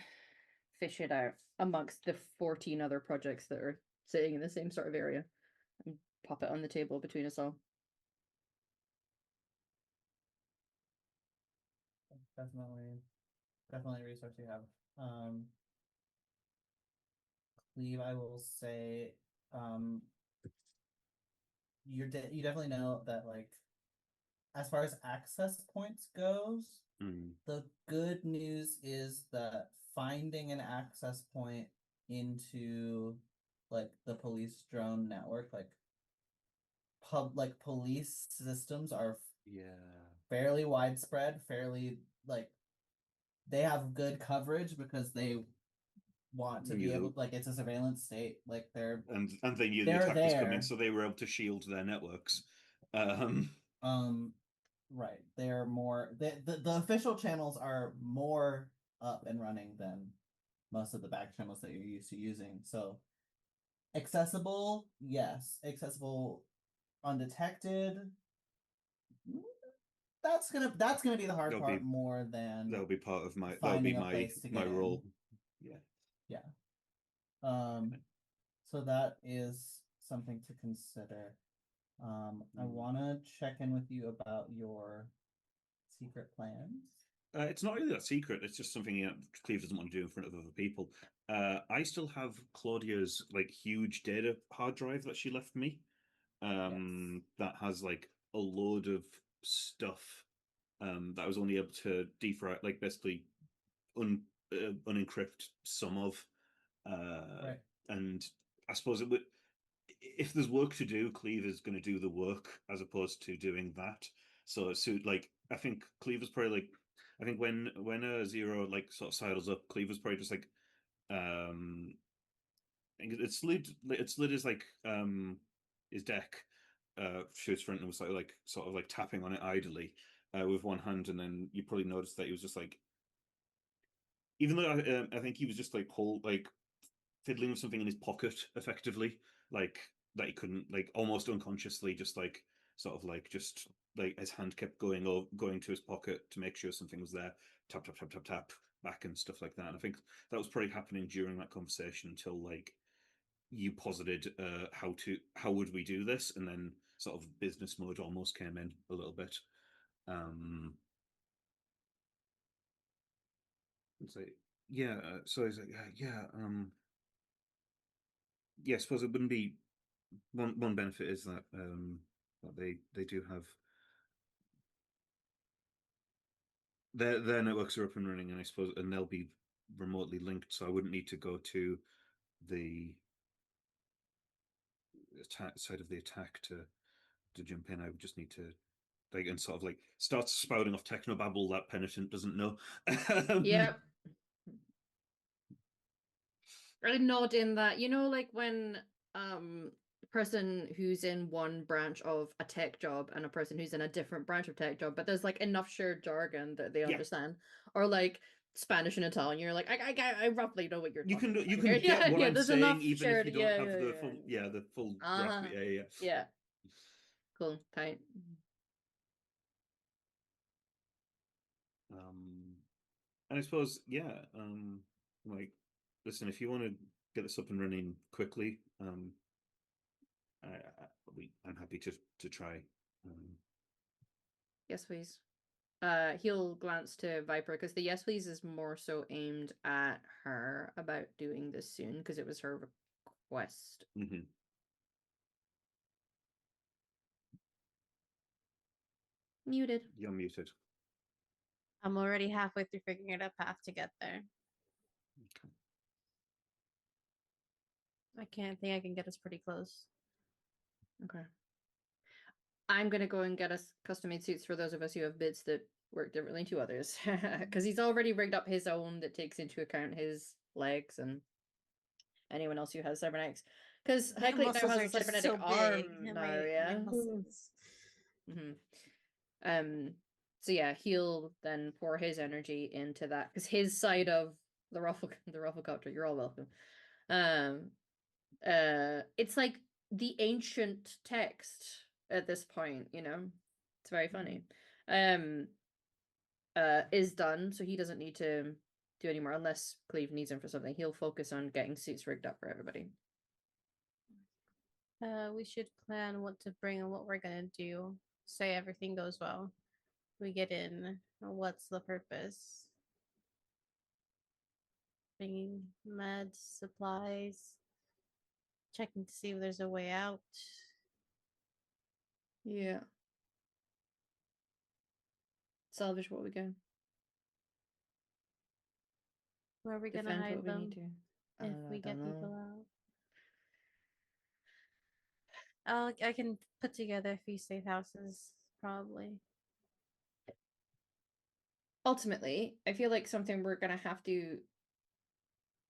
fish it out amongst the 14 other projects that are sitting in the same sort of area and pop it on the table between us all. Definitely a resource you have. Cleve, I will say, you definitely know that, like, as far as access points goes, the good news is that finding an access point into like the police drone network, like police systems are fairly widespread, fairly like they have good coverage because they want to be able, like, it's a surveillance state, like and they knew the attack was coming, so they were able to shield their networks. Right, they're more the official channels are more up and running than most of the back channels that you're used to using. So accessible, yes. Accessible undetected. That's gonna be the hard part more than that'll be part of finding a place to my get role. in. Yeah. So that is something to consider. I want to check in with you about your secret plans. It's not really that secret. It's just something Cleve doesn't want to do in front of other people. I still have Claudia's like huge data hard drive that she left me. That has like a load of stuff that I was only able to defrag, like basically unencrypt some of. Right. And I suppose it would, if there's work to do, Cleve is going to do the work as opposed to doing that. So like I think Cleaver's probably like, I think when Zero like sort of sidles up, Cleaver's probably just like it's slid his deck shoes front and was like sort of like tapping on it idly with one hand, and then you probably noticed that he was just like, even though I think he was just like fiddling with something in his pocket effectively, like that he couldn't, like almost unconsciously, just like sort of like just like his hand kept going to his pocket to make sure something was there, tap tap tap tap tap back and stuff like that. And I think that was probably happening during that conversation until like you posited how would we do this, and then sort of business mode almost came in a little bit. It's like, yeah, so it's like, yeah, I suppose it wouldn't be one benefit is that that they do have their networks are up and running, and I suppose and they'll be remotely linked, so I wouldn't need to go to the side of the attack to jump in. I would just need to like and sort of like start spouting off technobabble that Penitent doesn't know. Yep. I nod in that, you know, like when a person who's in one branch of a tech job and a person who's in a different branch of tech job, but there's like enough shared jargon that they Yeah. understand, or like Spanish and Italian, you're like, I roughly know what you're You talking can about you here. can get what I'm there's saying enough even shared, if you don't have the yeah. full the full grasp. Uh-huh. Yeah. Yeah. Cool. Tight. And I suppose, yeah, like, listen, if you want to get this up and running quickly, I'm happy to try. Yes, please. He'll glance to Viper because the yes please is more so aimed at her about doing this soon because it was her request. Muted. You're muted. I'm already halfway through figuring out a path to get there. Okay. I can't think I can get us pretty close. Okay. I'm gonna go and get us custom-made suits for those of us who have bids that work differently to others, because he's already rigged up his own that takes into account his legs and anyone else who has cybernetics. Because My Hecklate now muscles has are a just cybernetic so arm big. now, My yeah. muscles. So yeah, he'll then pour his energy into that because his side of the rufflecopter. You're all welcome. It's like the ancient text at this point, you know. It's very funny. Is done, so he doesn't need to do anymore unless Cleve needs him for something. He'll focus on getting suits rigged up for everybody. We should plan what to bring and what we're gonna do. Say everything goes well. We get in. What's the purpose? Bringing meds, supplies, checking to see if there's a way out. Yeah. Salvage what we can. Where are we gonna Defend hide what we them need to. if we get don't know. people out? I can put together a few safe houses, probably. Ultimately, I feel like something we're gonna have to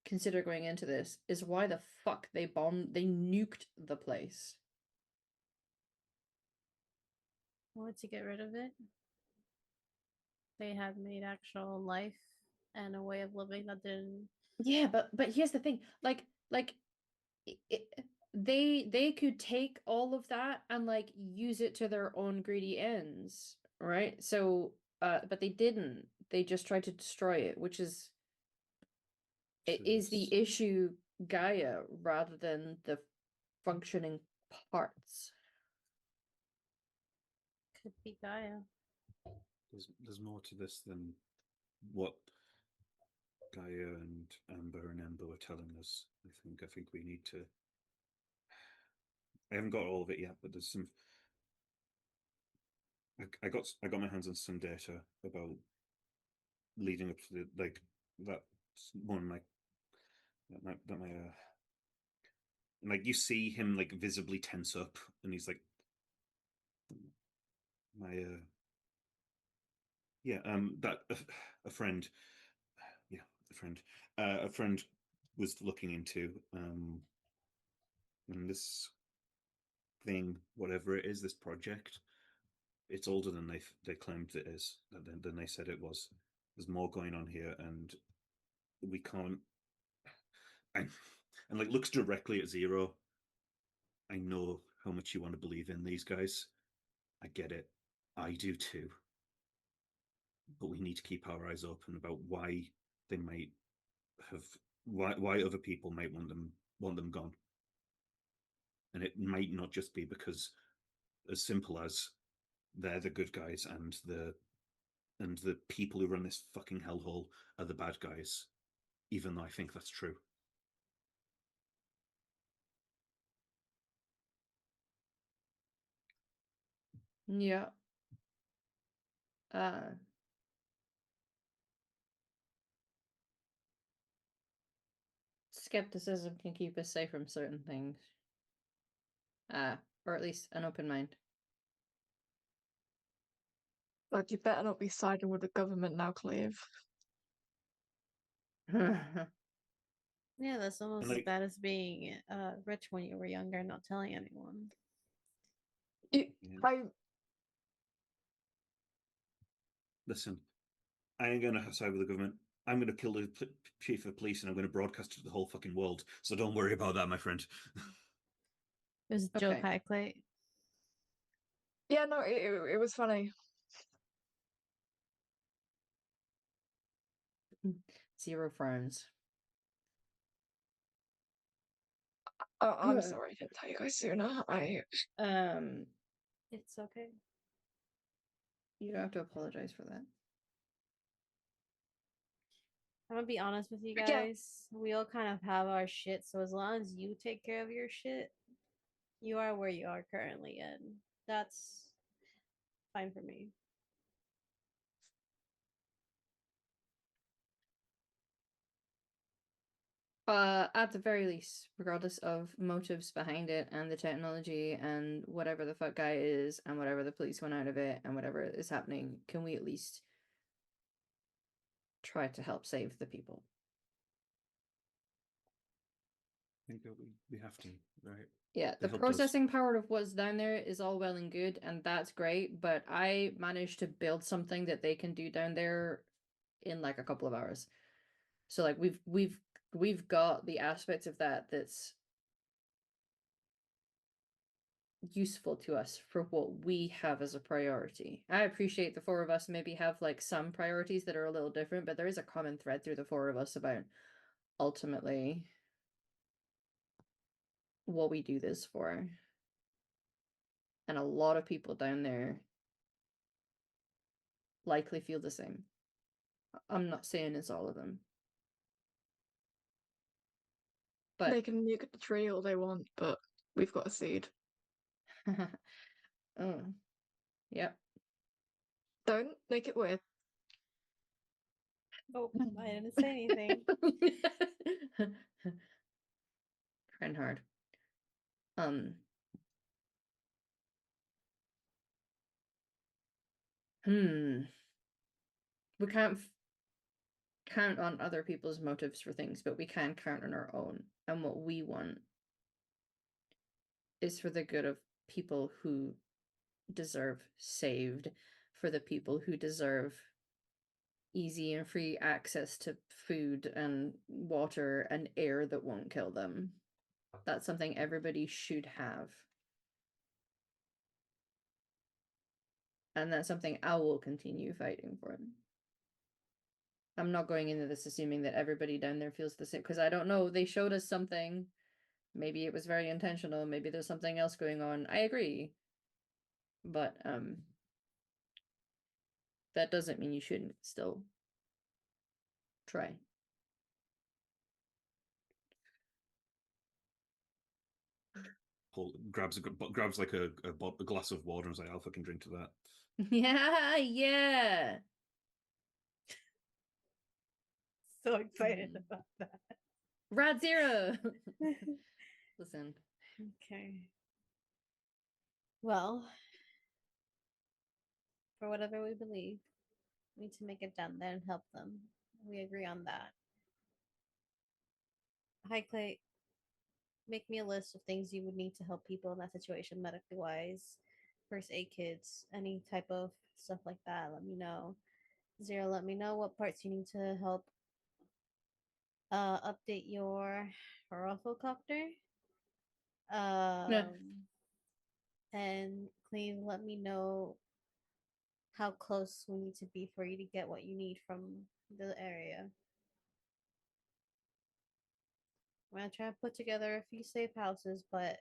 consider going into this is why the fuck they nuked the place. Wanted to get rid of it. They had made actual life and a way of living that didn't. Yeah, but here's the thing, like they could take all of that and like use it to their own greedy ends, right? So, but they didn't. They just tried to destroy it, which is it is the issue, Gaia, rather than the functioning parts. Could be Gaia. There's more to this than what Gaia and Amber and Ember were telling us. I think we need to. I haven't got all of it yet, but there's some. I got my hands on some data about leading up to the that one like you see him like visibly tense up, and he's like that a friend a friend was looking into and this thing, whatever it is, this project, it's older than they claimed it is, than they said it was. There's more going on here, and we can't. And like looks directly at Zero. I know how much you want to believe in these guys. I get it. I do too. But we need to keep our eyes open about why they might have why other people might want them gone. And it might not just be because as simple as they're the good guys and the people who run this fucking hellhole are the bad guys, even though I think that's true. Yeah. Skepticism can keep us safe from certain things. Or at least an open mind. But you better not be siding with the government now, Cleve. Yeah, that's almost as like- bad as being rich when you were younger and not telling anyone. Listen, I ain't gonna side with the government. I'm gonna kill the chief of police and I'm gonna broadcast it to the whole fucking world. So don't worry about that, my friend. It was a joke, Okay. High Clay. Yeah, no, it was funny. Zero frowns. Oh, I'm Yeah. sorry I didn't tell you guys sooner. It's okay. You don't have to apologize for that. I'm gonna be honest with you Yeah. guys. We all kind of have our shit, so as long as you take care of your shit, you are where you are currently in. That's fine for me. At the very least, regardless of motives behind it and the technology and whatever the fuck guy is and whatever the police want out of it and whatever is happening, can we at least try to help save the people? I think we have to, right? Yeah, They the helped us. processing power of what's down there is all well and good, and that's great, but I managed to build something that they can do down there in like a couple of hours. So like we've got the aspects of that that's useful to us for what we have as a priority. I appreciate the four of us maybe have like some priorities that are a little different, but there is a common thread through the four of us about ultimately what we do this for. And a lot of people down there likely feel the same. I'm not saying it's all of them. But They can nuke the tree all they want, but we've got a seed. oh, yep. Don't make it weird. Oh, I didn't say anything. Trying hard. We can't count on other people's motives for things, but we can count on our own. And what we want is for the good of people who deserve saved, for the people who deserve easy and free access to food and water and air that won't kill them. That's something everybody should have. And that's something I will continue fighting for. I'm not going into this assuming that everybody down there feels the same, because I don't know. They showed us something. Maybe it was very intentional. Maybe there's something else going on. I agree. But that doesn't mean you shouldn't still try. Paul grabs like a glass of water and is like, I'll fucking drink to that. Yeah, yeah. So excited about that. Rad Zero. Listen. Okay. Well, for whatever we believe, we need to make it down there and help them. We agree on that. Hi, Clay. Make me a list of things you would need to help people in that situation, medically wise, first aid kits, any type of stuff like that. Let me know. Zero, let me know what parts you need to help update your Rufflecopter. Yeah. And Cleve, let me know how close we need to be for you to get what you need from the area. I'm gonna try to put together a few safe houses, but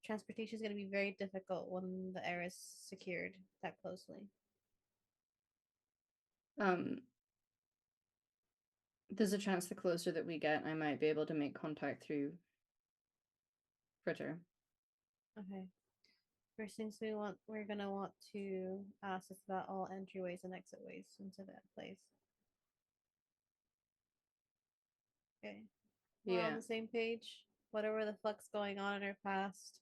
transportation is gonna be very difficult when the area is secured that closely. There's a chance the closer that we get, I might be able to make contact through Fritter. Okay. First things we're gonna want to ask is about all entryways and exit ways into that place. Okay. We're on Yeah. the same page. Whatever the fuck's going on in our past.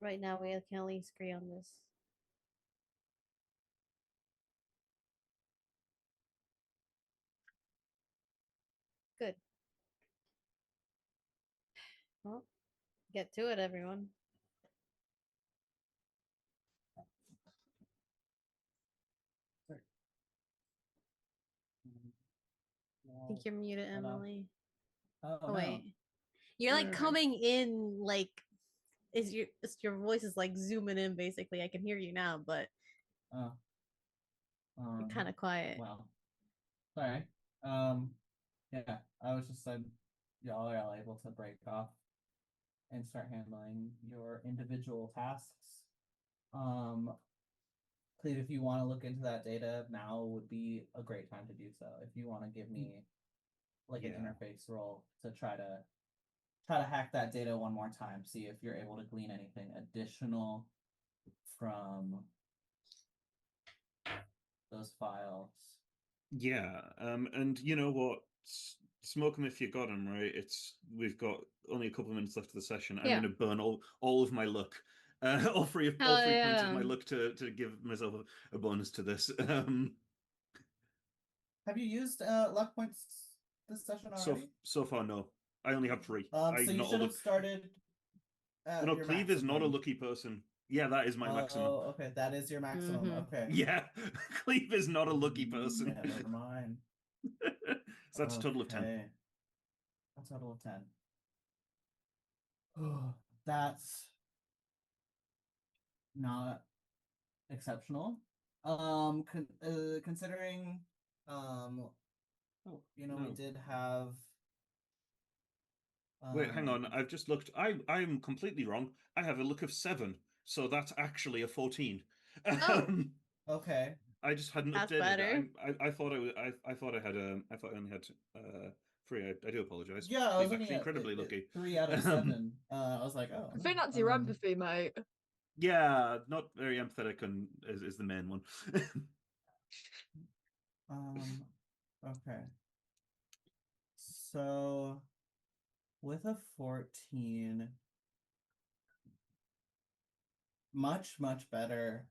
Right now we can at least agree on this. Good. Well, get to it, everyone. I think you're muted, Hold on. Emily. Oh, Oh no. wait. You're like Alright. coming in like your voice is like zooming in basically. I can hear you now, but Oh. you're kind of quiet. Well, sorry. Yeah, I was just said y'all are all able to break off and start handling your individual tasks. Cleve, if you want to look into that data, now would be a great time to do so. If you want to give me like an Yeah. interface role to try to hack that data one more time, see if you're able to glean anything additional from those files. Yeah, and you know what? Smoke 'em if you got 'em, right? We've got only a couple of minutes left of the session. I'm Yeah. going to burn all of my luck, all three Hell points of yeah. my luck to give myself a bonus to this. Have you used luck points this session already? So far, no. I only have 3. So I'm you not should a have started at no. your Cleve is not a maximum. lucky person. Yeah, that is my maximum. Oh, okay, that is your maximum. Mhm. Okay. Yeah, Cleve is not a lucky person. Never mind. So that's a total of 10. Okay. A total of 10. Oh, that's not exceptional. Considering, Oh, we no. did have. Wait, hang on. I've just looked. I'm completely wrong. I have a look of 7, so that's actually a 14. Oh. Okay. I just hadn't That's updated. better. I thought I thought I had I thought I only had 3. I do apologize. Yeah, I was Cleve's looking actually at incredibly lucky. 3 out of 7. I was like, oh. I think that's your empathy, mate. Yeah, not very empathetic and is the main one. Okay. So with a 14, much better.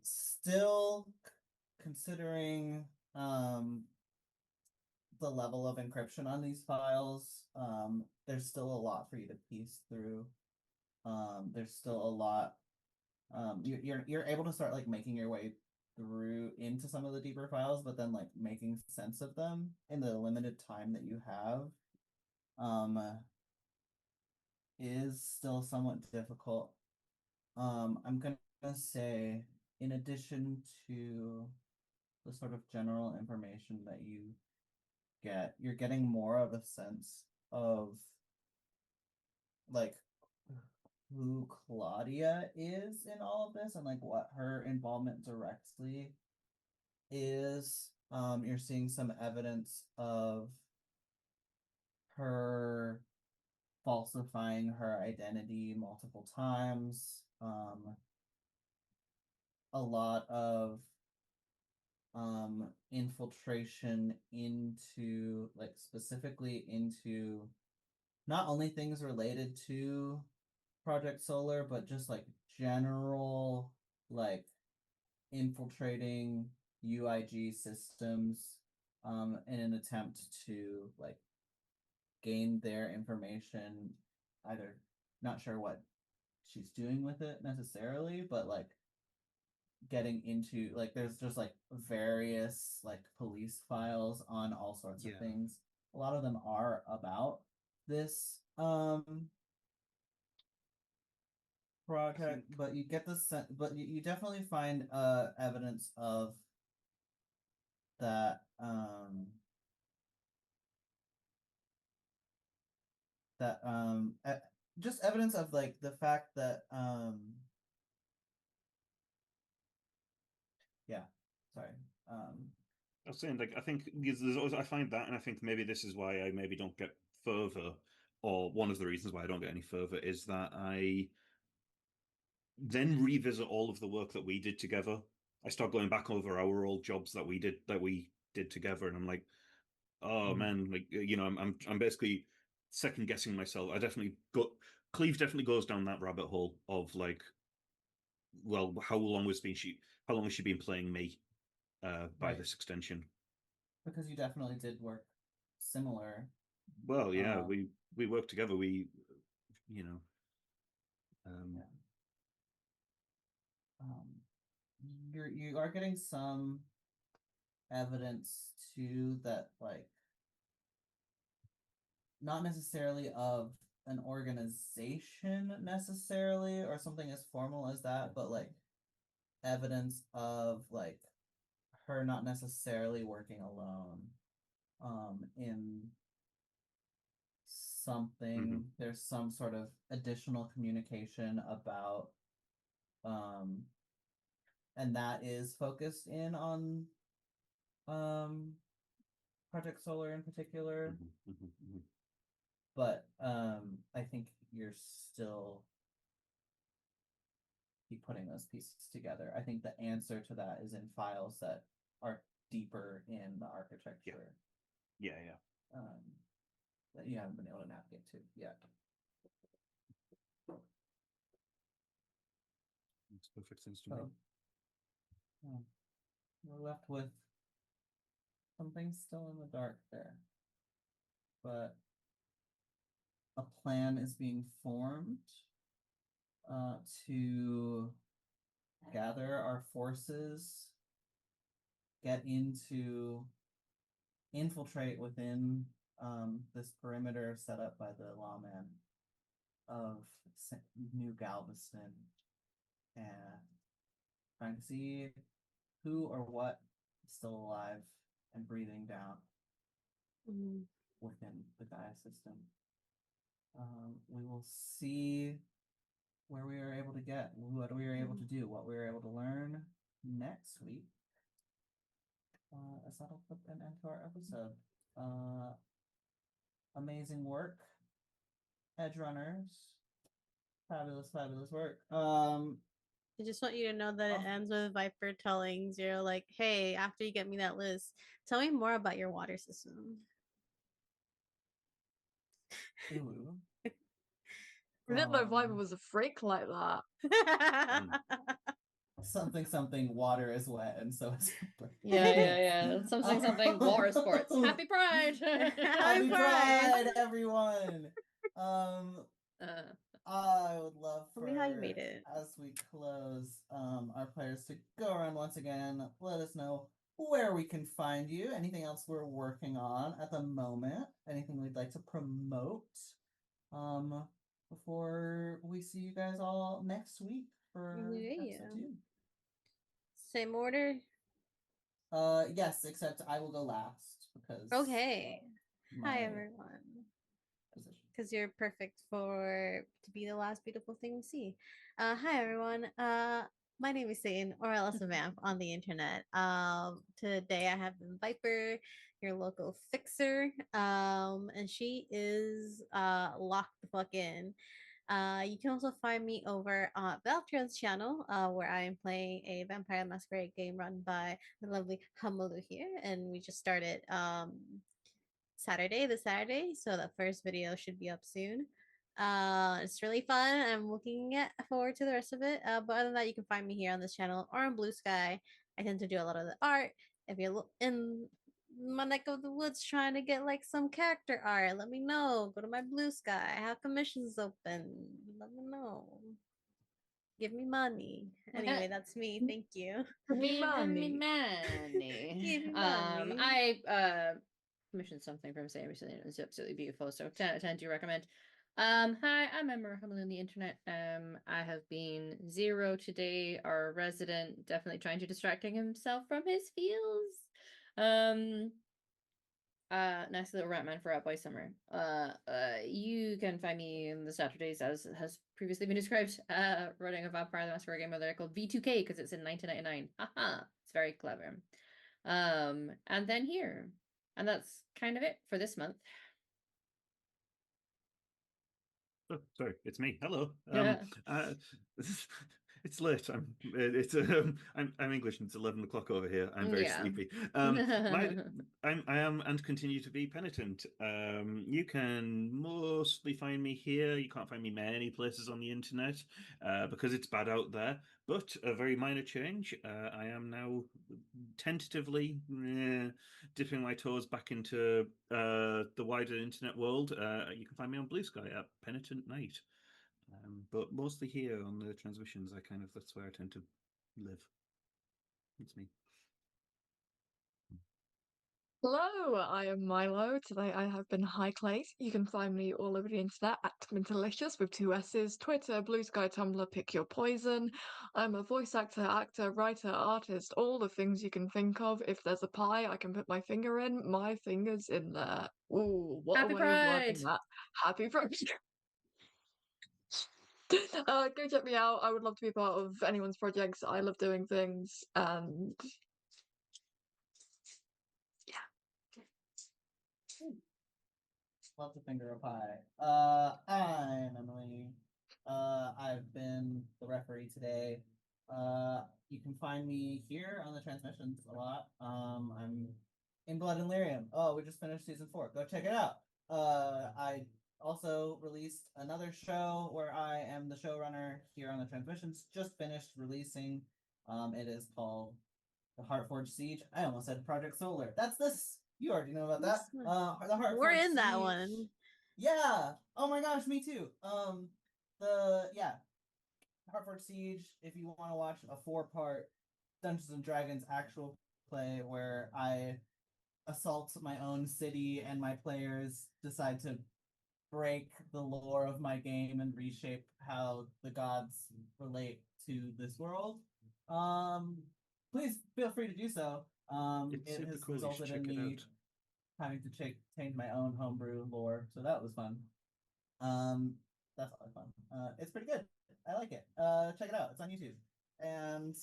Still considering the level of encryption on these files, there's still a lot for you to piece through. There's still a lot. You're able to start like making your way through into some of the deeper files, but then like making sense of them in the limited time that you have is still somewhat difficult. I'm gonna say, in addition to the sort of general information that you get, you're getting more of a sense of like who Claude Claudia is in all of this and like what her involvement directly is. You're seeing some evidence of her falsifying her identity multiple times. A lot of infiltration into like specifically into not only things related to Project Solar, but just like general like infiltrating UIG systems in an attempt to like gain their information, either not sure what she's doing with it necessarily, but like getting into like there's just like various like police files on all sorts of Yeah. things. A lot of them are about this project, but you get the sense, but you definitely find evidence of that just evidence of like the fact that yeah, sorry. I was saying, like, I think there's always, I find that, and I think maybe this is why I maybe don't get further, or one of the reasons why I don't get any further is that I then revisit all of the work that we did together. I start going back over our old jobs that we did together, and I'm like, oh man, like I'm basically second guessing myself. I definitely go. Cleve definitely goes down that rabbit hole of like, well, how long has she been playing me by Right. this extension? Because you definitely did work similar. Well, yeah, Um, we worked together. You know, Yeah. You are getting some evidence too that like not necessarily of an organization necessarily or something as formal as that, but like evidence of like her not necessarily working alone in something. There's some sort of additional communication about and that is focused in on Project Solar in particular. But I think you're still keep putting those pieces together. I think the answer to that is in files that are deeper in the architecture. yeah. That you haven't been able to navigate to yet. Makes perfect sense to me. So, we're left with something still in the dark there. But a plan is being formed to gather our forces, get into, infiltrate within this perimeter set up by the lawman of New Galveston and trying to see who or what is still alive and breathing down within the Gaia system. We will see where we are able to get, what we are able to do, what we are able to learn next week. As that'll put an end to our episode. Amazing work, edgerunners. Fabulous work. I just want you to know that it ends with Viper telling Zero, like, hey, after you get me that list, tell me more about your water system. Ooh. I didn't know Viper was a freak like that. Something water is wet and so is Yeah. Something water sports. Happy Pride! Happy Pride, everyone! I would love Tell for me how you made it. as we close our players to go around once again, let us know where we can find you, anything else we're working on at the moment, anything we'd like to promote before we see you guys all next week for episode 2. Same order? Yes, except I will go last because okay. Hi everyone. Position. because you're perfect to be the last beautiful thing we see. Hi everyone. My name is Satan, or else a vamp on the internet. Today I have Viper, your local fixer. And she is locked the fuck in. You can also find me over on Valtron's channel, where I am playing a Vampire Masquerade game run by the lovely Hamalu here, and we just started this Saturday, so the first video should be up soon. It's really fun. I'm looking forward to the rest of it. But other than that, you can find me here on this channel or on Blue Sky. I tend to do a lot of the art. If you're in my neck of the woods trying to get like some character art, let me know. Go to my Blue Sky. I have commissions open. Let me know. Give me money. Anyway, that's me. Thank you. Give me Give me money. money. Give me money. I commissioned something from Sam recently. It was absolutely beautiful. So 10 to recommend. Hi, I'm Emma Hummel on the internet. I have been Zero today, our resident, definitely trying to distracting himself from his feels. Nice little rat man for Out by Summer. You can find me on the Saturdays, as has previously been described, running a Vampire the Masquerade game over there called V2K because it's in 1999. Haha, it's very clever. And then here, and that's kind of it for this month. Oh, sorry, it's me. Hello. Yeah. It's late. I'm English and it's 11 o'clock over here. I'm very Yeah. sleepy. I am and continue to be penitent. You can mostly find me here. You can't find me many places on the internet because it's bad out there. But a very minor change. I am now tentatively dipping my toes back into the wider internet world. You can find me on Blue Sky at Penitent Night. But mostly here on the transmissions, that's where I tend to live. It's me. Hello, I am Milo. Today I have been Highclate. You can find me all over the internet at Mintalicious with 2 S's, Twitter, Blue Sky, Tumblr, pick your poison. I'm a voice actor, writer, artist, all the things you can think of. If there's a pie I can put my finger in, my finger's in there. Ooh, what Happy a way of Pride! wording that. Happy Pride! Go check me out. I would love to be part of anyone's projects. I love doing things, and Love to finger a pie. I'm Emily. I've been the referee today. You can find me here on the transmissions a lot. I'm in Blood and Lyrium. Oh, we just finished season 4. Go check it out. I also released another show where I am the showrunner here on the transmissions. Just finished releasing. It is called The Heartforged Siege. I almost said Project Solar. That's this. You already know about that. The Heartforged We're in that Siege. one. Yeah. Oh my gosh, me too. Heartforged Siege. If you want to watch a 4-part Dungeons and Dragons actual play where I assault my own city and my players decide to break the lore of my game and reshape how the gods relate to this world, please feel free to do so. It's It super has cool. You should resulted in check it me out. having to change my own homebrew lore, so that was fun. That's a lot of fun. It's pretty good. I like it. Check it out. It's on YouTube. And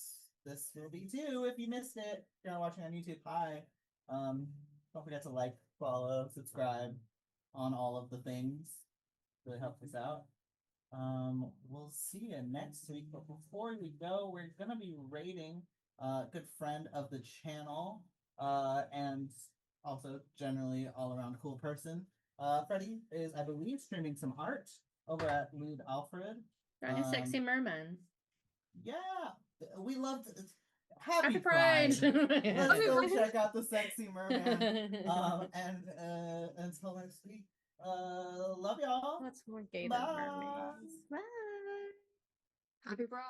this will be too if you missed it. If you're not watching on YouTube, hi. Don't forget to like, follow, subscribe on all of the things. Really helps us out. We'll see you next week. But before we go, we're gonna be rating a good friend of the channel, and also generally all around cool person. Freddie is, I believe, streaming some art over at Lewd Alfred. Drawing a sexy merman. Yeah, we loved it. Happy Happy Pride! Let's go check out the sexy merman. And until next week, love y'all. What's more gay than Bye. mermaids? Bye. happy Pride.